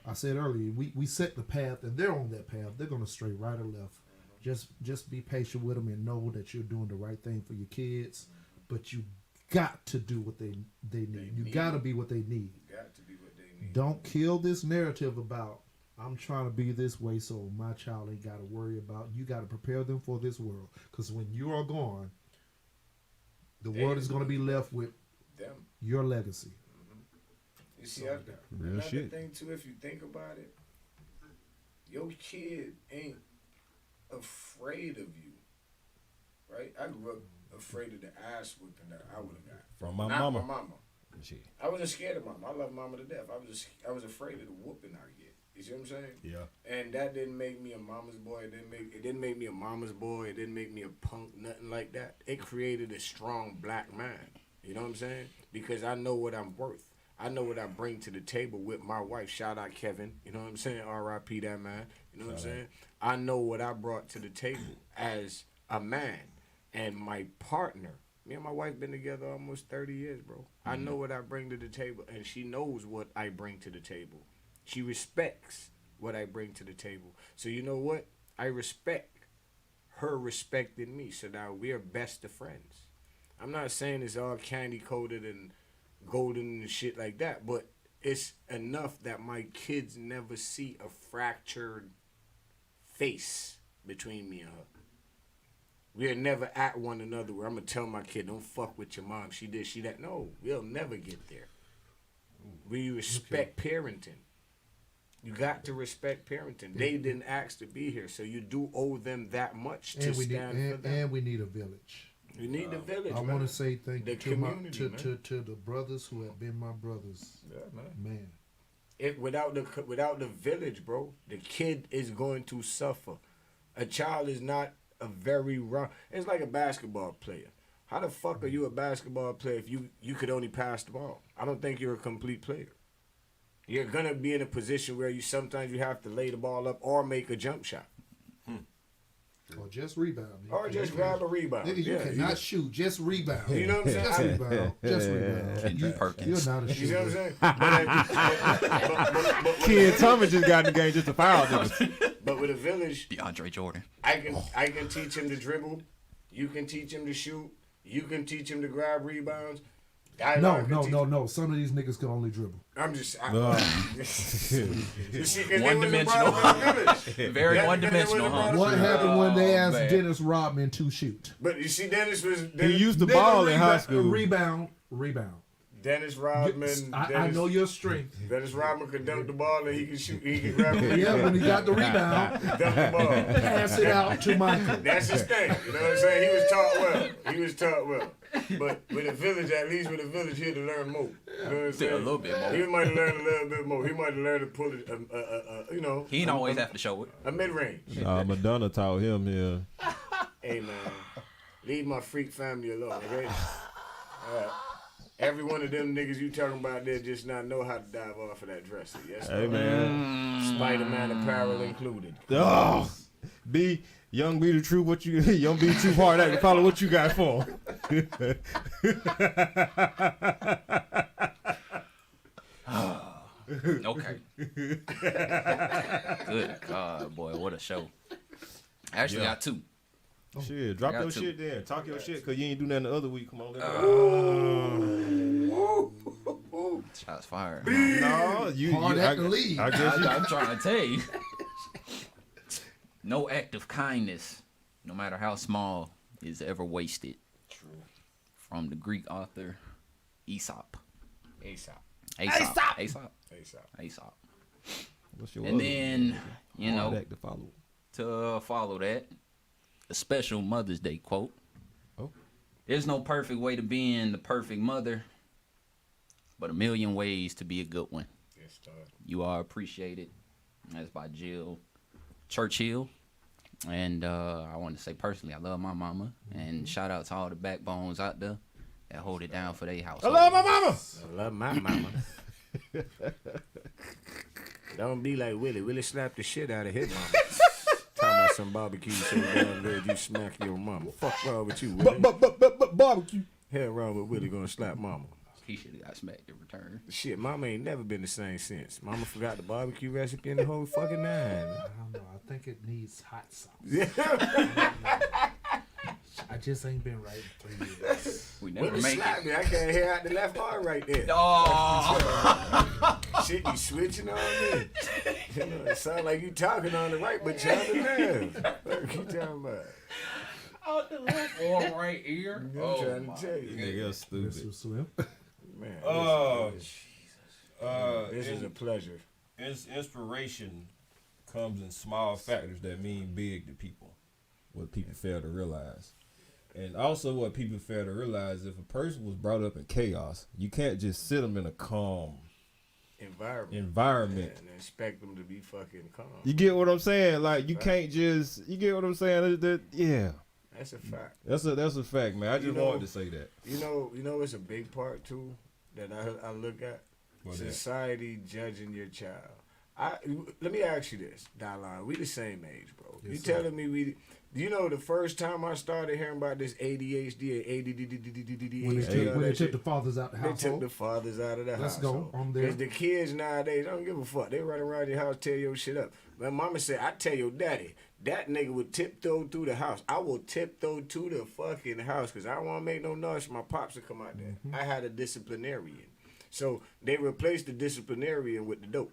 Speaker 3: I said earlier, we set the path, and they're on that path. They're gonna stray right or left. Just be patient with them and know that you're doing the right thing for your kids, but you got to do what they need. You got to be what they need.
Speaker 4: Got to be what they need.
Speaker 3: Don't kill this narrative about I'm trying to be this way so my child ain't got to worry about. You got to prepare them for this world, because when you are gone, the world is going to be left with
Speaker 4: them,
Speaker 3: your legacy.
Speaker 4: You see,
Speaker 1: real
Speaker 4: another
Speaker 1: shit.
Speaker 4: thing too, if you think about it, your kid ain't afraid of you, right? I grew up afraid of the ass whipping that I would have got
Speaker 1: From my
Speaker 4: Not
Speaker 1: mama.
Speaker 4: my mama.
Speaker 1: Shit.
Speaker 4: I wasn't scared of mama. I love mama to death. I was afraid of the whooping I get. You see what I'm saying?
Speaker 1: Yeah.
Speaker 4: And that didn't make me a mama's boy. It didn't make me a mama's boy. It didn't make me a punk. Nothing like that. It created a strong black man. You know what I'm saying? Because I know what I'm worth. I know what I bring to the table with my wife. Shout out Kevin. You know what I'm saying? R.I.P. that man. You know what I'm saying? I know what I brought to the table as a man. And my partner, me and my wife been together almost 30 years, bro. I know what I bring to the table, and she knows what I bring to the table. She respects what I bring to the table. So you know what? I respect her respecting me. So now we are best of friends. I'm not saying it's all candy coated and golden and shit like that, but it's enough that my kids never see a fractured face between me and her. We'll never at one another where I'm going to tell my kid, don't fuck with your mom. She did, she that. No, we'll never get there. We respect parenting. You got to respect parenting. They didn't ask to be here, so you do owe them that much to stand for them.
Speaker 3: And we need a village.
Speaker 4: We need the village,
Speaker 3: I want to say thank you to the brothers who have been my brothers.
Speaker 4: Yeah,
Speaker 3: man.
Speaker 4: Without the village, bro, the kid is going to suffer. A child is not a very wrong. It's like a basketball player. How the fuck are you a basketball player if you could only pass the ball? I don't think you're a complete player. You're gonna be in a position where sometimes you have to lay the ball up or make a jump shot.
Speaker 3: Or just rebound.
Speaker 4: Or just grab a rebound.
Speaker 3: Nigga, you cannot shoot, just rebound.
Speaker 4: You know what I'm saying?
Speaker 3: Just rebound. Just rebound.
Speaker 7: Kendrick Perkins.
Speaker 3: You're not a shooter.
Speaker 4: You know what I'm saying?
Speaker 1: Kid Thomas just got in the game just to foul niggas.
Speaker 4: But with a village,
Speaker 7: DeAndre Jordan.
Speaker 4: I can teach him to dribble. You can teach him to shoot. You can teach him to grab rebounds.
Speaker 3: No. Some of these niggas can only dribble.
Speaker 4: I'm just.
Speaker 7: One-dimensional. Very one-dimensional, huh?
Speaker 3: What happened when they asked
Speaker 7: man.
Speaker 3: Dennis Rodman to shoot?
Speaker 4: But you see, Dennis
Speaker 1: He used the ball in high school.
Speaker 3: Rebound.
Speaker 4: Dennis Rodman.
Speaker 3: I know your strength.
Speaker 4: Dennis Rodman could dunk the ball and he can shoot. He can grab it.
Speaker 3: Yeah, when he got the rebound,
Speaker 4: dunk the ball.
Speaker 3: pass it out to Michael.
Speaker 4: That's his thing. You know what I'm saying? He was taught well. But with a village, at least with a village, he had to learn more. You know what I'm saying?
Speaker 7: A little bit more.
Speaker 4: He might have learned a little bit more. He might have learned to pull it, you know.
Speaker 7: He ain't always have to show it.
Speaker 4: A mid-range.
Speaker 1: Madonna taught him, yeah.
Speaker 4: Hey, man. Leave my freak family alone, okay? All right. every one of them niggas you talking about there just not know how to dive off of that dresser. Yes,
Speaker 1: Hey, man.
Speaker 4: Spider-Man apparel included.
Speaker 1: Oh, Young be the truth. What you Young be the truth hard act to follow what you got for.
Speaker 7: Okay. Good God, boy, what a show. I actually got two.
Speaker 1: Shit, drop
Speaker 7: got
Speaker 1: your
Speaker 7: two.
Speaker 1: shit there. Talk your shit, cause you ain't do nothing the other week. Come on, let's go.
Speaker 7: Shots fired.
Speaker 1: No, you.
Speaker 3: Hard act to leave.
Speaker 1: I guess you.
Speaker 7: I'm trying to tell you. No act of kindness, no matter how small, is ever wasted.
Speaker 4: True.
Speaker 7: From the Greek author Aesop.
Speaker 4: Aesop.
Speaker 1: What's your
Speaker 7: And
Speaker 1: other
Speaker 7: then,
Speaker 1: one?
Speaker 7: you
Speaker 1: Hard
Speaker 7: know,
Speaker 1: act to follow.
Speaker 7: to follow that, a special Mother's Day quote.
Speaker 1: Oh.
Speaker 7: There's no perfect way to being the perfect mother, but a million ways to be a good one.
Speaker 4: Yes, sir.
Speaker 7: You are appreciated. That's by Jill Churchill. And I want to say personally, I love my mama. And shout out to all the backbones out there that hold it down for their house.
Speaker 1: I love my mama.
Speaker 4: I love my mama. Don't be like Willie. Willie slapped the shit out of his mama. Talking about some barbecue so damn good you smack your mama. Fuck wrong with you, Willie?
Speaker 1: Barbecue.
Speaker 4: Hell wrong with Willie gonna slap mama.
Speaker 7: He should have got smacked in return.
Speaker 4: Shit, mama ain't never been the same since. Mama forgot the barbecue recipe and the whole fucking nine.
Speaker 3: I don't know. I think it needs hot sauce.
Speaker 4: Yeah.
Speaker 3: I just ain't been right in 3 years.
Speaker 7: We never
Speaker 4: Willie
Speaker 7: make
Speaker 4: slapped
Speaker 7: it.
Speaker 4: me. I can't hear out the left arm right there.
Speaker 7: Oh.
Speaker 4: Shit, you switching on me. You know, it sound like you talking on the right, but you're on the left. What you talking about?
Speaker 7: Out the left or right ear.
Speaker 4: I'm trying to tell you.
Speaker 1: Nigga, stupid.
Speaker 3: Mr. Slim.
Speaker 4: Man, this is a pleasure.
Speaker 1: Inspiration comes in small factors that mean big to people. What people fail to realize. And also what people fail to realize, if a person was brought up in chaos, you can't just sit them in a calm environment.
Speaker 4: And expect them to be fucking calm.
Speaker 1: You get what I'm saying? Like, you can't just, you get what I'm saying? Yeah.
Speaker 4: That's a fact.
Speaker 1: That's a fact, man. I just wanted to say that.
Speaker 4: You know, it's a big part too that I look at.
Speaker 1: What's that?
Speaker 4: Society judging your child. Let me ask you this, Dylan. We the same age, bro.
Speaker 3: Yes,
Speaker 4: You
Speaker 3: sir.
Speaker 4: telling me you know the first time I started hearing about this ADHD and
Speaker 3: When
Speaker 4: ADD,
Speaker 3: they took the fathers out the
Speaker 4: they took
Speaker 3: household.
Speaker 4: the fathers out of the
Speaker 3: Let's
Speaker 4: household.
Speaker 3: go. I'm there.
Speaker 4: Because the kids nowadays don't give a fuck. They run around your house, tear your shit up. My mama said, I tell your daddy, that nigga would tiptoe through the house. I will tiptoe to the fucking house because I don't want to make no noise. My pops will come out there. I had a disciplinarian. So they replaced the disciplinarian with the dope.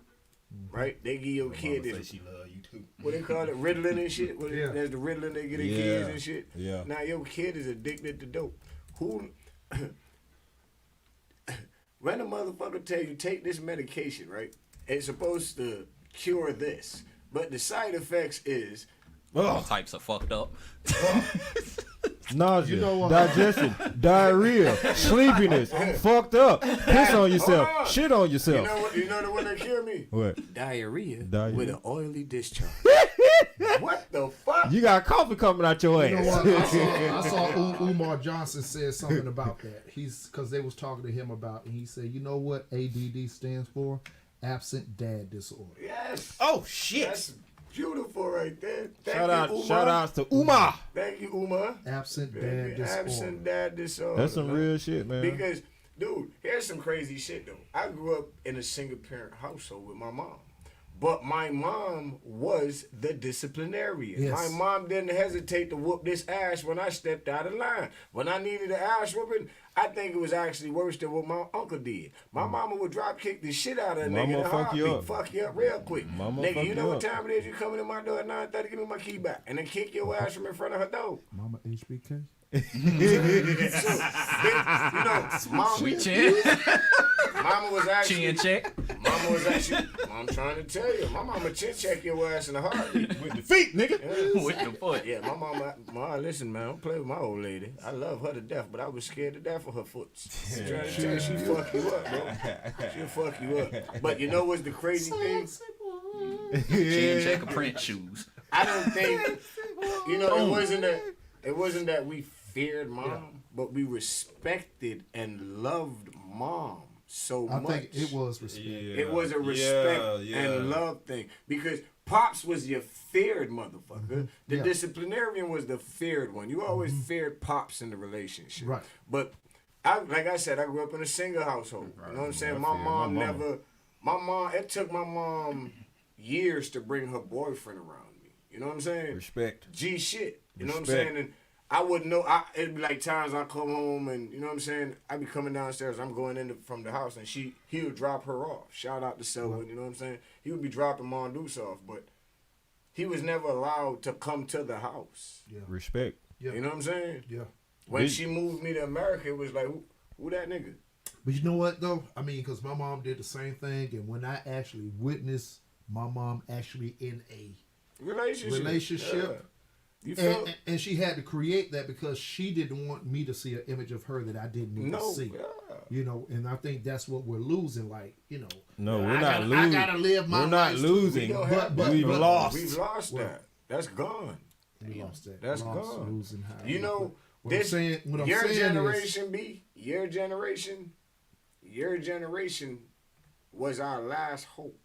Speaker 4: Right? They give your kid this.
Speaker 1: She love you too.
Speaker 4: What they call it? Riddling and shit?
Speaker 3: Yeah.
Speaker 4: There's the riddling they get their
Speaker 1: Yeah.
Speaker 4: kids and shit.
Speaker 1: Yeah.
Speaker 4: Now your kid is addicted to dope. Who... When a motherfucker tell you take this medication, right? It's supposed to cure this. But the side effects is
Speaker 7: All types of fucked up.
Speaker 1: Nausea,
Speaker 3: You know what?
Speaker 1: digestion, diarrhea, sleepiness, fucked up, piss on yourself,
Speaker 4: Hold on.
Speaker 1: shit on yourself.
Speaker 4: you know the one that cure me?
Speaker 1: What?
Speaker 4: Diarrhea
Speaker 1: Diarrhea.
Speaker 4: with an oily discharge. What the fuck?
Speaker 1: You got coffee coming out your ass.
Speaker 3: You know what? I saw Umar Johnson said something about that. He's because they was talking to him about, and he said, you know what ADD stands for? Absent dad disorder.
Speaker 4: Yes.
Speaker 1: Oh shit!
Speaker 4: That's beautiful right there. Thank
Speaker 1: Shout
Speaker 4: you,
Speaker 1: out,
Speaker 4: Umar.
Speaker 1: shout outs to Umar.
Speaker 4: Thank you, Umar.
Speaker 3: Absent dad disorder.
Speaker 4: Absent dad disorder.
Speaker 1: That's some
Speaker 4: man.
Speaker 1: real shit, man.
Speaker 4: Because, dude, here's some crazy shit, though. I grew up in a single-parent household with my mom. But my mom was the disciplinarian.
Speaker 3: Yes.
Speaker 4: My mom didn't hesitate to whoop this ass when I stepped out of line. When I needed an ass whooping, I think it was actually worse than what my uncle did. My mama would drop kick the shit out of a nigga in a
Speaker 1: Mama fuck you
Speaker 4: heartbeat.
Speaker 1: up.
Speaker 4: Fuck you up real quick.
Speaker 1: Mama
Speaker 4: Nigga,
Speaker 1: fuck
Speaker 4: you know
Speaker 1: you
Speaker 4: what
Speaker 1: up.
Speaker 4: time it is? You coming in my door at 9:30, give me my key back. And then kick your ass from in front of her door.
Speaker 3: Mama HBK.
Speaker 4: You know, mom,
Speaker 7: Sweet chin.
Speaker 4: mama was actually...
Speaker 7: Chin check.
Speaker 4: Mama was actually... I'm trying to tell you. My mama chin check your ass in a heartbeat.
Speaker 1: With the feet, nigga.
Speaker 7: With the foot.
Speaker 4: Yeah, my mama, listen, man, don't play with my old lady. I love her to death, but I was scared to death of her foot. I'm trying to tell you, she fuck you up, bro. She'll fuck you up. But you know what's the crazy thing?
Speaker 7: Chin check or print shoes.
Speaker 4: I don't think, you know, it wasn't that we feared mom, but we respected and loved mom so
Speaker 3: I
Speaker 4: much.
Speaker 3: think it was respect.
Speaker 4: It was a respect and love thing because Pops was your feared motherfucker. The disciplinarian was the feared one. You always feared Pops in the relationship.
Speaker 3: Right.
Speaker 4: But like I said, I grew up in a single household. You know what I'm saying? My mom, it took my mom years to bring her boyfriend around me. You know what I'm saying?
Speaker 1: Respect.
Speaker 4: G shit. You know what I'm
Speaker 1: Respect.
Speaker 4: saying? And I wouldn't know. It'd be like times I come home and, you know what I'm saying? I'd be coming downstairs. I'm going in from the house and he would drop her off. Shout out to Selwyn, you know what I'm saying? He would be dropping Mondoose off, but he was never allowed to come to the house.
Speaker 3: Yeah.
Speaker 1: Respect.
Speaker 3: Yeah.
Speaker 4: You know what I'm saying?
Speaker 3: Yeah.
Speaker 4: When she moved me to America, it was like, who that nigga?
Speaker 3: But you know what though? I mean, because my mom did the same thing, and when I actually witnessed my mom actually in a relationship,
Speaker 4: you feel
Speaker 3: and she had to create that because she didn't want me to see an image of her that I didn't need to see. You know, and I think that's what we're losing. Like, you know,
Speaker 1: no, we're not losing.
Speaker 3: I gotta live my
Speaker 1: We're not
Speaker 3: life
Speaker 1: losing.
Speaker 3: but
Speaker 1: we've lost.
Speaker 4: We've lost that. That's gone.
Speaker 3: We lost that.
Speaker 4: That's
Speaker 3: lost,
Speaker 4: gone.
Speaker 3: Losing how
Speaker 4: You know,
Speaker 3: what I'm saying
Speaker 4: your
Speaker 3: is,
Speaker 4: generation was our last hope.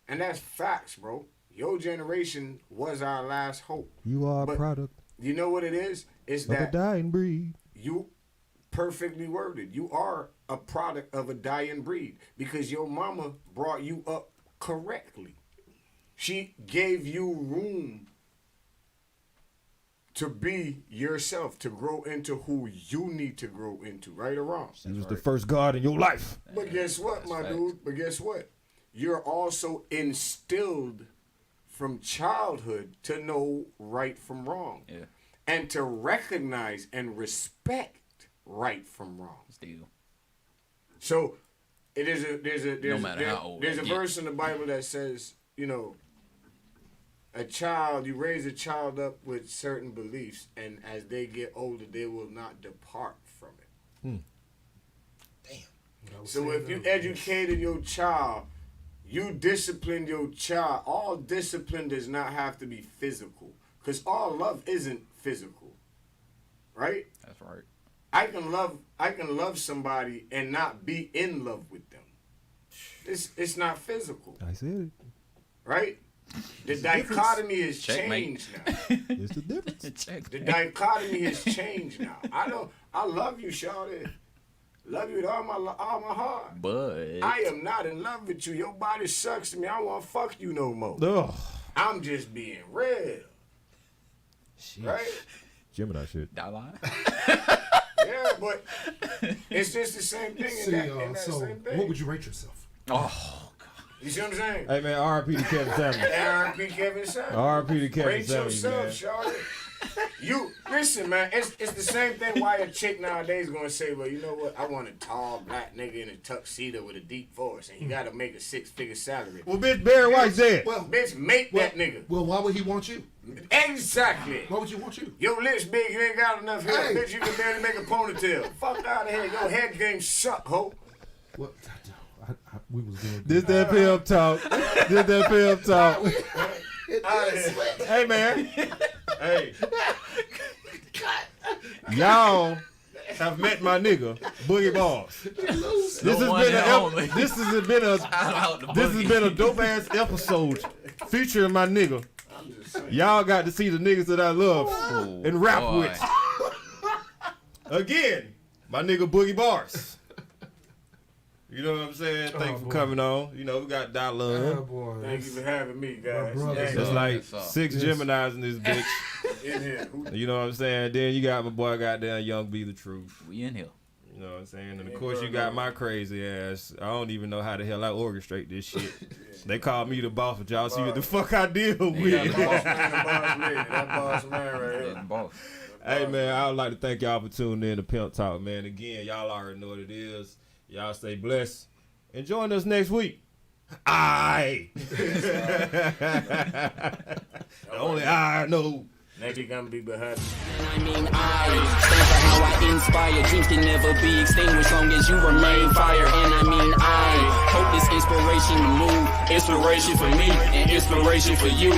Speaker 4: And that's facts, bro. Your generation was our last hope.
Speaker 1: You are a product.
Speaker 4: You know what it is? It's
Speaker 1: of a dying breed.
Speaker 4: You perfectly worded. You are a product of a dying breed because your mama brought you up correctly. She gave you room to be yourself, to grow into who you need to grow into, right or wrong.
Speaker 1: She was the first God in your life.
Speaker 4: But guess what, my dude? But guess what? You're also instilled from childhood to know right from wrong.
Speaker 7: Yeah.
Speaker 4: And to recognize and respect right from wrong.
Speaker 7: Still.
Speaker 4: So there's a verse in the Bible that says, you know, you raise a child up with certain beliefs, and as they get older, they will not depart from it. Damn. So if you educated your child, you disciplined your child. All discipline does not have to be physical, because all love isn't physical, right?
Speaker 7: That's right.
Speaker 4: I can love somebody and not be in love with them. It's not physical.
Speaker 1: I said it.
Speaker 4: Right? The dichotomy has changed now.
Speaker 1: It's the difference.
Speaker 4: The dichotomy has changed now. I love you, shawty. Love you with all my heart.
Speaker 7: But
Speaker 4: I am not in love with you. Your body sucks to me. I don't want to fuck you no more.
Speaker 1: Ugh.
Speaker 4: I'm just being real.
Speaker 1: Sheesh.
Speaker 4: Right?
Speaker 1: Gemini shit.
Speaker 7: that line.
Speaker 4: Yeah, but it's just the same thing in that same thing.
Speaker 3: What would you rate yourself?
Speaker 7: Oh God.
Speaker 4: You see what I'm saying?
Speaker 1: Hey man, R.I.P. to Kevin Samuels.
Speaker 4: R.I.P. Kevin Samuels.
Speaker 1: R.I.P. to Kevin
Speaker 4: Rate
Speaker 1: Samuels, man.
Speaker 4: yourself, shawty. You listen, man. It's the same thing. Why a chick nowadays gonna say, "Well, you know what? I want a tall black nigga in a tuxedo with a deep voice, and you gotta make a 6-figure salary."
Speaker 1: Well, bitch, Barry White's dead.
Speaker 3: Well,
Speaker 4: bitch, make that nigga.
Speaker 3: Well, why would he want you?
Speaker 4: Exactly.
Speaker 3: Why would you want you?
Speaker 4: Your lips big, you ain't got enough hair.
Speaker 3: Hey.
Speaker 4: Bitch, you can barely make a ponytail. Fuck out of here. Your head game suck, ho.
Speaker 3: What? We was doing
Speaker 1: This that Pimp talk. This that Pimp talk. Hey man. Hey. Y'all have met my nigga, Boogie Barz. This has been a dope ass episode featuring my nigga. Y'all got to see the niggas that I love and rap with. Again, my nigga Boogie Barz. You know what I'm saying? Thanks for coming on. You know, we got Dylan.
Speaker 4: Thank you for having me, guys.
Speaker 1: There's like 6 Geminis in this bitch.
Speaker 4: In here.
Speaker 1: You know what I'm saying? Then you got my boy goddamn Young B the Truth.
Speaker 7: We in here.
Speaker 1: You know what I'm saying? And of course you got my crazy ass. I don't even know how the hell I orchestrate this shit. They call me the boss, but y'all see what the fuck I deal with.
Speaker 4: That boss man right here.
Speaker 7: Boss.
Speaker 1: Hey man, I would like to thank y'all for tuning in to Pimp Talk, man. Again, y'all already know what it is. Y'all stay blessed. And join us next week. Aye. Only I know.
Speaker 4: Next week gonna be behind.
Speaker 2: I mean, I stand for how I inspire. Dreams can never be extinguished long as you remain fire. And I mean, I hope this inspiration to move. Inspiration for me and inspiration for you.